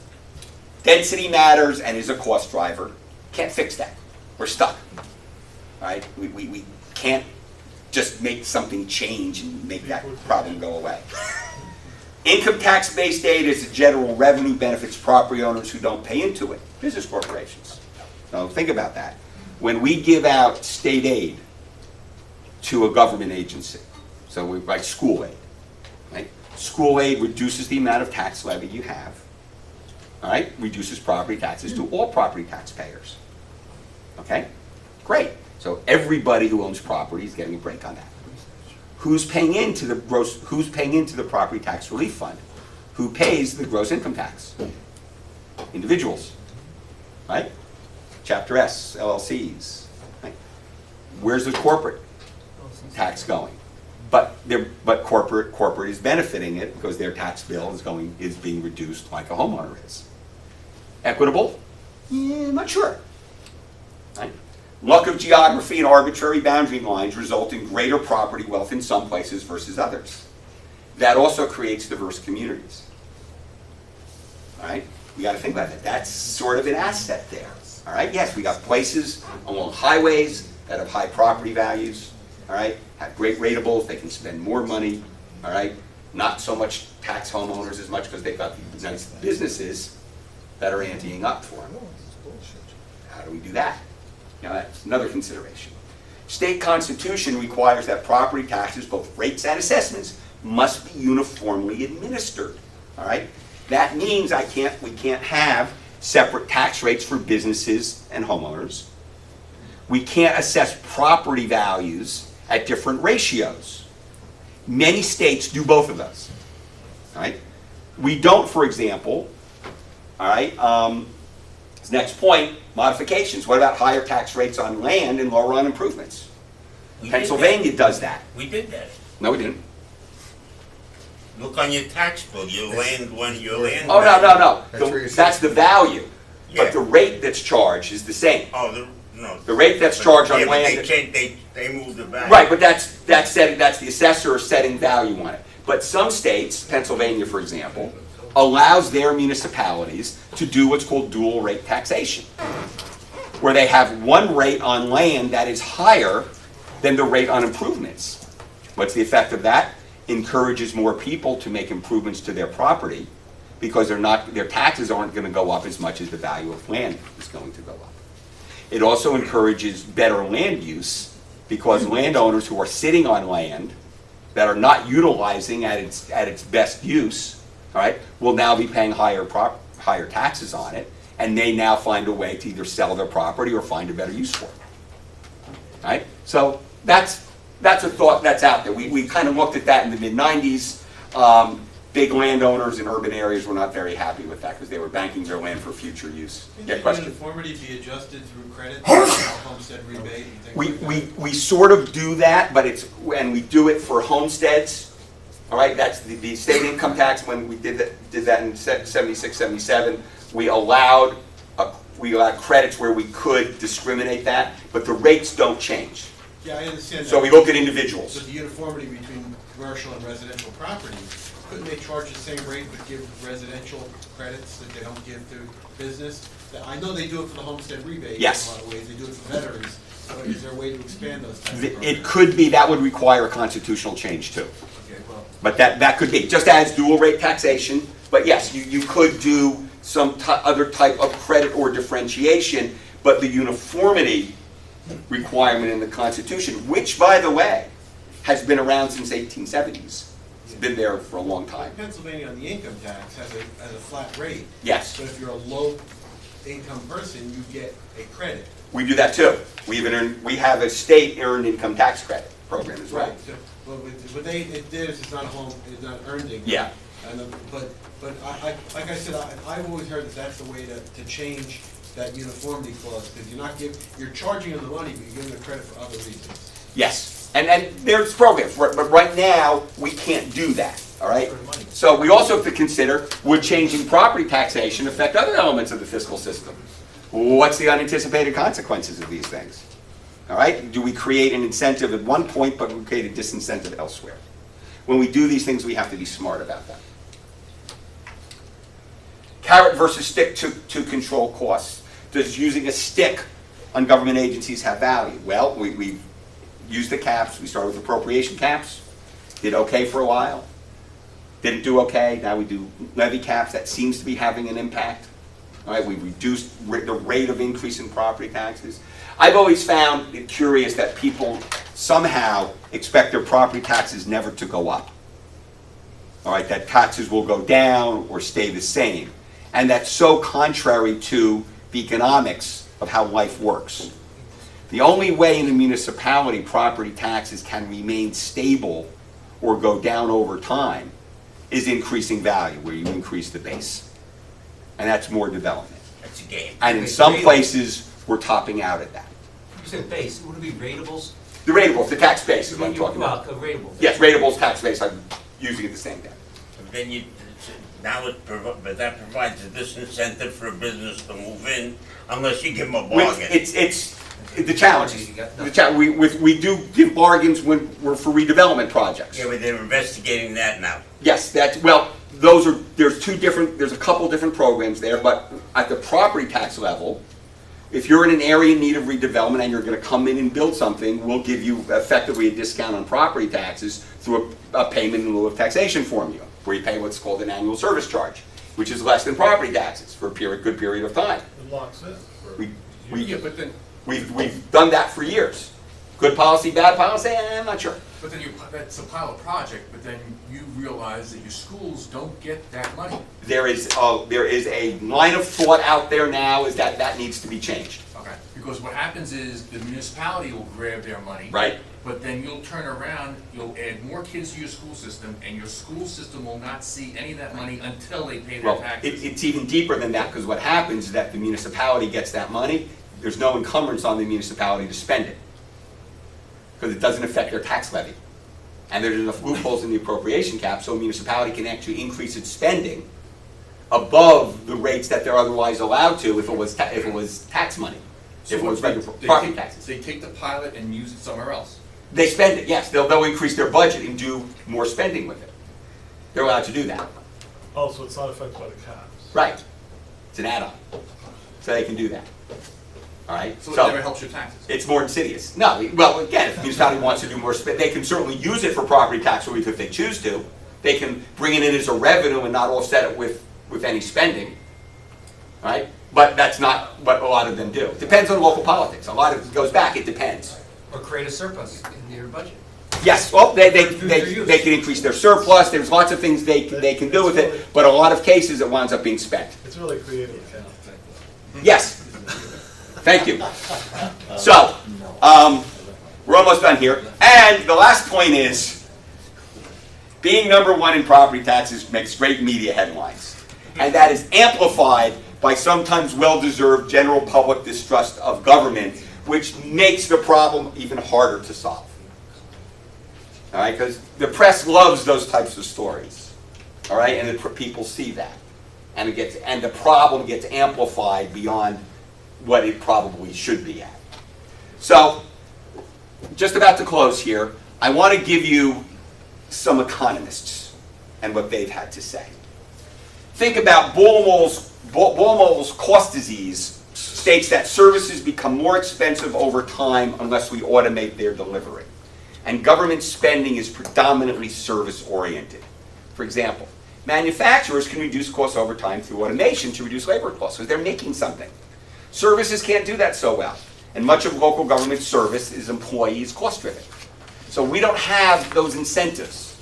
Density matters and is a cost driver. Can't fix that. We're stuck. All right? We can't just make something change and make that problem go away. Income tax-based aid is a general revenue benefits property owners who don't pay into it, business corporations. So think about that. When we give out state aid to a government agency, so we like school aid, right? School aid reduces the amount of tax levy you have, all right? Reduces property taxes to all property taxpayers. Okay? Great. So everybody who owns property is getting a break on that. Who's paying into the property tax relief fund? Who pays the gross income tax? Individuals, right? Chapter S, LLCs. Right? Where's the corporate tax going? But corporate is benefiting it because their tax bill is being reduced like a homeowner is. Equitable? Yeah, not sure. Right? Luck of geography and arbitrary boundary lines result in greater property wealth in some places versus others. That also creates diverse communities. All right? We got to think about that. That's sort of an asset there. All right? Yes, we got places along highways that have high property values. All right? Have great ratables. They can spend more money. All right? Not so much tax homeowners as much because they've got these nice businesses that are anteing up for them. How do we do that? Now that's another consideration. State constitution requires that property taxes, both rates and assessments, must be uniformly administered. All right? That means we can't have separate tax rates for businesses and homeowners. We can't assess property values at different ratios. Many states do both of those. All right? We don't, for example, all right, next point, modifications. What about higher tax rates on land and lower on improvements? Pennsylvania does that. We did that. No, we didn't. Look on your tax bill, your land. Oh, no. That's That's the value. Yeah. But the rate that's charged is the same. Oh, no. The rate that's charged on Yeah, but land. they moved the value. Right, but that's the assessor setting value on it. But some states, Pennsylvania for example, allows their municipalities to do what's called dual rate taxation, where they have one rate on land that is higher than the rate on improvements. What's the effect of that? Encourages more people to make improvements to their property because their taxes aren't going to go up as much as the value of land is going to go up. It also encourages better land use because landowners who are sitting on land that are not utilizing at its best use, all right, will now be paying higher taxes on it, and they now find a way to either sell their property or find a better use for it. All right? So that's a thought that's out there. We kind of looked at that in the mid-90s. Big landowners in urban areas were not very happy with that because they were banking their land for future use. Yeah, question? Can uniformity be adjusted through credit, homestead rebate and things like that? We sort of do that, but we do it for homesteads. All right, that's the state income tax. When we did that in 76, 77, we allowed credits where we could discriminate that, but the rates don't change. Yeah, I understand that. So we look at individuals. So the uniformity between commercial and residential property, couldn't they charge the same rate but give residential credits that they don't give to business? I know they do it for the homestead rebate Yes. in a lot of ways. They do it for veterans. So is there a way to expand those types of programs? It could be. That would require a constitutional change too. Okay, well, But that could be, just as dual rate taxation, but yes, you could do some other type of credit or differentiation, but the uniformity requirement in the Constitution, which, by the way, has been around since 1870s. It's been there for a long time. Pennsylvania on the income tax has a flat rate. Yes. But if you're a low income person, you get a credit. We do that too. We have a state earned income tax credit program as well. Right, so, but theirs is not a home, it's not earned income. Yeah. And, but like I said, I've always heard that that's the way to change that uniformity clause, because you're charging them the money, but you're giving them credit for other reasons. Yes, and there's programs, but right now, we can't do that, all right? So we also have to consider, would changing property taxation affect other elements of the fiscal system? What's the unanticipated consequences of these things? All right, do we create an incentive at one point, but we create a disincentive elsewhere? When we do these things, we have to be smart about that. Carrot versus stick to control costs. Does using a stick on government agencies have value? Well, we used the caps. We started with appropriation caps. Did okay for a while. Didn't do okay. Now we do levy caps. That seems to be having an impact. All right, we've reduced the rate of increase in property taxes. I've always found it curious that people somehow expect their property taxes never to go up. All right, that taxes will go down or stay the same. And that's so contrary to the economics of how life works. The only way in a municipality property taxes can remain stable or go down over time is increasing value, where you increase the base. And that's more development. That's a game. And in some places, we're topping out at that. You said base, would it be ratables? The ratables, the tax base is what I'm talking about. Well, ratables. Yes, ratables, tax base, I'm using it the same day. But then but that provides a disincentive for a business to move in unless you give them a bargain. It's the challenges. We do give bargains when we're for redevelopment projects. Yeah, but they're investigating that now. Yes, there's a couple different programs there, but at the property tax level, if you're in an area in need of redevelopment and you're going to come in and build something, we'll give you effectively a discount on property taxes through a payment in lieu of taxation formula, where you pay what's called an annual service charge, which is less than property taxes for a good period of time. It locks in. We've done that for years. Good policy, bad policy, I'm not sure. But then that's a pilot project, but then you realize that your schools don't get that money. There is a line of thought out there now is that needs to be changed. Okay. Because what happens is the municipality will grab their money. Right. But then you'll turn around, you'll add more kids to your school system, and your school system will not see any of that money until they pay their Well, taxes. it's even deeper than that, because what happens is that the municipality gets that money, there's no encumbrance on the municipality to spend it, because it doesn't affect their tax levy. And there's enough loopholes in the appropriation cap so a municipality can actually increase its spending above the rates that they're otherwise allowed to if it was tax money, if it was regular property taxes. They take the pilot and use it somewhere else. They spend it, yes. They'll increase their budget and do more spending with it. They're allowed to do that. Oh, so it's not affected by the caps? Right. It's an add-on. So they can do that. All right? So it never helps your taxes. It's more insidious. No, well, again, if the municipality wants to do more they can certainly use it for property tax relief if they choose to. They can bring it in as a revenue and not offset it with any spending. All right? But that's not what a lot of them do. It depends on local politics. A lot of it goes back, it depends. Or create a surplus in your budget. Yes, well, they can increase their surplus, there's lots of things they can do with it, but a lot of cases it winds up being spent. It's really creative accounting. Yes. Thank you. So, we're almost done here. And the last point is, being #1 in property taxes makes great media headlines. And that is amplified by sometimes well-deserved general public distrust of government, which makes the problem even harder to solve. All right, because the press loves those types of stories. All right, and people see that. And the problem gets amplified beyond what it probably should be at. So, just about to close here, I want to give you some economists and what they've had to say. Think about Baumol's cost disease states that services become more expensive over time unless we automate their delivery. And government spending is predominantly service-oriented. For example, manufacturers can reduce costs over time through automation to reduce labor costs because they're making something. Services can't do that so well. And much of local government service is employees cost-driven. So we don't have those incentives.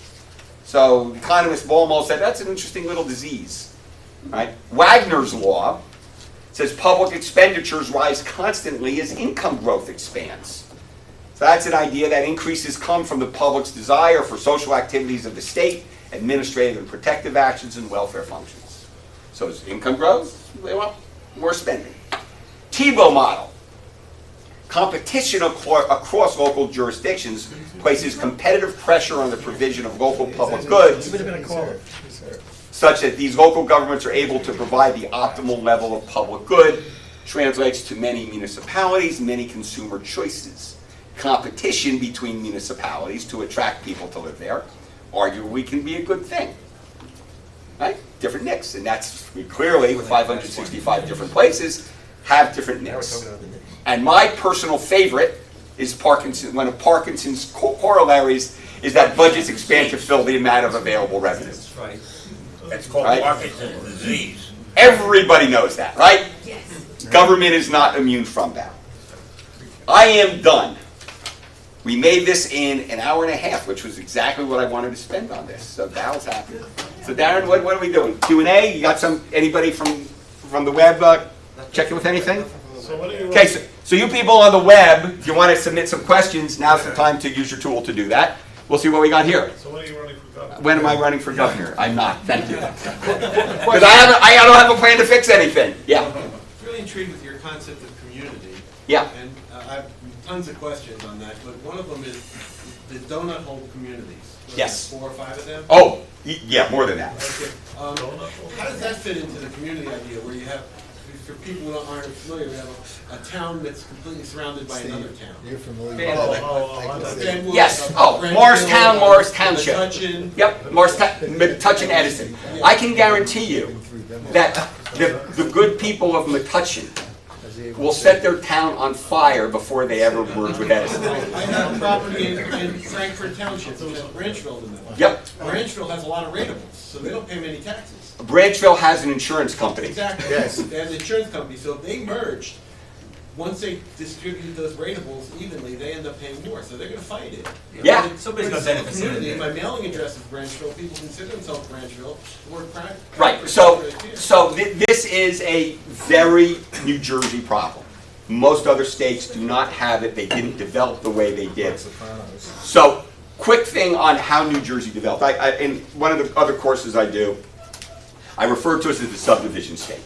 So economist Baumol said, that's an interesting little disease. Right? Wagner's law It says public expenditures rise constantly as income growth expands. So that's an idea that increases come from the public's desire for social activities of the state, administrative and protective actions, and welfare functions. So as income grows, they want more spending. Tebow model. Competition across local jurisdictions places competitive pressure on the provision of local public goods, such that these local governments are able to provide the optimal level of public good, translates to many municipalities, many consumer choices. Competition between municipalities to attract people to live there arguably can be a good thing. Right? Different nicks, and that's, we clearly, with 565 different places, have different nicks. And my personal favorite is Parkinson, one of Parkinson's corollaries is that budgets expand to fill the amount of available revenue. Right. It's called Right. Parkinson's disease. Everybody knows that, right? Yes. Government is not immune from that. I am done. We made this in an hour and a half, which was exactly what I wanted to spend on this. So Daryl's happy. So Darren, what are we doing? Q&A? You got anybody from the web checking with anything? So what are you? Okay, so you people on the web, if you want to submit some questions, now's the time to use your tool to do that. We'll see what we got here. So when are you running for governor? When am I running for governor? I'm not, thank you. Because I don't have a plan to fix anything. Yeah, Really intrigued with your concept of community. yeah. And I have tons of questions on that, but one of them is the donut hole communities. What, Yes. 4 or 5 of them? Oh, yeah, more than that. Okay. How does that fit into the community idea where you have, for people who aren't familiar, we have a town that's completely surrounded by another town? You're familiar. Fanwood, Yes, Brentwood, Morristown, Morris Township. Metuchen. Yep, Metuchen, Edison. I can guarantee you that the good people of Metuchen will set their town on fire before they ever merge with Edison. I have property in Frankfurt Township, which has Branchville in it. Yep, Branchville has a lot of ratables, so they don't pay many taxes. Branchville has an insurance company. Exactly. Yes. They have an insurance company, so if they merged, once they distribute those ratables evenly, they end up paying more, so they're gonna fight it. Yeah. But Somebody's it's gonna a benefit. community, my mailing address is Branchville, people consider themselves Branchville, the word Right, so this is a very New Jersey problem. Most other states do not have it, they didn't develop the way they did. So, quick thing on how New Jersey developed. In one of the other courses I do, I refer to it as the subdivision state.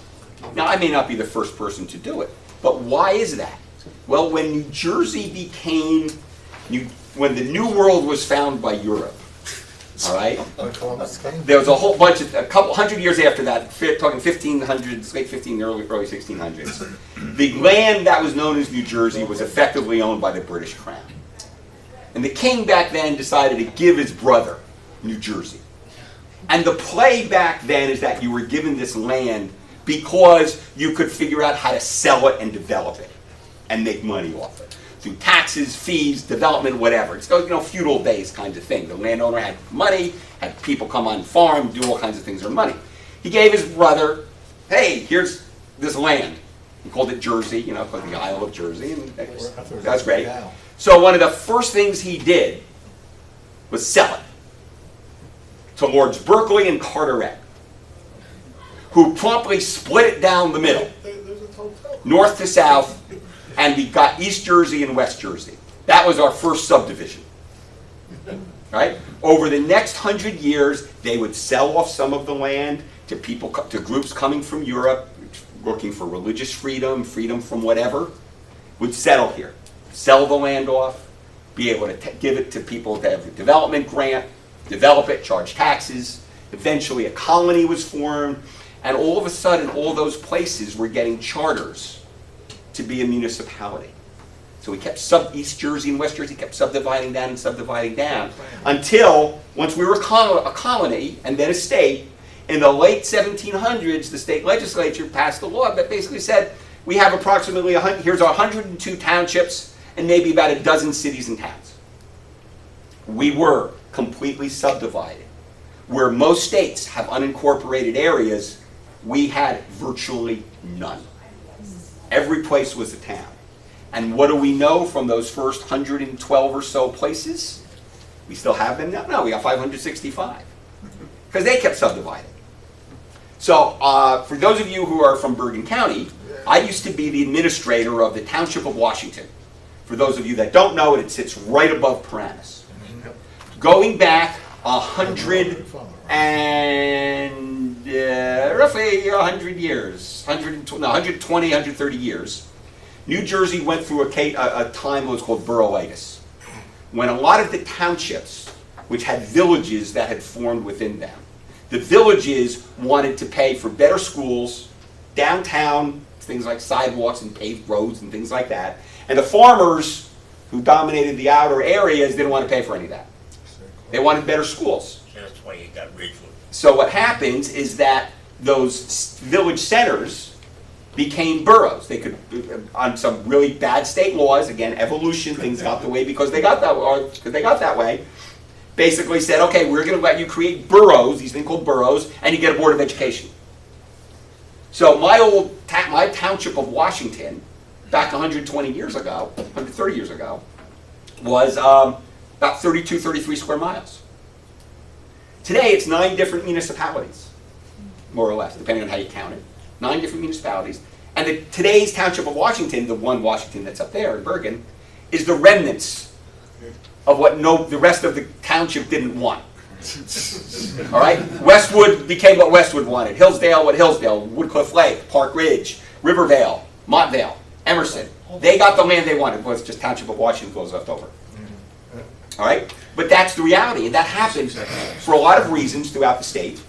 Now, I may not be the first person to do it, but why is that? Well, when New Jersey became, when the New World was found by Europe, all right? There was a whole bunch of, a couple hundred years after that, talking 1500s, late 15, early 1600s. The land that was known as New Jersey was effectively owned by the British Crown. And the king back then decided to give his brother New Jersey. And the play back then is that you were given this land because you could figure out how to sell it and develop it and make money off it. Through taxes, fees, development, whatever. It's, feudal days kind of thing. The landowner had money, had people come on farm, do all kinds of things for money. He gave his brother, hey, here's this land. He called it Jersey, called the Isle of Jersey, and that's great. So one of the first things he did was sell it to Lords Berkeley and Carteret, who promptly split it down the middle, north to south, and we got East Jersey and West Jersey. That was our first subdivision. Right? Over the next 100 years, they would sell off some of the land to people, to groups coming from Europe, looking for religious freedom, freedom from whatever, would settle here, sell the land off, be able to give it to people to have a development grant, develop it, charge taxes. Eventually a colony was formed, and all of a sudden all those places were getting charters to be a municipality. So we kept East Jersey and West Jersey kept subdividing down and subdividing down until once we were a colony and then a state, in the late 1700s, the state legislature passed a law that basically said we have approximately, here's 102 townships and maybe about a dozen cities and towns. We were completely subdivided. Where most states have unincorporated areas, we had virtually none. Every place was a town. And what do we know from those first 112 or so places? We still have them now? No, we got 565. Because they kept subdividing. So, for those of you who are from Bergen County, I used to be the administrator of the Township of Washington. For those of you that don't know it, it sits right above Paramus. Going back 100 and roughly 100 years, 120, 130 years, New Jersey went through a time that was called boroughitis, when a lot of the townships, which had villages that had formed within them, the villages wanted to pay for better schools, downtown, things like sidewalks and paved roads and things like that, and the farmers who dominated the outer areas didn't want to pay for any of that. They wanted better schools. That's why you got Ridgewood. So what happens is that those village centers became boroughs. They could, on some really bad state laws, again, evolution, things got the way because they got that way, basically said, okay, we're going to let you create boroughs, these things called boroughs, and you get a Board of Education. So my township of Washington, back 120 years ago, 130 years ago, was about 32, 33 square miles. Today, it's 9 different municipalities, more or less, depending on how you count it. 9 different municipalities. And today's township of Washington, the one Washington that's up there in Bergen, is the remnants of what the rest of the township didn't want. All right? Westwood became what Westwood wanted. Hillsdale, what Hillsdale, Woodcliff Lake, Park Ridge, Rivervale, Montvale, Emerson. They got the land they wanted. It was just Township of Washington was left over. All right? But that's the reality, and that happens for a lot of reasons throughout the state.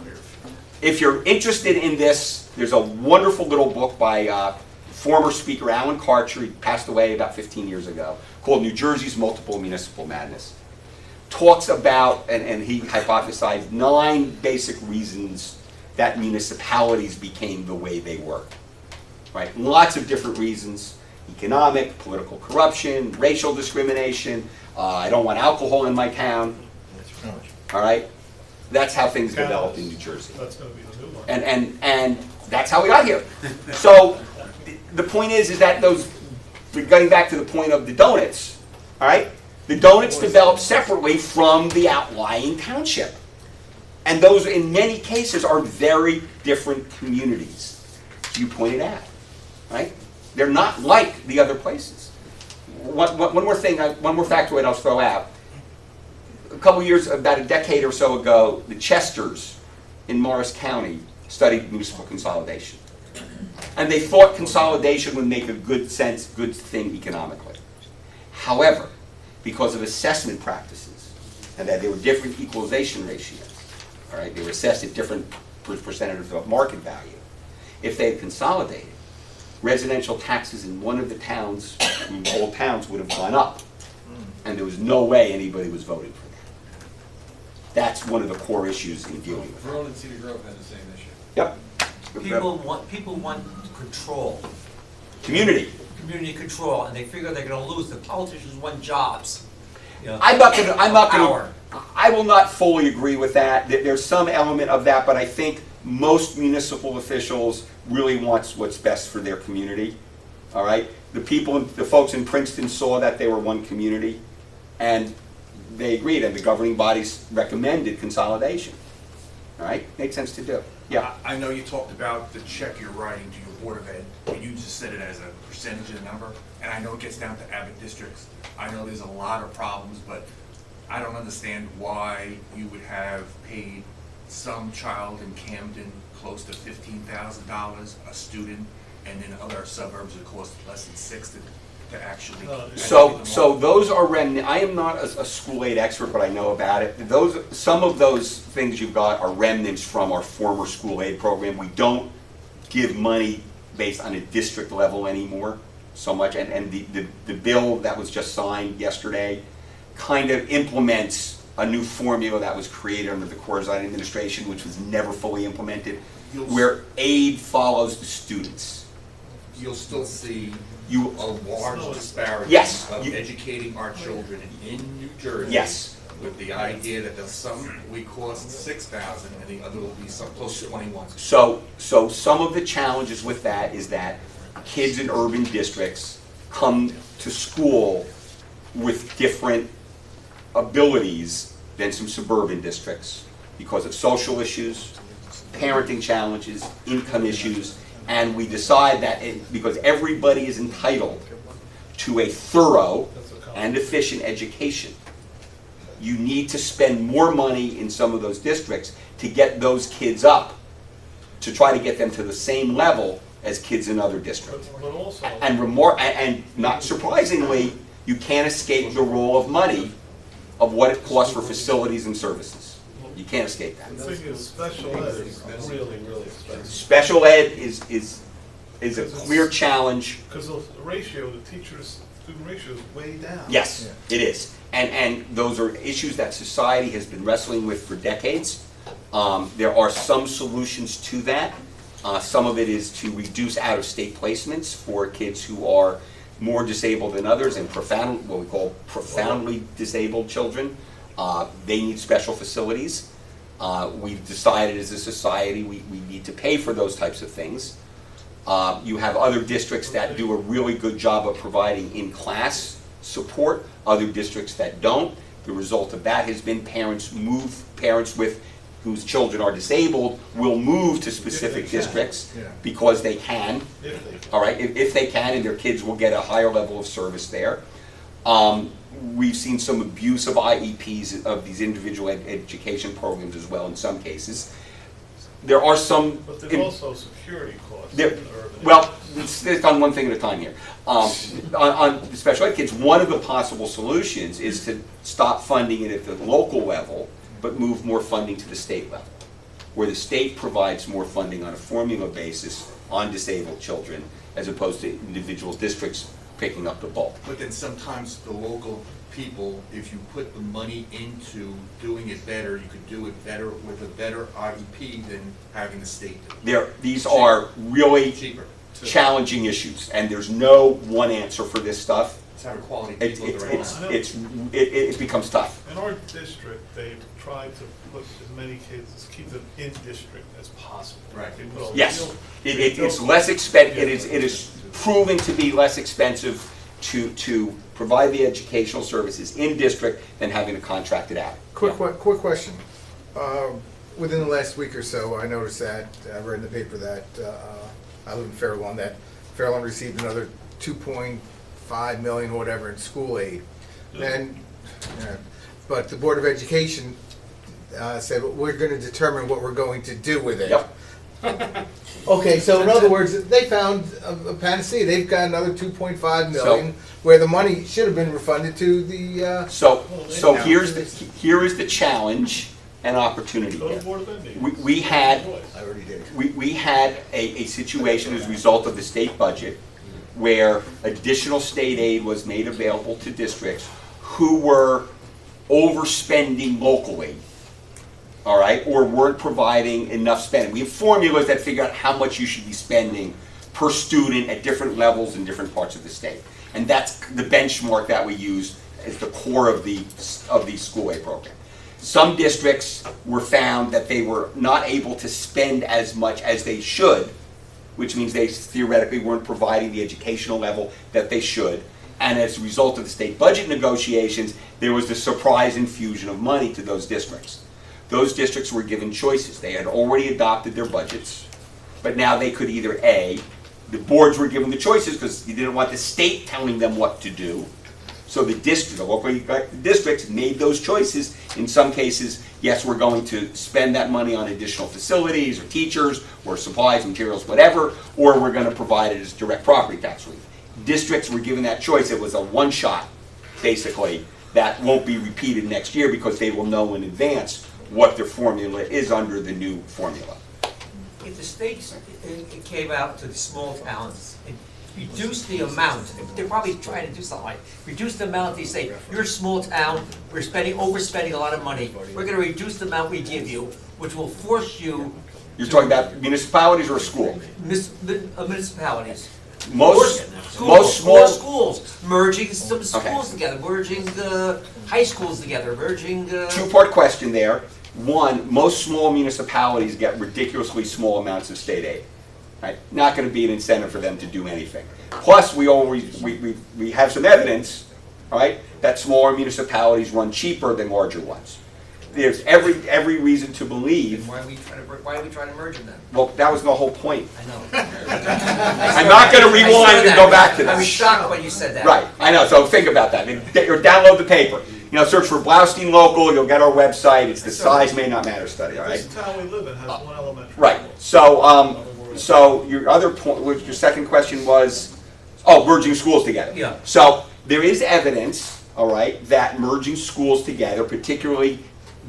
If you're interested in this, there's a wonderful little book by former Speaker Alan Karcher, he passed away about 15 years ago, called New Jersey's Multiple Municipal Madness. Talks about, and he hypothesized 9 basic reasons that municipalities became the way they were. Right? Lots of different reasons: economic, political corruption, racial discrimination, I don't want alcohol in my town. All right? That's how things developed in New Jersey. That's going to be the new one. And that's how we got here. So the point is that getting back to the point of the donuts, all right? The donuts developed separately from the outlying township. And those, in many cases, are very different communities. You pointed out, right? They're not like the other places. One more thing, one more factoid I'll throw out. A couple years, about a decade or so ago, the Chesters in Morris County studied municipal consolidation. And they thought consolidation would make a good thing economically. However, because of assessment practices, and that there were different equalization ratios, all right, they were assessed at different percentages of market value. If they had consolidated, residential taxes in one of the towns, old towns, would have gone up. And there was no way anybody was voting for that. That's one of the core issues in dealing with it. Verona and Cedar Grove had the same issue. Yep. People want control, Community. community control, and they figure they're gonna lose. The politicians want jobs. You know, I'm not gonna, power. I will not fully agree with that. There's some element of that, but I think most municipal officials really want what's best for their community. All right? The folks in Princeton saw that they were one community, and they agreed, and the governing bodies recommended consolidation. All right? Made sense to do. Yeah. I know you talked about the check you're writing to your Board of Ed, and you just said it as a percentage of the number, and I know it gets down to Abbott districts. I know there's a lot of problems, but I don't understand why you would have paid some child in Camden close to $15,000 a student, and in other suburbs it costs less than $6,000 to actually. So those are I am not a school aid expert, but I know about it. Some of those things you've got are remnants from our former school aid program. We don't give money based on a district level anymore so much, and the bill that was just signed yesterday kind of implements a new formula that was created under the Corzine administration, which was never fully implemented, where aid follows the students. You'll still see a large disparity Yes. of educating our children in New Jersey. Yes. With the idea that some we cost $6,000 and the other will be some close to $21,000. So some of the challenges with that is that kids in urban districts come to school with different abilities than some suburban districts because of social issues, parenting challenges, income issues, and we decide that because everybody is entitled to a thorough and efficient education, you need to spend more money in some of those districts to get those kids up, to try to get them to the same level as kids in other districts. But also, And not surprisingly, you can't escape the role of money of what it costs for facilities and services. You can't escape that. the thing is, special ed is really, really expensive. Special ed is a clear challenge. Because the ratio, the teacher-student ratio is way down. Yes, it is. And those are issues that society has been wrestling with for decades. There are some solutions to that. Some of it is to reduce out-of-state placements for kids who are more disabled than others and what we call profoundly disabled children. They need special facilities. We've decided as a society we need to pay for those types of things. You have other districts that do a really good job of providing in-class support, other districts that don't. The result of that has been parents whose children are disabled will move to specific districts because they can. If they can. All right, if they can, and their kids will get a higher level of service there. We've seen some abuse of IEPs, of these individual education programs as well in some cases. There are some... But there's also security costs in There, urban well, areas. let's on one thing at a time here. On the special ed kids, one of the possible solutions is to stop funding it at the local level, but move more funding to the state level, where the state provides more funding on a formula basis on disabled children, as opposed to individual districts picking up the bulk. But then sometimes the local people, if you put the money into doing it better, you could do it better with a better IEP than having the state do it. These are really Cheaper. challenging issues, and there's no one answer for this stuff. It's having quality It, people it, around. it becomes tough. In our district, they've tried to put as many kids, keep them in district as possible. Right. They put a Yes, real- it's less expensive. It is proving to be less expensive to provide the educational services in district than having to contract it out. Quick question. Within the last week or so, I noticed that, I read in the paper that, I live in Fairlawn, that Fairlawn received another 2.5 million, whatever, in school aid. And, but the Board of Education said, we're going to determine what we're going to do with it. Yep. Okay, so in other words, they found a panacea. They've got another 2.5 million, So- where the money should have been refunded to the, So here is the challenge and opportunity Go to here. Board of Ed meetings. We had I already did. we had a situation as a result of the state budget where additional state aid was made available to districts who were overspending locally, all right, or weren't providing enough spending. We have formulas that figure out how much you should be spending per student at different levels in different parts of the state. And that's the benchmark that we use as the core of the school aid program. Some districts were found that they were not able to spend as much as they should, which means they theoretically weren't providing the educational level that they should. And as a result of the state budget negotiations, there was the surprise infusion of money to those districts. Those districts were given choices. They had already adopted their budgets, but now they could either A, the boards were given the choices because you didn't want the state telling them what to do. So the local districts made those choices. In some cases, yes, we're going to spend that money on additional facilities or teachers or supplies, materials, whatever, or we're going to provide it as direct property tax relief. Districts were given that choice. It was a one-shot, basically, that won't be repeated next year because they will know in advance what their formula is under the new formula. If the states came out to the small towns and reduced the amount, they're probably trying to do something like, reduce the amount, they say, you're a small town, we're overspending a lot of money, we're gonna reduce the amount we give you, which will force you. You're talking about municipalities or a school? Municipalities. Most More small, schools, merging some schools together, merging high schools together, merging. two-part question there. One, most small municipalities get ridiculously small amounts of state aid. Right? Not going to be an incentive for them to do anything. Plus, we have some evidence, all right, that smaller municipalities run cheaper than larger ones. there's every reason to believe, Why are we trying to merge them then? well, that was the whole point. I know. I'm not gonna I saw rewind and that. go back to I was this. shocked when you said that. Right, I know, so think about that, or download the paper. You know, search for Blaustein Local, you'll get our website, it's the size may not matter study, all right? This town we live in has one elementary. Right, so your other point, your second question was, merging schools together. Yeah. So there is evidence, all right, that merging schools together, particularly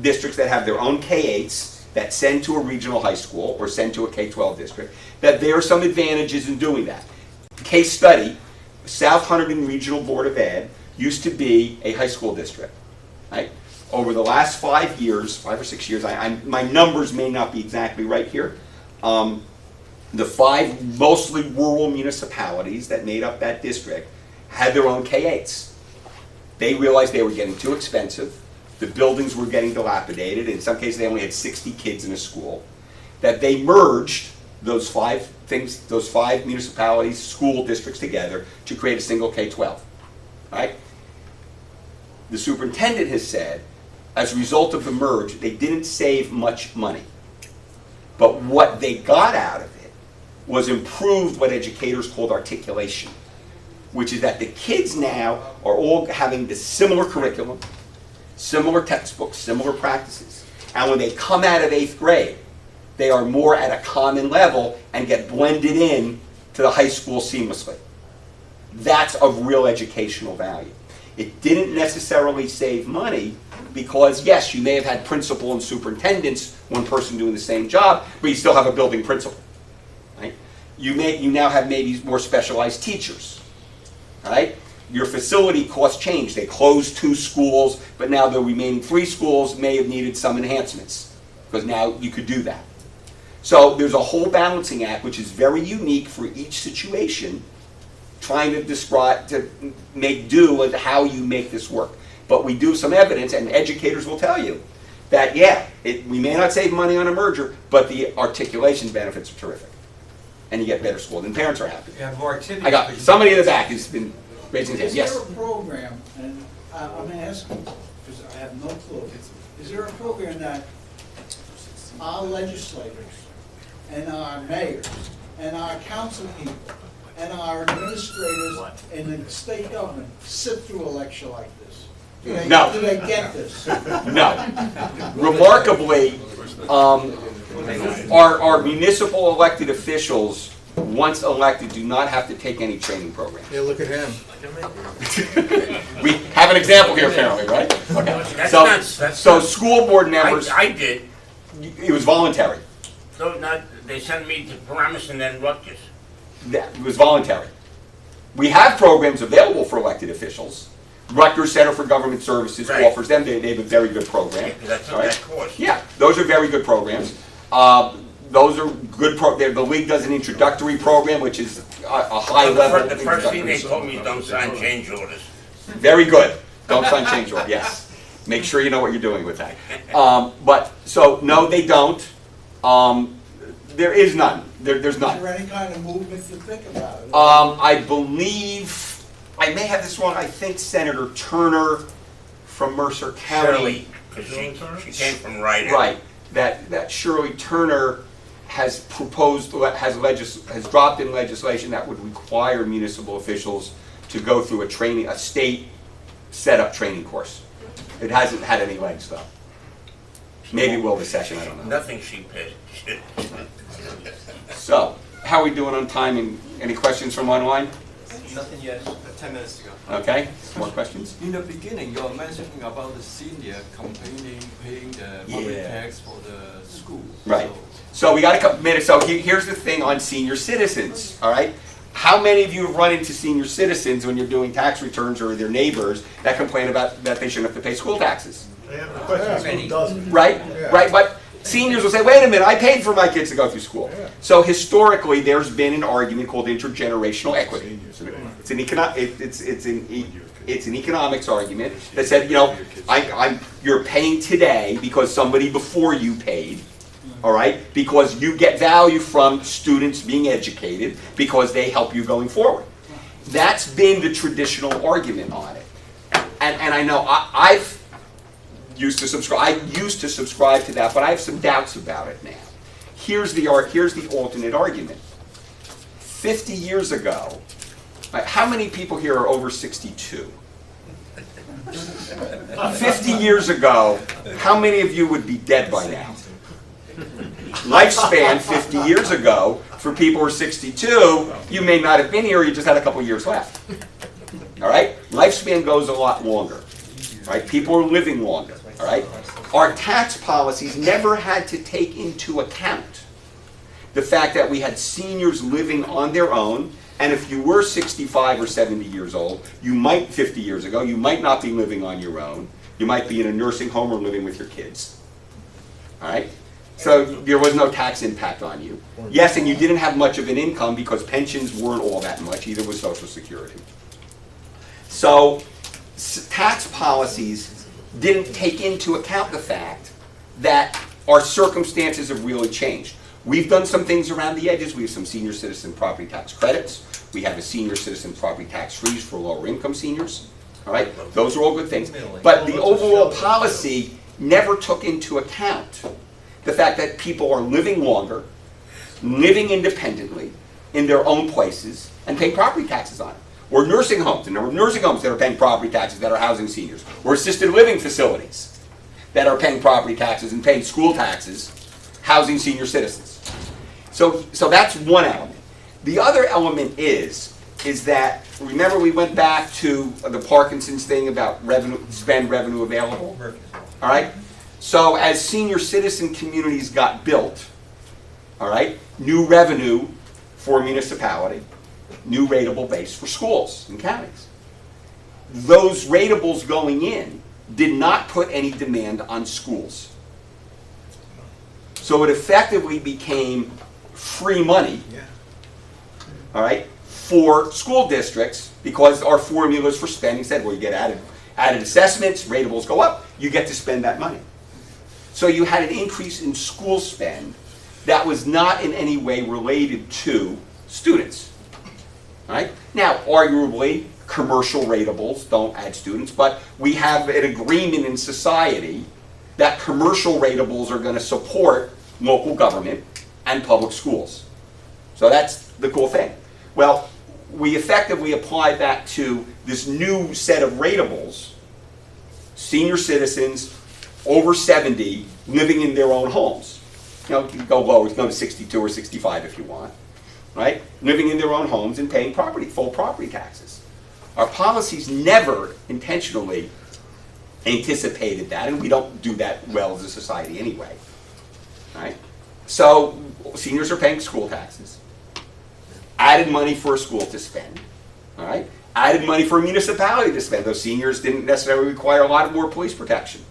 districts that have their own K-8s that send to a regional high school or send to a K-12 district, that there are some advantages in doing that. Case study, South Hunterdon Regional Board of Ed used to be a high school district, right? Over the last 5 years, 5 or 6 years, my numbers may not be exactly right here. The 5 mostly rural municipalities that made up that district had their own K-8s. They realized they were getting too expensive. The buildings were getting dilapidated. In some cases, they only had 60 kids in a school. That they merged those 5 municipalities, school districts together to create a single K-12. Right? The superintendent has said, as a result of the merge, they didn't save much money. But what they got out of it was improved what educators called articulation, which is that the kids now are all having the similar curriculum, similar textbooks, similar practices. And when they come out of 8th grade, they are more at a common level and get blended in to the high school seamlessly. That's of real educational value. It didn't necessarily save money because, yes, you may have had principal and superintendents, one person doing the same job, but you still have a building principal. Right? You now have maybe more specialized teachers. Right? Your facility costs change. They closed 2 schools, but now the remaining 3 schools may have needed some enhancements because now you could do that. So there's a whole balancing act which is very unique for each situation, trying to make do with how you make this work. But we do have some evidence, and educators will tell you that, yeah, we may not save money on a merger, but the articulation benefits are terrific. And you get better schools, and parents are happy. You have more activity. I got somebody in the back who's been raising his hand. Yes? Is there a program, and I'm asking because I have no clue, is there a program that our legislators and our mayors and our council people and our administrators in the state government sit through a lecture like this? No. Do they get this? No. Remarkably, our municipal elected officials, once elected, do not have to take any training program. Yeah, look at him. We have an example here apparently, right? Okay. So school board members, I did. it was voluntary. So now, they sent me to Paramus and then Rutgers. It was voluntary. We have programs available for elected officials. Rutgers Center for Government Services Right. offers them. They have a very good program. Yeah, 'cause that's All what right? that course. Yeah, those are very good programs. Those are good the league does an introductory program, which is a high level. The first thing they introductory. told me is don't sign change orders. Very good. Don't sign change order, yes. Make sure you know what you're doing with that. So no, they don't. There is none. There's Is none. there any kind of movement to think about it? I believe, I may have this wrong, I think Senator Turner from Mercer County. Shirley, because she came from Ryder. Right, that Shirley Turner has proposed, has dropped in legislation that would require municipal officials to go through a state set-up training course. It hasn't had any legs though. Maybe it will this session, I don't know. Nothing she paid. So, how are we doing on time, and any questions from online? Nothing yet, 10 minutes to go. Okay, more questions? In the beginning, you were mentioning about the senior paying the public Yeah. tax for the school. Right. So we got a couple minutes. So here's the thing on senior citizens, all right? How many of you have run into senior citizens when you're doing tax returns or their neighbors that complain about that they shouldn't have to pay school taxes? And the question is, who doesn't? Right? Yeah. Right, but seniors will say, wait a minute, I paid for my kids to go through school. Yeah. So historically, there's been an argument called intergenerational equity. It's an economics argument that said, you know, you're paying today because somebody before you paid, all right? Because you get value from students being educated because they help you going forward. That's been the traditional argument on it. And I know used to subscribe. I used to subscribe to that, but I have some doubts about it now. Here's the alternate argument. 50 years ago, how many people here are over 62? 50 years ago, how many of you would be dead by now? Lifespan 50 years ago, for people who are 62, you may not have been here, you just had a couple years left. All right? Lifespan goes a lot longer. All right? People are living longer. All right? Our tax policies never had to take into account the fact that we had seniors living on their own, and if you were 65 or 70 years old, you might, 50 years ago, you might not be living on your own. You might be in a nursing home or living with your kids. All right? So there was no tax impact on you. Yes, and you didn't have much of an income because pensions weren't all that much, either with Social Security. So tax policies didn't take into account the fact that our circumstances have really changed. We've done some things around the edges. We have some senior citizen property tax credits. We have a senior citizen property tax freeze for lower income seniors. All right, those are all good things. But the overall policy never took into account the fact that people are living longer, living independently in their own places, and paying property taxes on it. Or nursing homes, the number of nursing homes that are paying property taxes that are housing seniors. Or assisted living facilities that are paying property taxes and paying school taxes, housing senior citizens. So that's one element. The other element is that, remember we went back to the Parkinson's thing about revenue, spend revenue available? All right? So as senior citizen communities got built, all right, new revenue for municipality, new rateable base for schools and counties. Those ratables going in did not put any demand on schools. So it effectively became free money, all right, for school districts because our formulas for spending said, well, you get added assessments, ratables go up, you get to spend that money. So you had an increase in school spend that was not in any way related to students. All right? Now, arguably, commercial ratables don't add students, but we have an agreement in society that commercial ratables are going to support local government and public schools. So that's the cool thing. Well, we effectively applied that to this new set of ratables, senior citizens over 70 living in their own homes. You know, you can go lower, you can go to 62 or 65 if you want, right? Living in their own homes and paying full property taxes. Our policies never intentionally anticipated that, and we don't do that well as a society anyway, right? So seniors are paying school taxes, added money for a school to spend, all right? Added money for a municipality to spend. Those seniors didn't necessarily require a lot more police protection,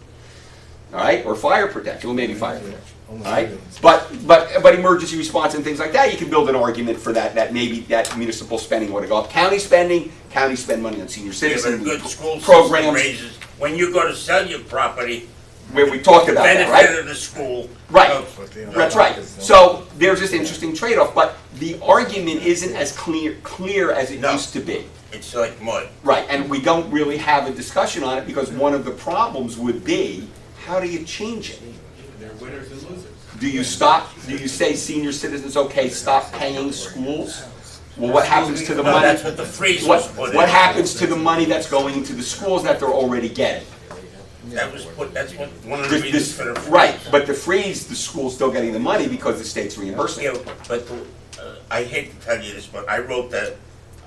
all right, or fire protection, well maybe fire protection, all right? But emergency response and things like that, you can build an argument for that maybe that municipal spending would have gone up. County spending, counties spend money on senior citizens, good school programs. Raises. When you go to sell your property, where we talked about that, right? benefit of the school. Right, that's right. So there's this interesting trade-off, but the argument isn't as clear as it used to be. It's like mud. Right, and we don't really have a discussion on it because one of the problems would be, how do you change it? They're winners and losers. Do you say senior citizens, okay, stop paying schools? Well, what happens to the money? That's what the freeze was put in. What happens to the money that's going into the schools that they're already getting? That's what one of the reasons for the freeze. Right, but the freeze, the school's still getting the money because the state's reimbursing. Yeah, but I hate to tell you this, but I wrote that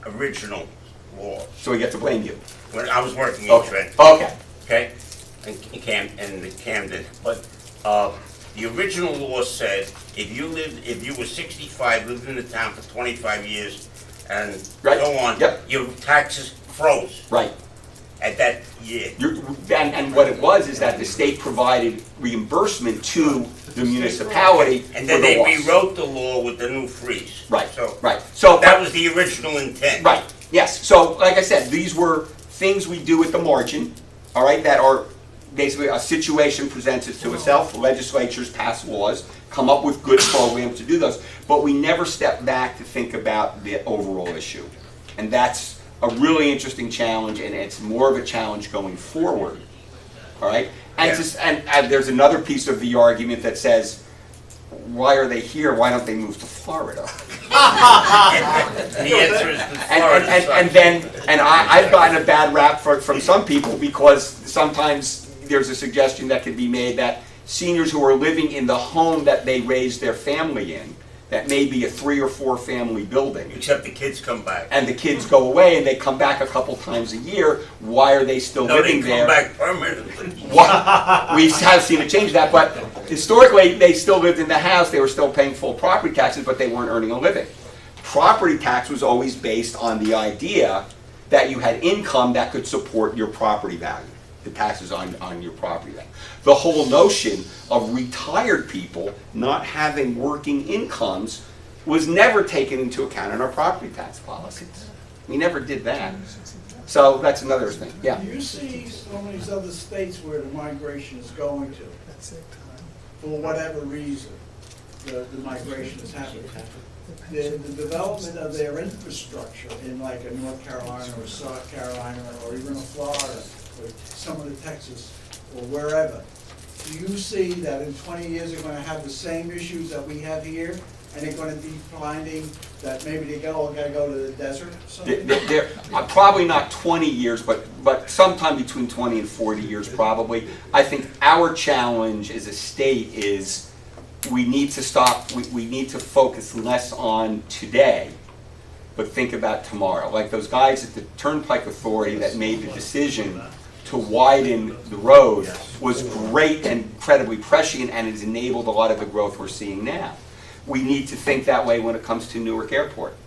original law So we get to blame you. when I was working in Okay. Trent. Okay, in Camden. But the original law said if you were 65, lived in the town for 25 years, and Right. so on, Yep. your taxes froze Right. at that year. And what it was is that the state provided reimbursement to the municipality And for then the they loss. rewrote the law with the new freeze. Right, So right. So that was the original intent. right, yes. So like I said, these were things we do at the margin, all right, that are basically a situation presents it to itself. Legislatures pass laws, come up with good programs to do those, but we never step back to think about the overall issue. And that's a really interesting challenge, and it's more of a challenge going forward, all right? And there's another piece of the argument that says, why are they here? Why don't they move to Florida? The answer is the Florida And I've gotten a bad rap from some people because sometimes there's a suggestion that could be made that seniors who are living in the home that they raised their family in, that may be a 3 or 4 family building. Except the kids come back. And the kids go away and they come back a couple times a year. Why are they still living there? No, they come back permanently. We have seen a change that, but historically they still lived in the house. They were still paying full property taxes, but they weren't earning a living. Property tax was always based on the idea that you had income that could support your property value, the taxes on your property value. The whole notion of retired people not having working incomes was never taken into account in our property tax policies. We never did that. So that's another thing, yeah. Do you see some of these other states where the migration is going to? For whatever reason, the migration is happening. The development of their infrastructure in like a North Carolina or South Carolina or even a Florida or some of the Texas or wherever, do you see that in 20 years they're going to have the same issues that we have here, and they're going to be finding that maybe they got to go to the desert or something? They're probably not 20 years, but sometime between 20 and 40 years probably. I think our challenge as a state is we need to stop, we need to focus less on today, but think about tomorrow. Like those guys at the Turnpike Authority that made the decision to widen the road was great and incredibly prescient and has enabled a lot of the growth we're seeing now. We need to think that way when it comes to Newark Airport.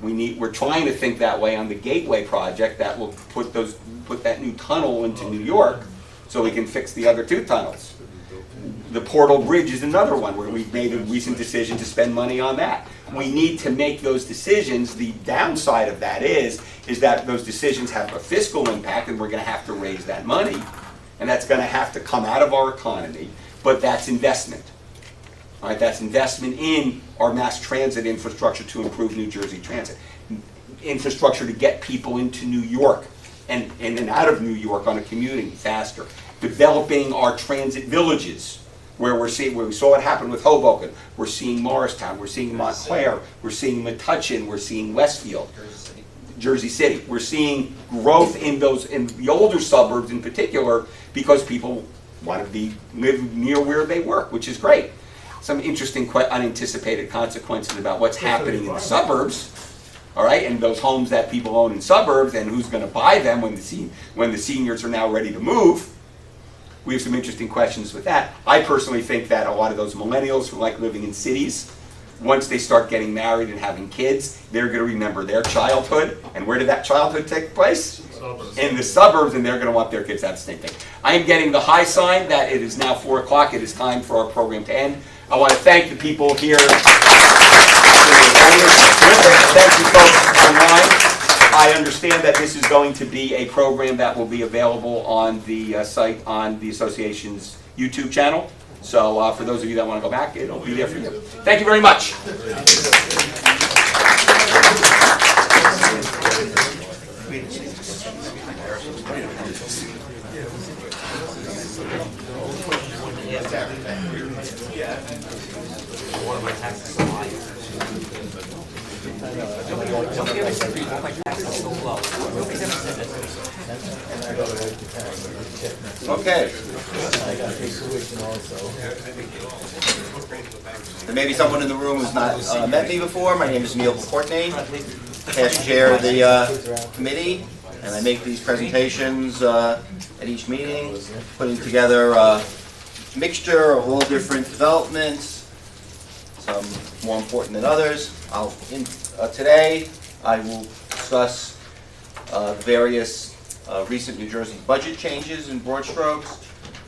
We're trying to think that way on the Gateway project that will put that new tunnel into New York so we can fix the other 2 tunnels. The Portal Bridge is another one where we've made a recent decision to spend money on that. We need to make those decisions. The downside of that is that those decisions have a fiscal impact and we're going to have to raise that money. And that's going to have to come out of our economy, but that's investment. All right, that's investment in our mass transit infrastructure to improve New Jersey transit. Infrastructure to get people into New York and out of New York on a commuting faster. Developing our transit villages, where we saw what happened with Hoboken. We're seeing Morristown, we're seeing Montclair, we're seeing Metuchen, we're seeing Westfield, Jersey City. We're seeing growth in the older suburbs in particular because people want to live near where they work, which is great. Some interesting unanticipated consequences about what's happening in the suburbs. All right, and those homes that people own in suburbs, and who's going to buy them when the seniors are now ready to move. We have some interesting questions with that. I personally think that a lot of those millennials who like living in cities, once they start getting married and having kids, they're going to remember their childhood. And where did that childhood take place? Suburbs. In the suburbs, and they're going to want their kids to have the same thing. I am getting the high sign that it is now 4 o'clock. It is time for our program to end. I want to thank the people here. Thank you folks online. I understand that this is going to be a program that will be available on the site, on the association's YouTube channel. So for those of you that want to go back, it'll be there for you. Thank you very much. One of my taxes are high. Nobody ever said my taxes are so low. Nobody's ever said that. Okay. There may be someone in the room who's not met me before. My name is Neil Courtney, past chair of the committee, and I make these presentations at each meeting, putting together a mixture of all different developments, some more important than others. Today, I will discuss various recent New Jersey budget changes in broad strokes,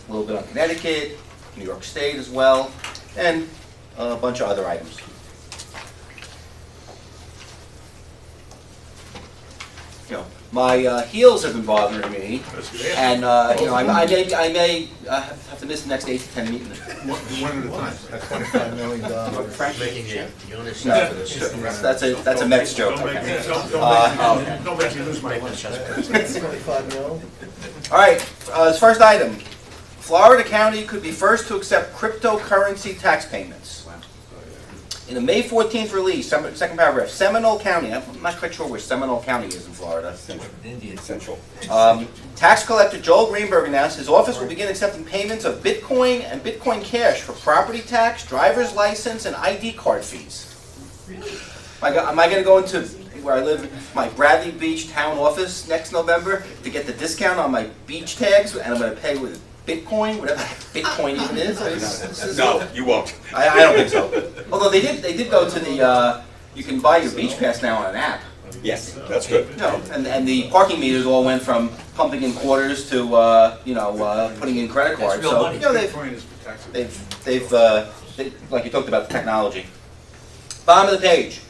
a little bit on Connecticut, New York State as well, and a bunch of other items. My heels have been bothering me, and I may have to miss the next 8 to 10 meetings. One at a time. That's $25 million. No, that's a Mets joke. Don't make me lose my lunch. All right, this first item, Florida County could be first to accept cryptocurrency tax payments. In a May 14th release, second paragraph, Seminole County, I'm not quite sure where Seminole County is in Florida. Indian. Central. Tax collector Joel Greenberg announced his office will begin accepting payments of Bitcoin and Bitcoin Cash for property tax, driver's license, and ID card fees. Am I going to go into where I live, my Bradley Beach town office next November to get the discount on my beach tags, and I'm going to pay with Bitcoin, whatever Bitcoin even is? No, you won't. I don't think so. Although they did go to the, you can buy your beach pass now on an app. Yes, that's good. No, and the parking meters all went from pumping in quarters to, putting in credit cards. real So, money. you know, they've, like you talked about the technology. Bottom of the page.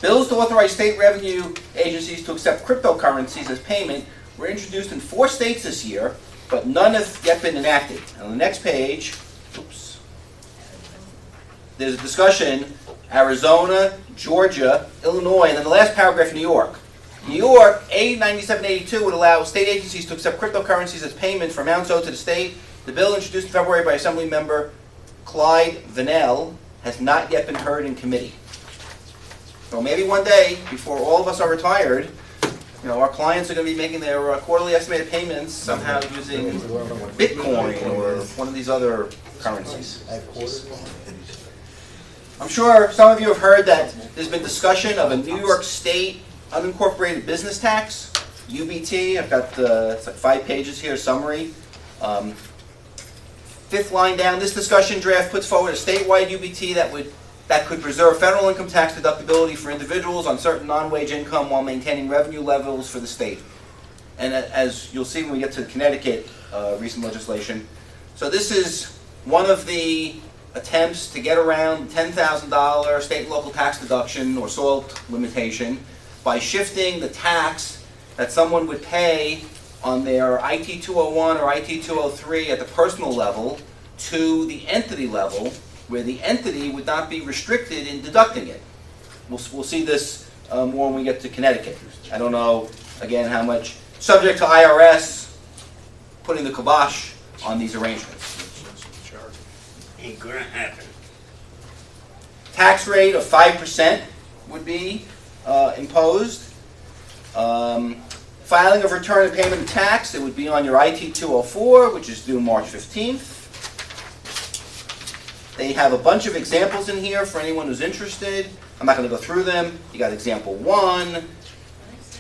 Bills to authorize state revenue agencies to accept cryptocurrencies as payment were introduced in 4 states this year, but none have yet been enacted. On the next page, oops, there's a discussion, Arizona, Georgia, Illinois, and then the last paragraph, New York. New York, A 9782 would allow state agencies to accept cryptocurrencies as payment for amounts owed to the state. The bill introduced in February by Assembly Member Clyde Vannell has not yet been heard in committee. So maybe one day, before all of us are retired, our clients are going to be making their quarterly estimated payments somehow using Bitcoin or one of these other currencies. I'm sure some of you have heard that there's been discussion of a New York State unincorporated business tax, UBT. I've got it's like 5 pages here, summary. 5th line down, this discussion draft puts forward a statewide UBT that could preserve federal income tax deductibility for individuals on certain non-wage income while maintaining revenue levels for the state. And as you'll see when we get to Connecticut recent legislation, so this is one of the attempts to get around $10,000 state and local tax deduction or SALT limitation by shifting the tax that someone would pay on their IT 201 or IT 203 at the personal level to the entity level, where the entity would not be restricted in deducting it. We'll see this more when we get to Connecticut. I don't know, again, how much, subject to IRS putting the kibosh on these arrangements. Ain't gonna happen. Tax rate of 5% would be imposed. Filing of return and payment of tax, it would be on your IT 204, which is due March 15th. They have a bunch of examples in here for anyone who's interested. I'm not going to go through them. You got example 1,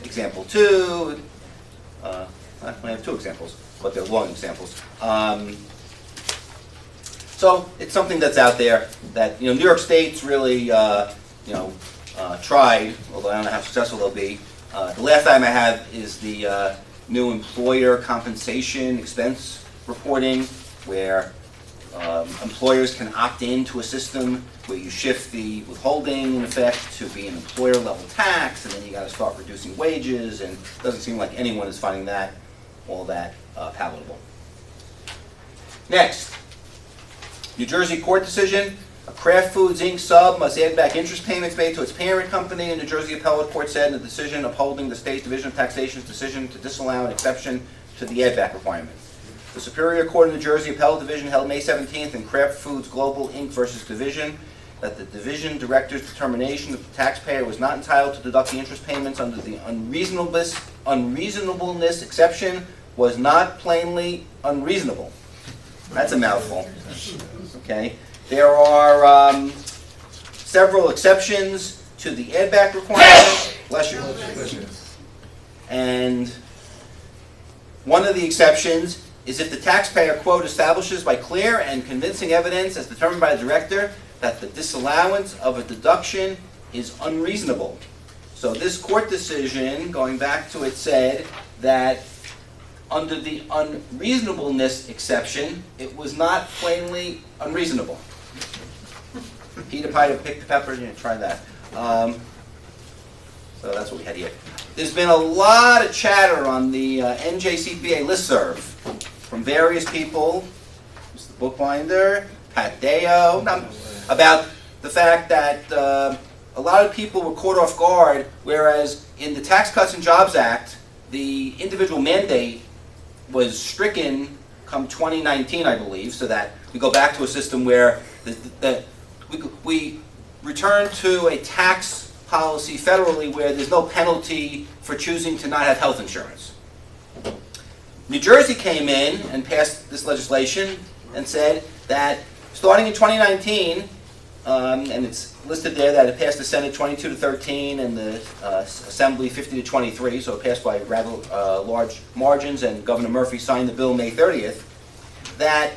example 2. I have 2 examples, but they're long examples. So it's something that's out there that New York State's really tried, although I don't know how successful they'll be. The last item I have is the new employer compensation expense reporting, where employers can opt into a system where you shift the withholding, in effect, to be an employer-level tax, and then you got to start reducing wages, and it doesn't seem like anyone is finding that all that palatable. Next, New Jersey court decision. A Kraft Foods Inc. sub must add back interest payments made to its parent company, and New Jersey Appellate Court said in the decision upholding the State Division of Taxation's decision to disallow an exception to the add back requirement. The Superior Court of New Jersey Appellate Division held May 17th in Kraft Foods Global Inc. versus Division that the division director's determination that the taxpayer was not entitled to deduct the interest payments under the unreasonableness exception was not plainly unreasonable. That's a mouthful. Okay. There are several exceptions to the add-back requirement. Bless you. And one of the exceptions is if the taxpayer, quote, establishes by clear and convincing evidence as determined by the director that the disallowance of a deduction is unreasonable. So this court decision, going back to it, said that under the unreasonableness exception, it was not plainly unreasonable. Peter Pie to pick the pepper, try that. So that's what we had here. There's been a lot of chatter on the NJCPA listserv from various people, Mr. Bookbinder, Pat Deo, about the fact that a lot of people were caught off guard, whereas in the Tax Cuts and Jobs Act, the individual mandate was stricken come 2019, I believe, so that we go back to a system where we return to a tax policy federally where there's no penalty for choosing to not have health insurance. New Jersey came in and passed this legislation and said that starting in 2019, and it's listed there that it passed the Senate 22-13 and the Assembly 50-23, so it passed by rather large margins, and Governor Murphy signed the bill May 30th, that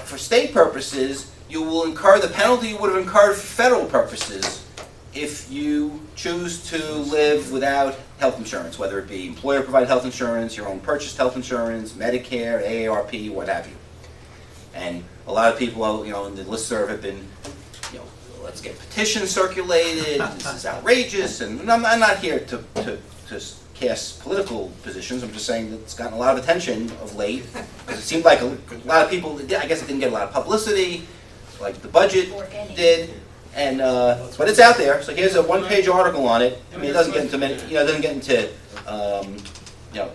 for state purposes, you will incur the penalty you would have incurred for federal purposes if you choose to live without health insurance, whether it be employer-provided health insurance, your own purchased health insurance, Medicare, AARP, what have you. And a lot of people, in the listserv have been, let's get petitions circulated, this is outrageous, and I'm not here to cast political positions, I'm just saying that it's gotten a lot of attention of late, because it seemed like a lot of people, I guess it didn't get a lot of publicity, like the budget did, and but it's out there. So here's a one-page article on it. I mean, it doesn't get into many, it doesn't get into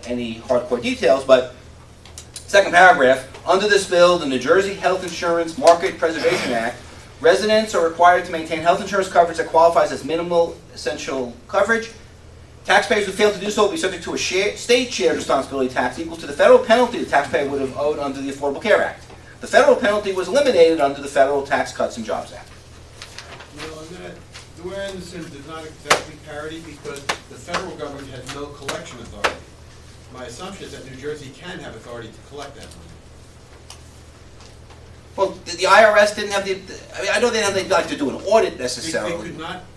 any hardcore details. But second paragraph: under this bill, the New Jersey Health Insurance Market Preservation Act, residents are required to maintain health insurance coverage that qualifies as minimal essential coverage. Taxpayers who fail to do so will be subject to a state shared responsibility tax equal to the federal penalty the taxpayer would have owed under the Affordable Care Act. The federal penalty was eliminated under the Federal Tax Cuts and Jobs Act. No, the way I understand it is not exactly parity because the federal government has no collection authority. My assumption is that New Jersey can have authority to collect that money. Well, the IRS didn't have the. I mean, I know they didn't like to do an audit necessarily.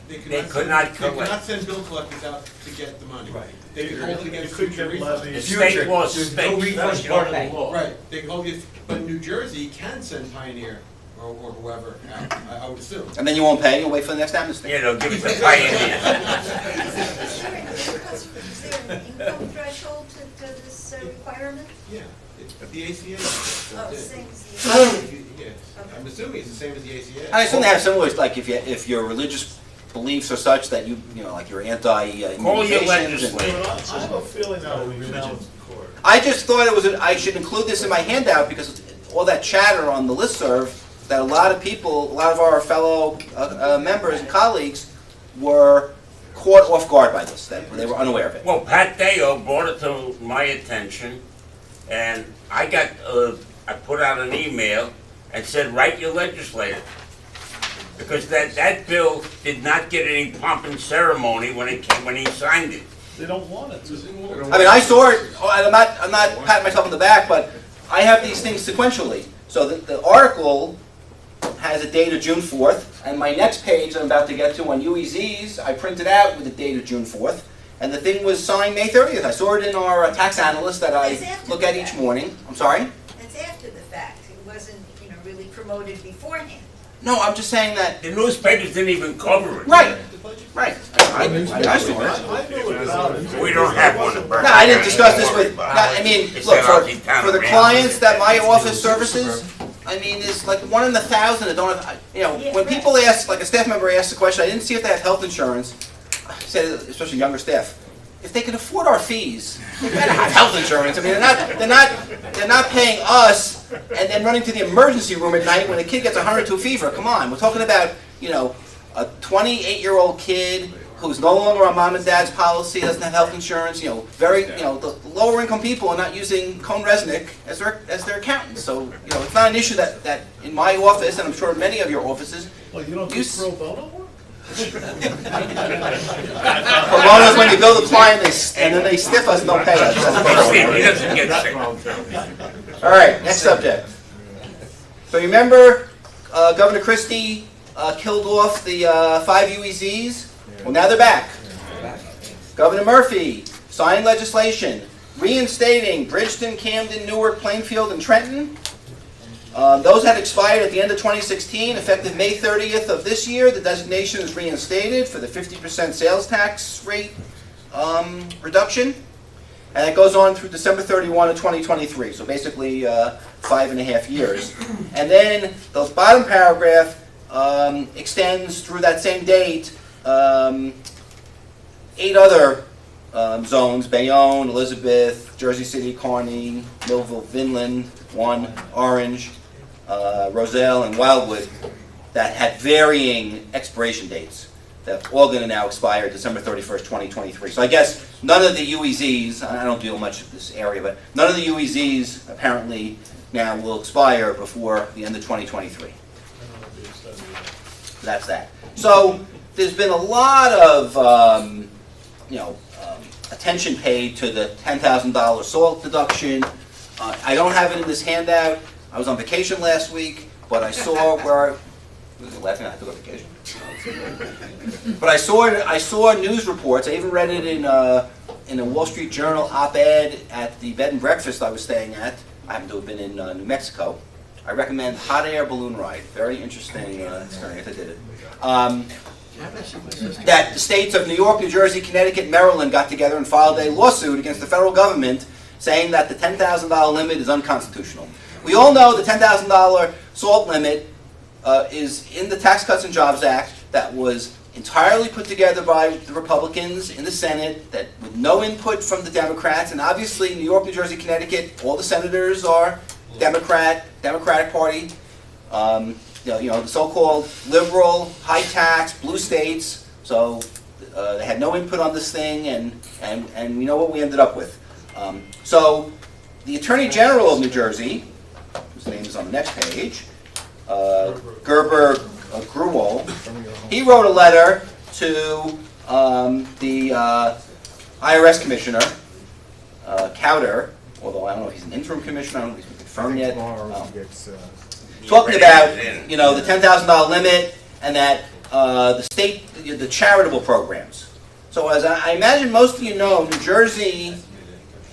They could not send bill collectors out to get the money. Right. They could hold it against could future get refunds. levies. State laws, There's state. no refund, you don't pay. Right, they can hold it, but New Jersey can send Pioneer or whoever out, I would assume. And then you won't pay. You'll wait for the next amnesty. You know, give it to Pioneer. Is there an income threshold to this requirement? Yeah, it's the ACA. Oh, same as the Yes, I'm assuming it's the same as the ACA. I assume they have similar, like if your religious beliefs are such that like you're anti-immunizations. Call your and- legislator. I have a feeling that will be challenged in court. I just thought I should include this in my handout because all that chatter on the listserv that a lot of people, a lot of our fellow members and colleagues were caught off guard by this, that they were unaware of it. Well, Pat Deo brought it to my attention, and I put out an email and said, write your legislator. Because that bill did not get any pomp and ceremony when he signed it. They don't want it to. I mean, I saw it, and I'm not patting myself on the back, but I have these things sequentially. So the article has a date of June 4th, and my next page I'm about to get to on UEZs, I printed out with the date of June 4th, and the thing was signed May 30th. I saw it in our tax analyst that I look at each morning. I'm sorry? It's after the fact. It wasn't, really promoted beforehand. No, I'm just saying that. The newspapers didn't even cover it. Right. Right. I saw it. I knew about it. We don't have one in Berkeley. No, I didn't discuss this with, I mean, It's look, that for the clients that my office services, I mean, it's like 1 in 1,000 that don't have, when people ask, like a staff member asks the question, I didn't see if they have health insurance, I said, especially younger staff, if they can afford our fees, they better have health insurance. I mean, they're not paying us and then running to the emergency room at night when a kid gets 102 fever. Come on, we're talking about, a 28-year-old kid who's no longer on mom and dad's policy, doesn't have health insurance, the lower income people are not using Cohn-Resnick as their accountant. So, it's not an issue that in my office, and I'm sure in many of your offices, Well, you don't do pro bono work? Pro bono is when you bill the client and then they stiff us and don't pay us. He doesn't get sick. All right, next subject. So you remember Governor Christie killed off the 5 UEZs? Well, now they're back. Governor Murphy signed legislation reinstating Bridgeton, Camden, Newark, Plainfield, and Trenton. Those had expired at the end of 2016. Effective May 30th of this year, the designation is reinstated for the 50% sales tax rate reduction. And it goes on through December 31 of 2023, so basically 5.5 years. And then the bottom paragraph extends through that same date 8 other zones, Bayonne, Elizabeth, Jersey City, Kearney, Millville, Vinland, 1, Orange, Roselle, and Wildwood, that had varying expiration dates. That's all going to now expire December 31st, 2023. So I guess none of the UEZs, I don't deal much with this area, but none of the UEZs apparently now will expire before the end of 2023. That's that. So there's been a lot of attention paid to the $10,000 SALT deduction. I don't have it in this handout. I was on vacation last week, but I saw where laughing, I had to go on vacation. But I saw news reports. I even read it in a Wall Street Journal op-ed at the bed and breakfast I was staying at. I happen to have been in New Mexico. I recommend hot air balloon ride. Very interesting experience. I did it. That the states of New York, New Jersey, Connecticut, and Maryland got together and filed a lawsuit against the federal government saying that the $10,000 limit is unconstitutional. We all know the $10,000 SALT limit is in the Tax Cuts and Jobs Act that was entirely put together by the Republicans in the Senate, that with no input from the Democrats, and obviously New York, New Jersey, Connecticut, all the senators are Democratic Party, the so-called liberal, high-tax, blue states. So they had no input on this thing, and you know what we ended up with. So the Attorney General of New Jersey, whose name is on the next page, Gerber Gruwel, he wrote a letter to the IRS Commissioner, Cowder, although I don't know if he's an interim commissioner, I don't know if he's been confirmed yet, talking about the $10,000 limit and that the charitable programs. So as I imagine most of you know, New Jersey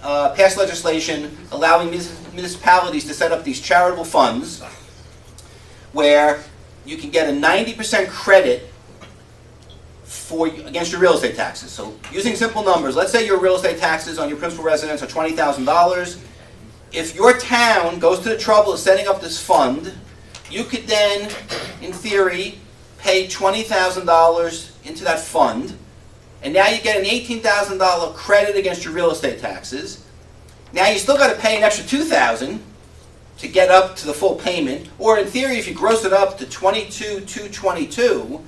passed legislation allowing municipalities to set up these charitable funds where you can get a 90% credit against your real estate taxes. So using simple numbers, let's say your real estate taxes on your principal residence are $20,000. If your town goes to the trouble of setting up this fund, you could then, in theory, pay $20,000 into that fund, and now you get an $18,000 credit against your real estate taxes. Now you still got to pay an extra $2,000 to get up to the full payment, or in theory, if you gross it up to $22,222,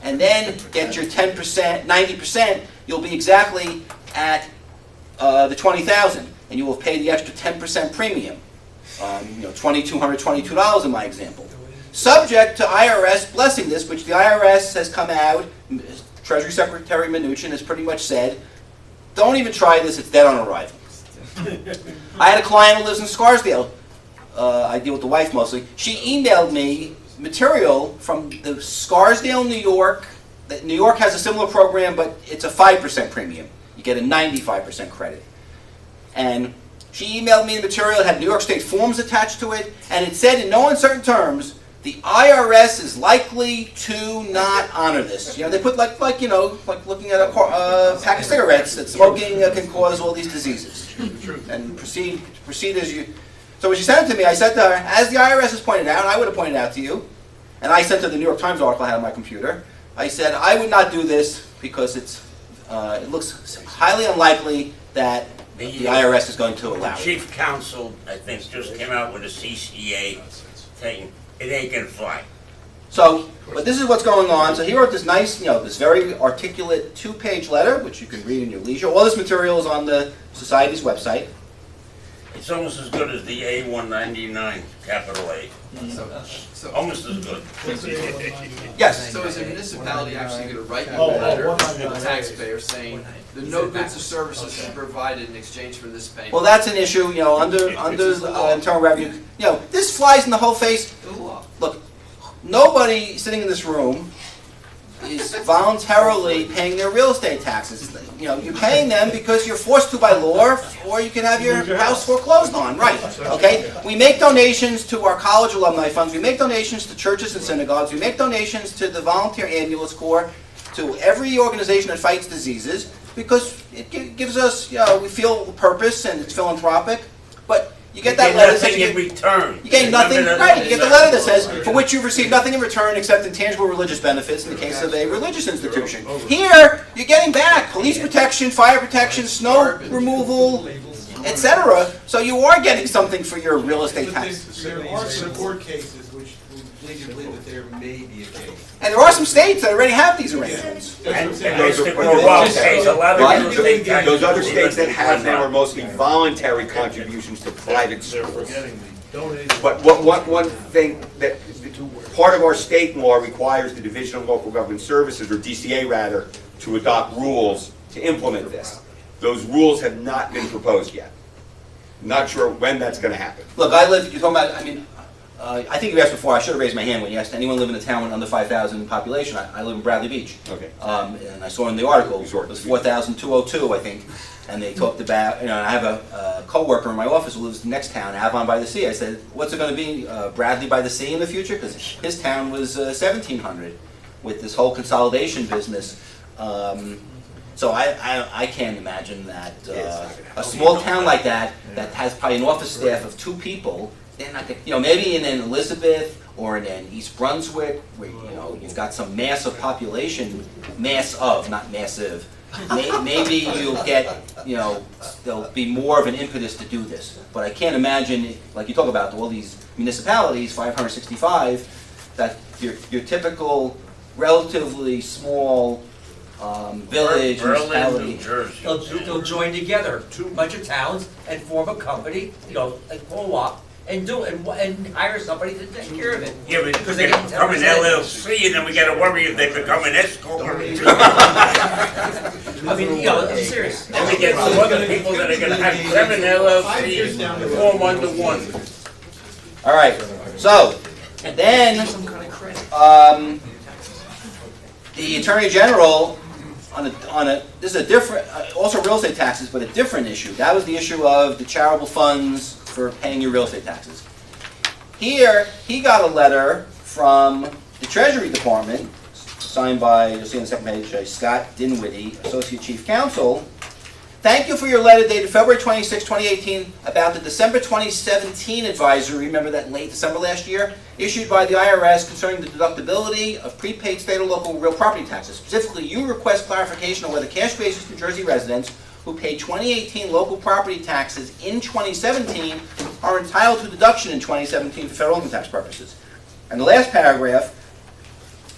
and then get your 10%, 90%, you'll be exactly at the $20,000, and you will pay the extra 10% premium, $2,222 in my example. Subject to IRS blessing this, which the IRS has come out, Treasury Secretary Mnuchin has pretty much said, don't even try this, it's dead on arrival. I had a client who lives in Scarsdale. I deal with the wife mostly. She emailed me material from the Scarsdale, New York. New York has a similar program, but it's a 5% premium. You get a 95% credit. And she emailed me the material. It had New York State forms attached to it, and it said in no uncertain terms, the IRS is likely to not honor this. They put like looking at a pack of cigarettes, that smoking can cause all these diseases. And proceed as you. So when she sent it to me, I said to her, as the IRS has pointed out, and I would have pointed out to you, and I sent her the New York Times article I had on my computer, I said, I would not do this because it looks highly unlikely that the IRS is going to allow it. Chief Counsel, I think, just came out with a CCA saying it ain't gonna fly. So, but this is what's going on. So he wrote this nice, this very articulate 2-page letter, which you can read in your leisure. All this material is on the Society's website. It's almost as good as the A199, capital A. So Almost as good. Yes. So is a municipality actually going to write you a letter to the taxpayer saying the no goods or services are provided in exchange for this payment? Well, that's an issue, under Internal Revenue. This flies in the whole face. Look, nobody sitting in this room is voluntarily paying their real estate taxes. You're paying them because you're forced to by law, or you can have your house foreclosed on, right? Okay? We make donations to our college alumni funds. We make donations to churches and synagogues. We make donations to the Volunteer Ambulance Corps, to every organization that fights diseases, because it gives us, we feel purpose and it's philanthropic. But You get that letter that says nothing in return. you gain nothing, Remember right, you get the letter that says, Yeah. for which you've received nothing in return except intangible religious benefits in the case of a religious institution. Here, you're getting back police protection, fire protection, snow removal, etc. So you are getting something for your real estate But tax. there are some court cases which lead you to believe that there may be a case. And there are some states that already have these arrangements. And Those there's are- the well case, a lot of Right, real estate taxes. those other states that have them are mostly voluntary contributions to private schools. But one thing that, part of our state law requires the Division of Local Government Services, or DCA rather, to adopt rules to implement this. Those rules have not been proposed yet. Not sure when that's gonna happen. Look, I live, you're talking about, I mean, I think you asked before, I should have raised my hand when you asked anyone live in a town with under 5,000 population. I live in Bradley Beach. Okay. And I saw in the article, it was 4,202, I think, and they talked about, I have a coworker in my office who lives in the next town, Avon by the Sea. I said, what's it gonna be, Bradley by the Sea in the future? Because his town was 1,700 with this whole consolidation business. So I can't imagine that a small town like that has probably an office staff of 2 people, they're not gonna, maybe in an Elizabeth or in an East Brunswick, where you've got some massive population, not massive. Maybe you'll get, there'll be more of an impetus to do this. But I can't imagine, like you talk about, all these municipalities, 565, that your typical, relatively small village, Berlin, municipality. New Jersey. They'll join together, a bunch of towns, and form a company, a co-op, and hire somebody to take care of it. Yeah, but Because they they get become an 10%. LLC, and then we gotta worry if they become an S corp. I mean, I'm serious. And we get some other people that are gonna have 7 LLCs to form under one. All right, so, then, the Attorney General, this is a different, also real estate taxes, but a different issue. That was the issue of the charitable funds for paying your real estate taxes. Here, he got a letter from the Treasury Department, signed by, you'll see on the second page, Scott Dinwiddie, Associate Chief Counsel. Thank you for your letter dated February 26, 2018, about the December 2017 advisory, remember that in late December last year, issued by the IRS concerning the deductibility of prepaid state or local real property taxes. Specifically, you request clarification on whether cash basis New Jersey residents who paid 2018 local property taxes in 2017 are entitled to deduction in 2017 for federal income tax purposes. And the last paragraph,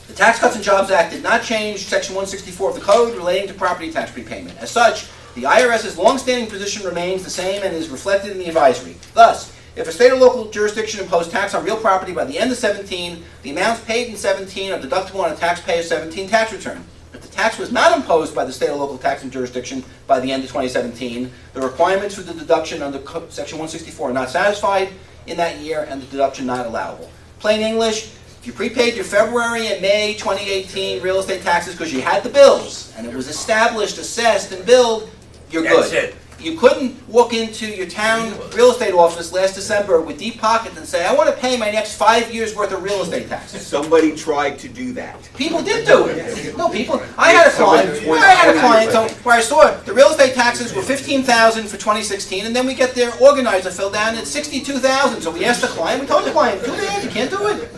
the Tax Cuts and Jobs Act did not change Section 164 of the Code relating to property tax prepayment. As such, the IRS's longstanding position remains the same and is reflected in the advisory. Thus, if a state or local jurisdiction imposed tax on real property by the end of 17, the amounts paid in 17 are deductible on a taxpayer's 17 tax return. If the tax was not imposed by the state or local taxing jurisdiction by the end of 2017, the requirements for the deduction under Section 164 are not satisfied in that year and the deduction not allowable. Plain English, if you prepaid your February and May 2018 real estate taxes because you had the bills and it was established, assessed, and billed, you're good. That's it. You couldn't walk into your town real estate office last December with deep pockets and say, I want to pay my next 5 years worth of real estate taxes. Somebody tried to do that. People did do it. No, I had a client, so where I saw the real estate taxes were $15,000 for 2016, and then we get their organizer filled down at $62,000. So we asked the client, we told the client, too bad, you can't do it.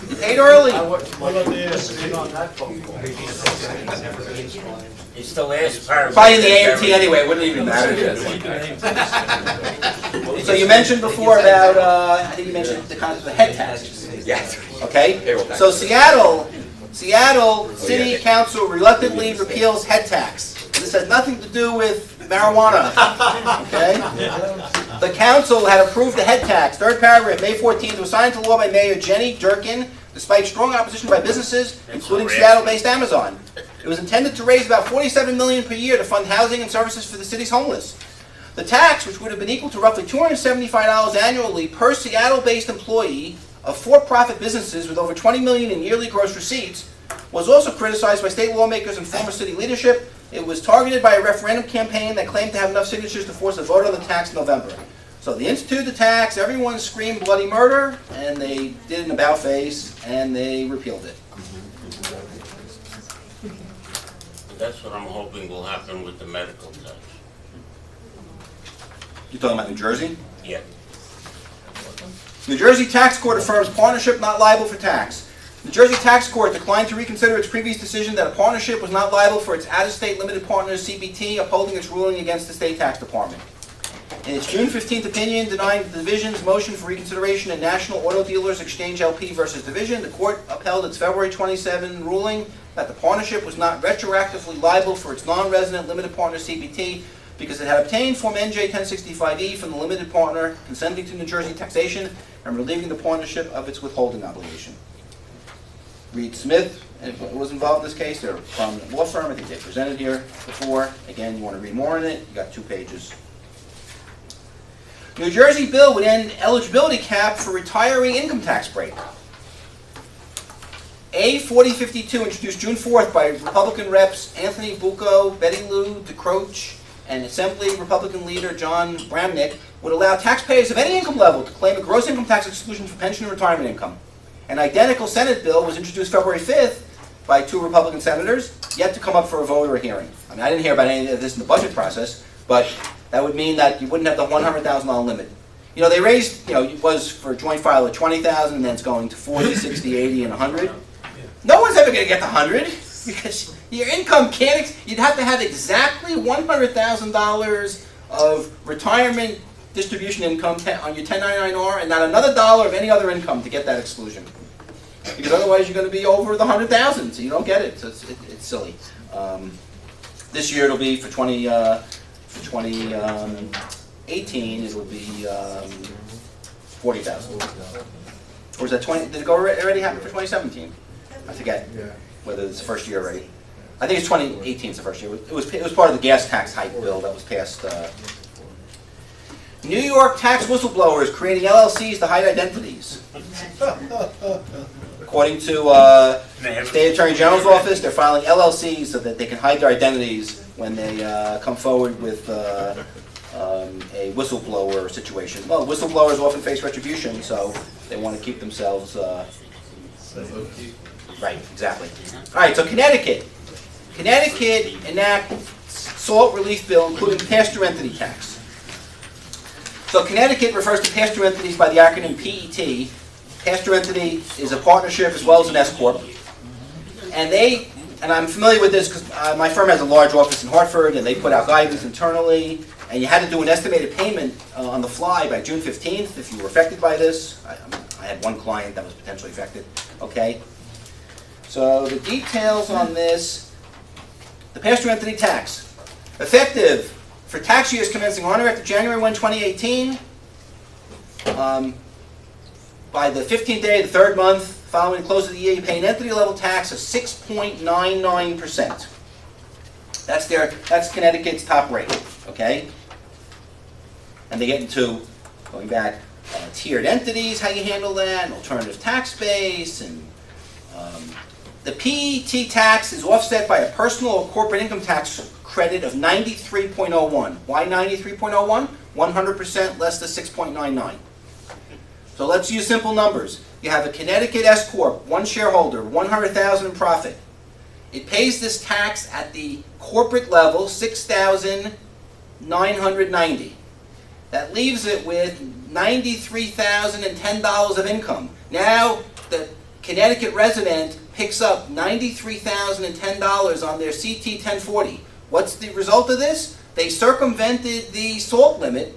You paid early. It's the last paragraph. Probably in the AMT anyway, it wouldn't even matter. So you mentioned before about, I think you mentioned the concept of head taxes. Yes. Okay? So Seattle City Council reluctantly repeals head tax. This has nothing to do with marijuana. Okay? The council had approved the head tax. Third paragraph, May 14th, was signed into law by Mayor Jenny Durkin, despite strong opposition by businesses, including Seattle-based Amazon. It was intended to raise about $47 million per year to fund housing and services for the city's homeless. The tax, which would have been equal to roughly $275 annually per Seattle-based employee of for-profit businesses with over $20 million in yearly gross receipts, was also criticized by state lawmakers and former city leadership. It was targeted by a referendum campaign that claimed to have enough signatures to force a vote on the tax in November. So they instituted the tax, everyone screamed bloody murder, and they did an about-face, and they repealed it. That's what I'm hoping will happen with the medical tax. You're talking about New Jersey? Yeah. New Jersey Tax Court affirms partnership not liable for tax. New Jersey Tax Court declined to reconsider its previous decision that a partnership was not liable for its out-of-state limited partners CPT, upholding its ruling against the state tax department. In its June 15th opinion denying the division's motion for reconsideration in National Auto Dealers Exchange LP versus Division, the court upheld its February 27 ruling that the partnership was not retroactively liable for its non-resident limited partner CPT because it had obtained Form NJ 1065E from the limited partner consenting to New Jersey taxation and relieving the partnership of its withholding obligation. Reed Smith was involved in this case. They're a prominent law firm. I think they presented here before. Again, you want to read more on it, you got 2 pages. New Jersey bill would end eligibility cap for retiree income tax break. A 4052, introduced June 4th by Republican reps Anthony Bucco, Betty Lou DeCroce, and Assembly Republican leader John Bramnick, would allow taxpayers of any income level to claim a gross income tax exclusion for pension and retirement income. An identical Senate bill was introduced February 5th by 2 Republican senators, yet to come up for a vote or a hearing. I mean, I didn't hear about any of this in the budget process, but that would mean that you wouldn't have the $100,000 limit. You know, they raised, it was for joint file at $20,000, and then it's going to 40, 60, 80, and 100. No one's ever going to get the 100 because your income can't. You'd have to have exactly $100,000 of retirement distribution income on your 1099-R, and not another dollar of any other income to get that exclusion. Because otherwise, you're going to be over the 100,000, so you don't get it. So it's silly. This year, it'll be for 2018, it will be 40,000. Or is that 20? Did it already happen for 2017? I forget whether it's the first year already. I think it's 2018 is the first year. It was part of the gas tax hike bill that was passed. New York tax whistleblowers creating LLCs to hide identities. According to State Attorney General's office, they're filing LLCs so that they can hide their identities when they come forward with a whistleblower situation. Well, whistleblowers often face retribution, so they want to keep themselves right, exactly. All right, so Connecticut enacts salt relief bill including pass-through entity tax. So Connecticut refers to pass-through entities by the acronym PET. Pass-through entity is a partnership as well as an S-corp. And I'm familiar with this because my firm has a large office in Hartford, and they put out guidance internally, and you had to do an estimated payment on the fly by June 15th if you were affected by this. I had one client that was potentially affected. Okay. So the details on this, the pass-through entity tax, effective for tax years commencing on or after January 1, 2018, by the 15th day of the 3rd month following the close of the year, you pay an entity level tax of 6.99%. That's Connecticut's top rate, okay? And they get into, going back, tiered entities, how you handle that, an alternative tax base, and the PET tax is offset by a personal or corporate income tax credit of 93.01. Why 93.01? 100% less than 6.99. So let's use simple numbers. You have a Connecticut S-corp, 1 shareholder, 100,000 in profit. It pays this tax at the corporate level, $6,990. That leaves it with $93,010 of income. Now the Connecticut resident picks up $93,010 on their CT 1040. What's the result of this? They circumvented the SALT limit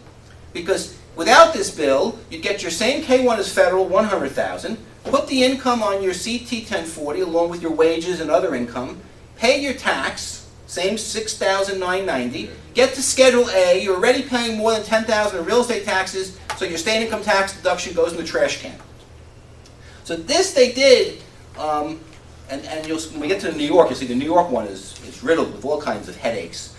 because without this bill, you'd get your same K1 as federal, $100,000, put the income on your CT 1040 along with your wages and other income, pay your tax, same $6,990, get to Schedule A, you're already paying more than $10,000 in real estate taxes, so your state income tax deduction goes in the trash can. So this they did, and when we get to New York, you'll see the New York one is riddled with all kinds of headaches.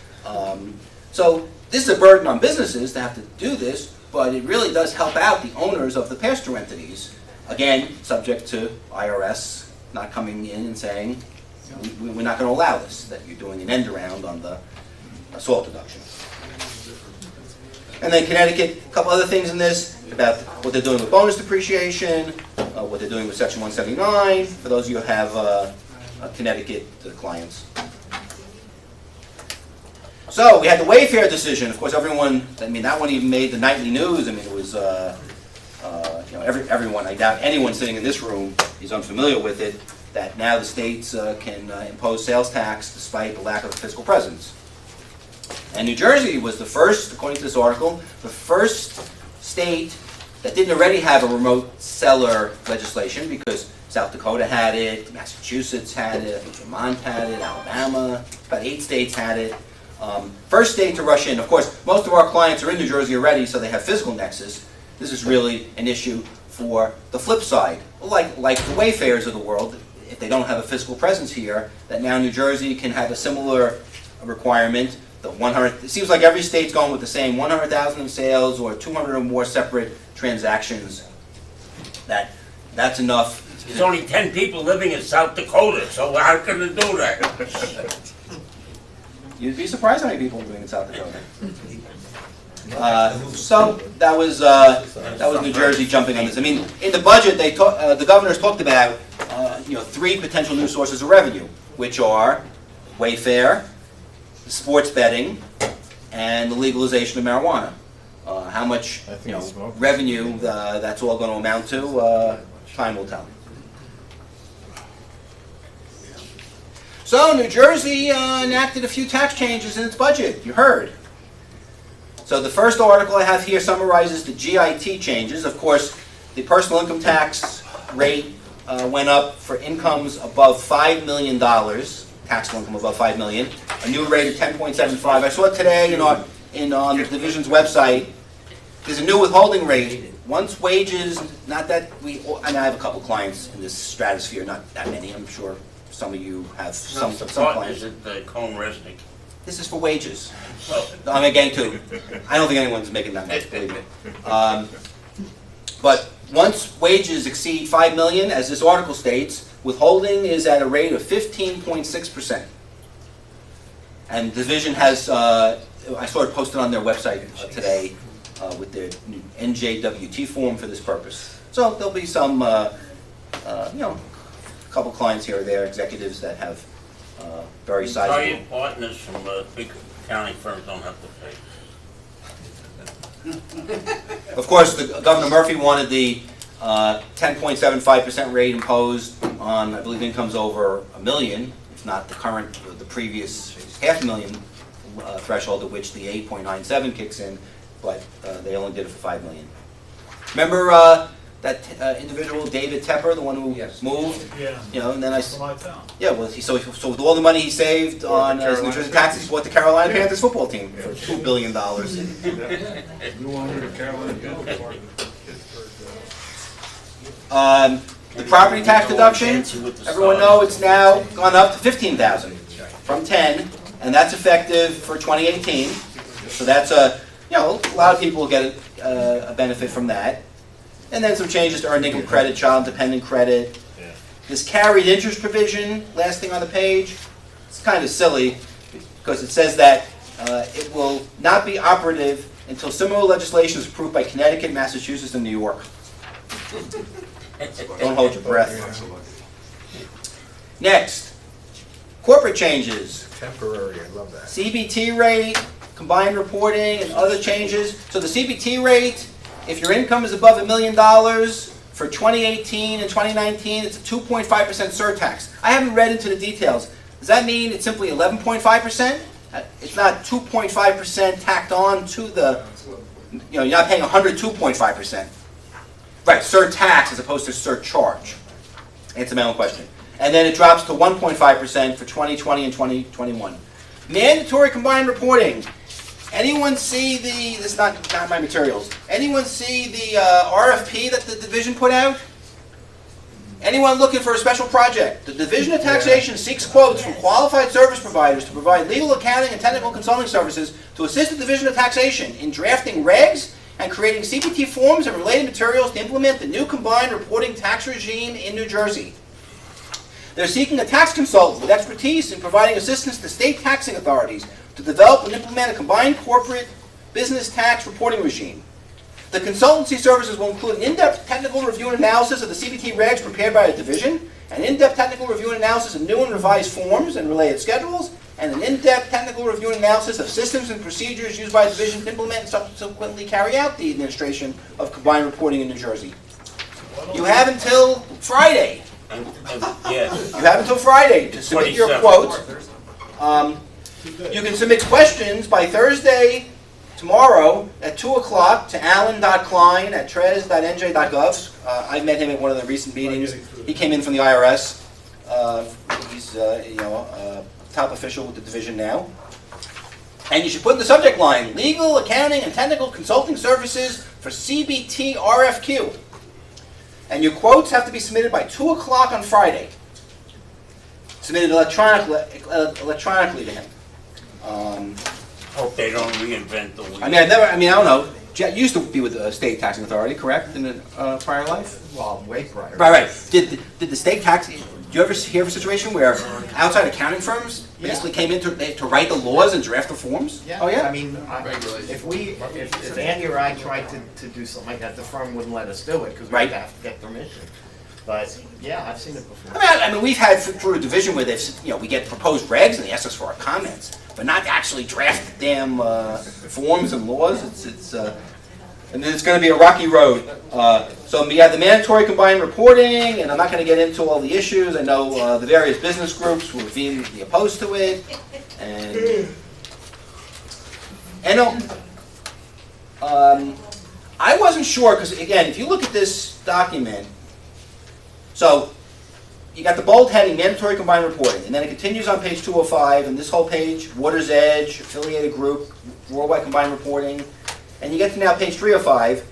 So this is a burden on businesses to have to do this, but it really does help out the owners of the pass-through entities. Again, subject to IRS not coming in and saying, we're not going to allow this, that you're doing an end around on the SALT deduction. And then Connecticut, a couple other things in this, about what they're doing with bonus depreciation, what they're doing with Section 179, for those of you who have Connecticut clients. So we had the Wayfair decision. Of course, everyone, I mean, that one even made the nightly news. I mean, it was, you know, everyone, I doubt anyone sitting in this room is unfamiliar with it, that now the states can impose sales tax despite the lack of a fiscal presence. And New Jersey was the first, according to this article, the first state that didn't already have a remote seller legislation, because South Dakota had it, Massachusetts had it, I think Vermont had it, Alabama, about 8 states had it. First state to rush in. Of course, most of our clients are in New Jersey already, so they have physical nexus. This is really an issue for the flip side. Like the Wayfairs of the world, if they don't have a physical presence here, that now New Jersey can have a similar requirement. The 100, it seems like every state's going with the same 100,000 in sales or 200 or more separate transactions. That's enough. There's only 10 people living in South Dakota, so how can they do that? You'd be surprised how many people are living in South Dakota. So that was New Jersey jumping on this. I mean, in the budget, the governors talked about 3 potential new sources of revenue, which are Wayfair, sports betting, and the legalization of marijuana. How much revenue that's all going to amount to, time will tell. So New Jersey enacted a few tax changes in its budget, you heard. So the first article I have here summarizes the GIT changes. Of course, the personal income tax rate went up for incomes above $5 million, taxable income above $5 million, a new rate of 10.75. I saw today on the division's website, there's a new withholding rate. Once wages, not that I have a couple clients in this stratosphere, not that many, I'm sure some of you have some clients. Is it the Cone Resnick? This is for wages. I'm getting to. I don't think anyone's making that much, believe me. But once wages exceed $5 million, as this article states, withholding is at a rate of 15.6%. And the division has, I saw it posted on their website today with their new NJWT form for this purpose. So there'll be some, a couple clients here or there, executives that have very sizable. Italian partners from big accounting firms don't have to pay. Of course, Governor Murphy wanted the 10.75% rate imposed on, I believe, incomes over $1 million, if not the previous $500,000 threshold at which the 8.97 kicks in, but they only did it for $5 million. Remember that individual, David Tepper, the one who moved? Yeah. And then I. From my town. Yeah, well, so with all the money he saved on his New Jersey taxes, he bought the Carolina Panthers football team for $2 billion. The property tax deduction, everyone knows it's now gone up to $15,000 from $10,000, and that's effective for 2018. So that's a lot of people get a benefit from that. And then some changes to earned income credit, child dependent credit. Yeah. This carried interest provision, last thing on the page, it's kind of silly because it says that it will not be operative until similar legislation is approved by Connecticut, Massachusetts, and New York. Don't hold your breath. Next, corporate changes. Temporary, I love that. CBT rate, combined reporting, and other changes. So the CBT rate, if your income is above $1 million for 2018 and 2019, it's a 2.5% surtax. I haven't read into the details. Does that mean it's simply 11.5%? It's not 2.5% tacked on to the, you're not paying 102.5%. Right, surtax as opposed to surcharge. Answer my own question. And then it drops to 1.5% for 2020 and 2021. Mandatory combined reporting. Anyone see this is not my materials, anyone see the RFP that the division put out? Anyone looking for a special project? The Division of Taxation seeks quotes from qualified service providers to provide legal, accounting, and technical consulting services to assist the Division of Taxation in drafting regs and creating CPT forms and related materials to implement the new combined reporting tax regime in New Jersey. They're seeking a tax consultant with expertise in providing assistance to state taxing authorities to develop and implement a combined corporate business tax reporting regime. The consultancy services will include an in-depth technical review and analysis of the CPT regs prepared by the division, an in-depth technical review and analysis of new and revised forms and related schedules, and an in-depth technical review and analysis of systems and procedures used by the division to implement and subsequently carry out the administration of combined reporting in New Jersey. You have until Friday. Yeah. You have until Friday to submit your 27th. quote. You can submit questions by Thursday, tomorrow, at 2 o'clock to alan.klein@trez.nj.gov. I met him at one of the recent meetings. He came in from the IRS. He's a top official with the division now. And you should put in the subject line, legal, accounting, and technical consulting services for CBT RFQ. And your quotes have to be submitted by 2 o'clock on Friday. Submitted electronically to him. Hope they don't reinvent the wheel. I don't know. You used to be with the state taxing authority, correct, in a prior life? Well, way prior. Right. Did the state tax, do you ever hear of a situation where outside accounting firms basically came in to write the laws and draft the forms? Yeah. Oh, yeah? I mean, if Andy or I tried to do something like that, the firm wouldn't let us do it because we'd have to get permission. But yeah, I've seen it before. I mean, we've had through a division where we get proposed regs and they ask us for our comments, but not to actually draft the damn forms and laws. And then it's going to be a rocky road. So we have the mandatory combined reporting, and I'm not going to get into all the issues. I know the various business groups were vehemently opposed to it, and I wasn't sure because again, if you look at this document. So, you got the bold heading, mandatory combined reporting, and then it continues on page 205, and this whole page, Water's Edge, affiliated group, worldwide combined reporting, and you get to now page 305,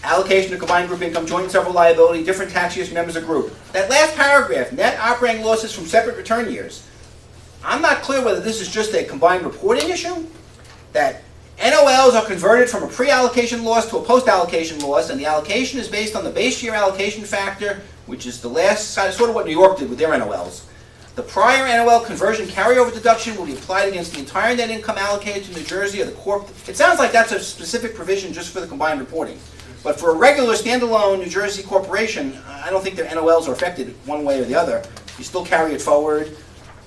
allocation of combined group income, joint and several liability, different tax years for members of group. That last paragraph, net operating losses from separate return years. I'm not clear whether this is just a combined reporting issue, that NOLs are converted from a pre-allocation loss to a post-allocation loss, and the allocation is based on the base year allocation factor, which is the last, sort of what New York did with their NOLs. The prior NOL conversion carryover deduction will be applied against the entire net income allocated to New Jersey or the corp. It sounds like that's a specific provision just for the combined reporting. But for a regular standalone New Jersey corporation, I don't think their NOLs are affected one way or the other. You still carry it forward.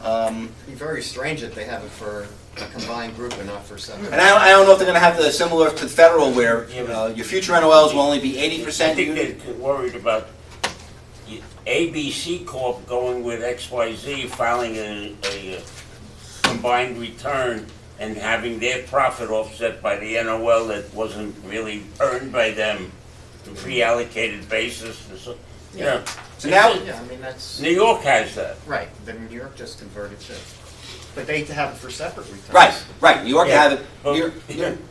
It'd be very strange that they have it for a combined group and not for separate. And I don't know if they're going to have the similar to the federal where your future NOLs will only be 80%. I think they're worried about ABC Corp going with XYZ, filing a combined return and having their profit offset by the NOL that wasn't really earned by them on a pre-allocated basis. And so, So now, Yeah, I mean, that's. New York has that. Right, then New York just converted too. But they have it for separate returns. Right. New York have it. But New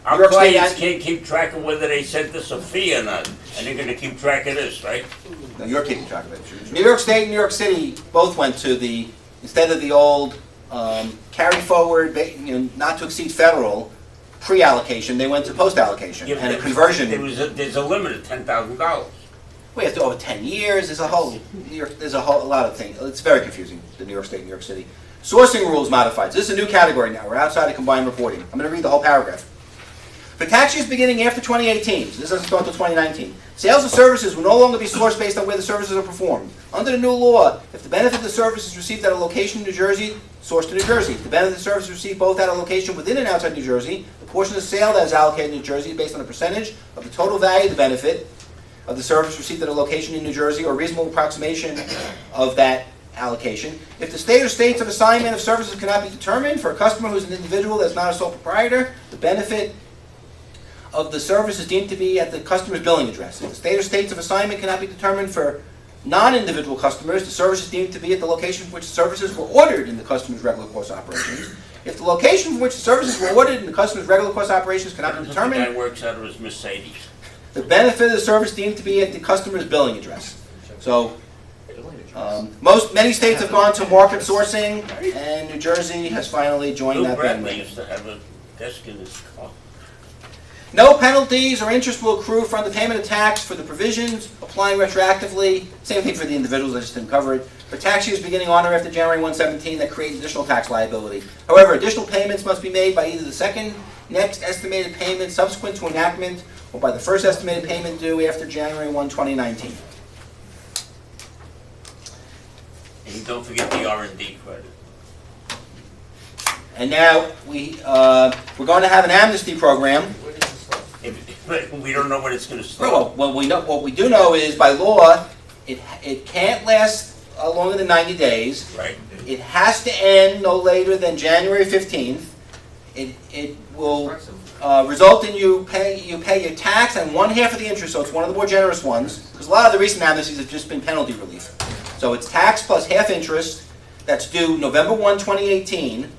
our York clients State can't keep track of whether they sent us a fee or not, and they're gonna keep track of this, right? No, you're keeping track of it. New York State and New York City both went to instead of the old carry forward, not to exceed federal pre-allocation, they went to post-allocation and a conversion. There's a limit of $10,000. We have to over 10 years. There's a lot of things. It's very confusing. The New York State, New York City. Sourcing rules modified. So this is a new category now. We're outside of combined reporting. I'm going to read the whole paragraph. For tax years beginning after 2018, so this doesn't start until 2019, sales of services will no longer be sourced based on where the services are performed. Under the new law, if the benefit of the service is received at a location in New Jersey, sourced to New Jersey. If the benefit of the service is received both at a location within and outside New Jersey, the portion of the sale that is allocated in New Jersey is based on a percentage of the total value of the benefit of the service received at a location in New Jersey or reasonable approximation of that allocation. If the state or states of assignment of services cannot be determined for a customer who is an individual that is not a sole proprietor, the benefit of the service is deemed to be at the customer's billing address. If the state or states of assignment cannot be determined for non-individual customers, the service is deemed to be at the location for which the services were ordered in the customer's regular course operations. If the location for which the services were ordered in the customer's regular course operations cannot be determined, That works out of his Mercedes. the benefit of the service deemed to be at the customer's billing address. So, many states have gone to market sourcing, and New Jersey has finally joined Lou that Bradley bandwagon. used to have a desk in his car. No penalties or interest will accrue from the payment of tax for the provisions applying retroactively. Same thing for the individuals, I just didn't cover it. For tax years beginning on or after January 1/17 that create additional tax liability. However, additional payments must be made by either the second next estimated payment subsequent to enactment or by the first estimated payment due after January 1, 2019. And don't forget the R&D credit. And now we're going to have an amnesty program. But we don't know when it's gonna start. Well, what we do know is by law, it can't last longer than 90 days. Right. It has to end no later than January 15th. It will result in you pay your tax and 1/2 of the interest, so it's one of the more generous ones. Because a lot of the recent amnesties have just been penalty relief. So it's tax plus half interest that's due November 1, 2018,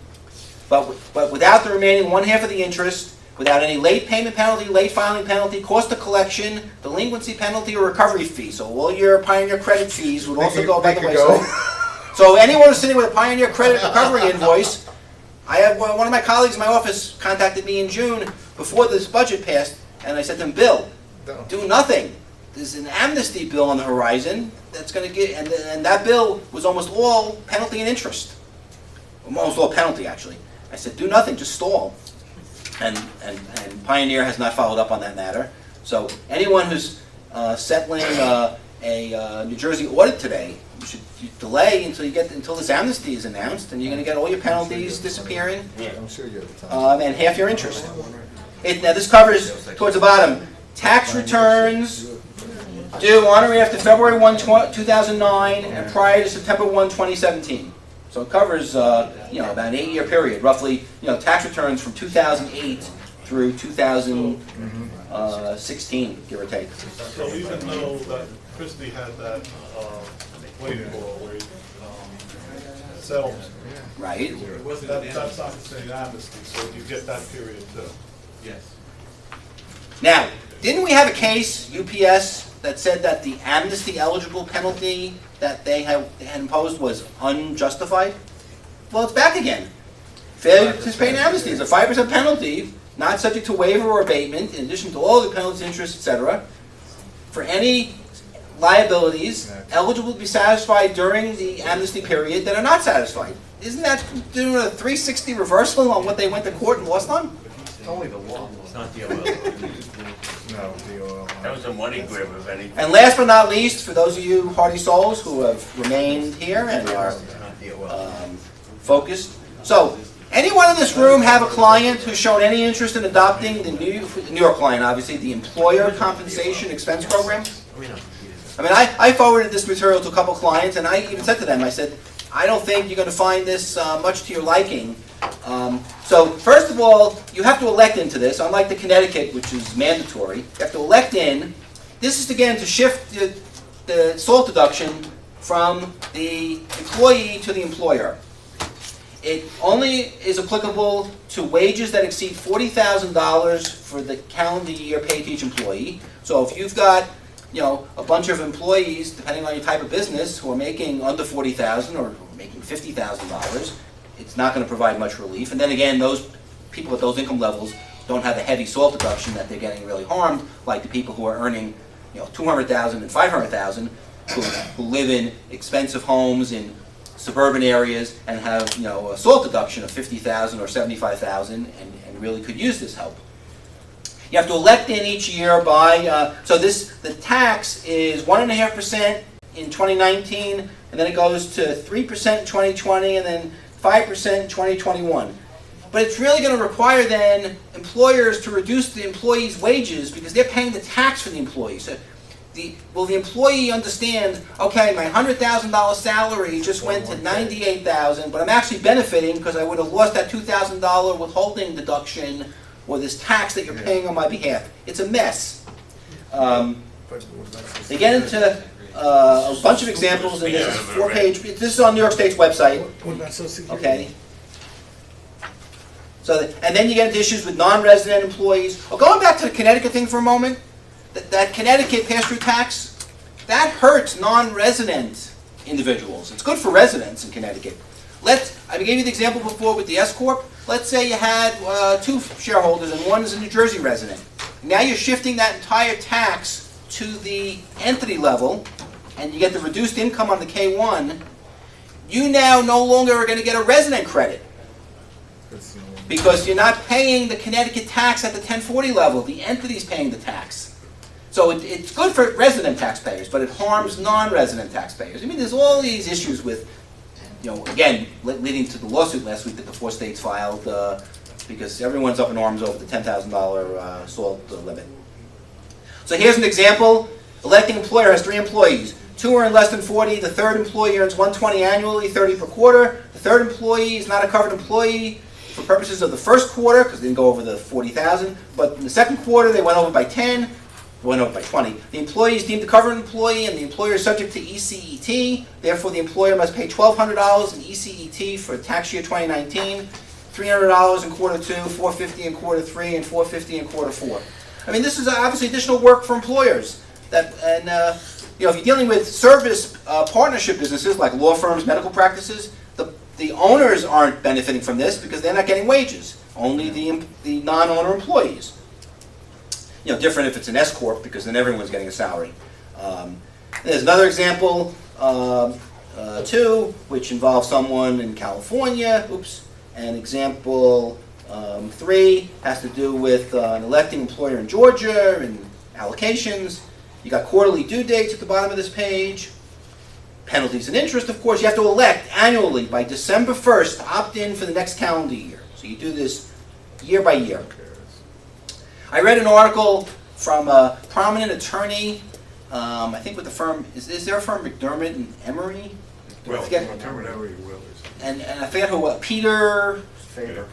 but without the remaining 1/2 of the interest, without any late payment penalty, late filing penalty, cost of collection, delinquency penalty, or recovery fee. So all your Pioneer credit fees would also go by the wayside. So anyone who's sitting with a Pioneer credit recovery invoice, I have one of my colleagues in my office contacted me in June before this budget passed, and I said to him, Bill, do nothing. There's an amnesty bill on the horizon that's going to get, and that bill was almost all penalty and interest. Almost all penalty, actually. I said, do nothing, just stall. And Pioneer has not followed up on that matter. So anyone who's settling a New Jersey audit today, you should delay until this amnesty is announced, and you're going to get all your penalties disappearing, and half your interest. Now this covers towards the bottom tax returns due on or after February 1, 2009, and prior to September 1, 2017. So it covers, about an 8-year period, roughly, tax returns from 2008 through 2016, give or take. So even though that Christie had that waiting for where settlement, right? That's not the same amnesty, so you get that period too. Yes. Now, didn't we have a case, UPS, that said that the amnesty-eligible penalty that they had imposed was unjustified? Well, it's back again. Failure to participate in amnesty is a 5% penalty, not subject to waiver or abatement, in addition to all the penalties, interest, etc., for any liabilities eligible to be satisfied during the amnesty period that are not satisfied. Isn't that doing a 360 reversal on what they went to court and lost on? It's only the law. It's not the OL. No, That was a money grab, if anything. And last but not least, for those of you hardy souls who have remained here and are focused. So, anyone in this room have a client who's shown any interest in adopting the New York client, obviously, the Employer Compensation Expense Program? I mean, I forwarded this material to a couple clients, and I even said to them, I said, I don't think you're going to find this much to your liking. So, first of all, you have to elect into this, unlike the Connecticut, which is mandatory. You have to elect in. This is, again, to shift the SALT deduction from the employee to the employer. It only is applicable to wages that exceed $40,000 for the calendar year paid to each employee. So if you've got, a bunch of employees, depending on your type of business, who are making under $40,000 or making $50,000, it's not going to provide much relief. And then again, those people at those income levels don't have a heavy SALT deduction that they're getting really harmed, like the people who are earning, $200,000 and $500,000, who live in expensive homes in suburban areas and have, a SALT deduction of $50,000 or $75,000 and really could use this help. You have to elect in each year by, the tax is 1.5% in 2019, and then it goes to 3% in 2020, and then 5% in 2021. But it's really going to require then employers to reduce the employees' wages because they're paying the tax for the employee. So will the employee understand, okay, my $100,000 salary just went to $98,000, but I'm actually benefiting because I would have lost that $2,000 withholding deduction or this tax that you're paying on my behalf. It's a mess. They get into a bunch of examples in this 4-page, this is on New York State's website. Okay. So, and then you get into issues with non-resident employees. Well, going back to the Connecticut thing for a moment, that Connecticut pass-through tax, that hurts non-resident individuals. It's good for residents in Connecticut. I gave you the example before with the S-Corp. Let's say you had 2 shareholders and one is a New Jersey resident. Now you're shifting that entire tax to the entity level, and you get the reduced income on the K-1. You now no longer are going to get a resident credit because you're not paying the Connecticut tax at the 1040 level. The entity's paying the tax. So it's good for resident taxpayers, but it harms non-resident taxpayers. I mean, there's all these issues with again, leading to the lawsuit last week that the 4 states filed, because everyone's up in arms over the $10,000 SALT limit. So here's an example. Electing employer has 3 employees. 2 earn less than 40. The third employee earns $120 annually, 30 per quarter. The third employee is not a covered employee for purposes of the first quarter, because they didn't go over the 40,000. But in the second quarter, they went over by 10. Went over by 20. The employee is deemed a covered employee, and the employer is subject to ECET. Therefore, the employer must pay $1,200 in ECET for tax year 2019, $300 in quarter 2, $450 in quarter 3, and $450 in quarter 4. I mean, this is obviously additional work for employers. If you're dealing with service partnership businesses like law firms, medical practices, the owners aren't benefiting from this because they're not getting wages. Only the non-owner employees. Different if it's an S corp, because then everyone's getting a salary. There's another example, 2, which involves someone in California. Oops. And example 3 has to do with an electing employer in Georgia and allocations. You got quarterly due dates at the bottom of this page. Penalties and interest, of course. You have to elect annually by December 1st to opt in for the next calendar year. So you do this year by year. I read an article from a prominent attorney, I think with the firm, is there a firm, McDermott and Emery? I forget. And I forget who, Peter?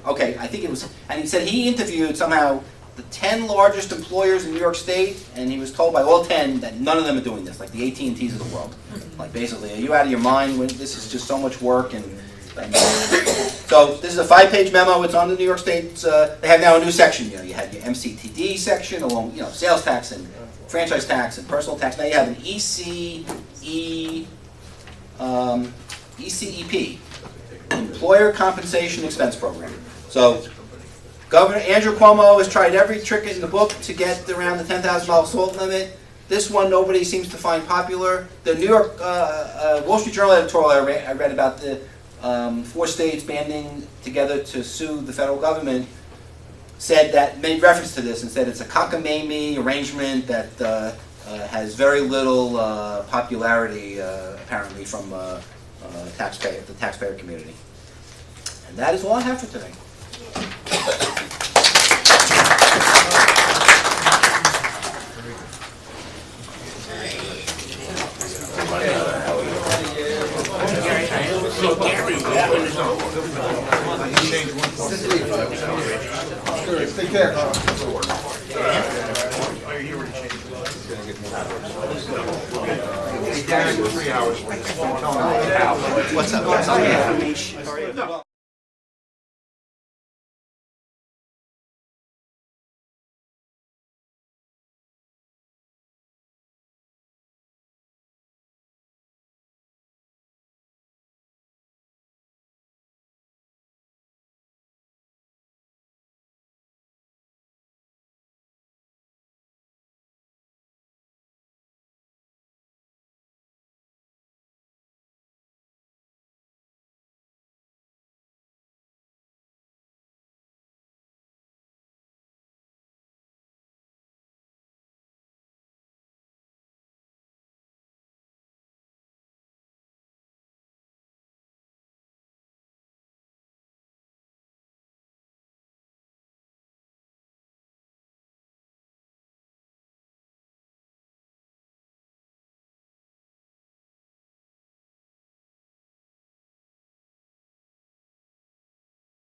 Okay, I think it was, and he said he interviewed somehow the 10 largest employers in New York State, and he was told by all 10 that none of them are doing this, like the AT&Ts of the world. Like basically, are you out of your mind? This is just so much work. So this is a 5-page memo. It's on the New York State. They have now a new section. You had your MCTD section along, sales tax and franchise tax and personal tax. Now you have an ECEP, Employer Compensation Expense Program. So Governor Andrew Cuomo has tried every trick in the book to get around the $10,000 SALT limit. This one nobody seems to find popular. The New York Wall Street Journal editorial I read about the 4 states banding together to sue the federal government made reference to this and said it's a cockamamie arrangement that has very little popularity apparently from the taxpayer community. And that is all I have for today. Take care. What's up?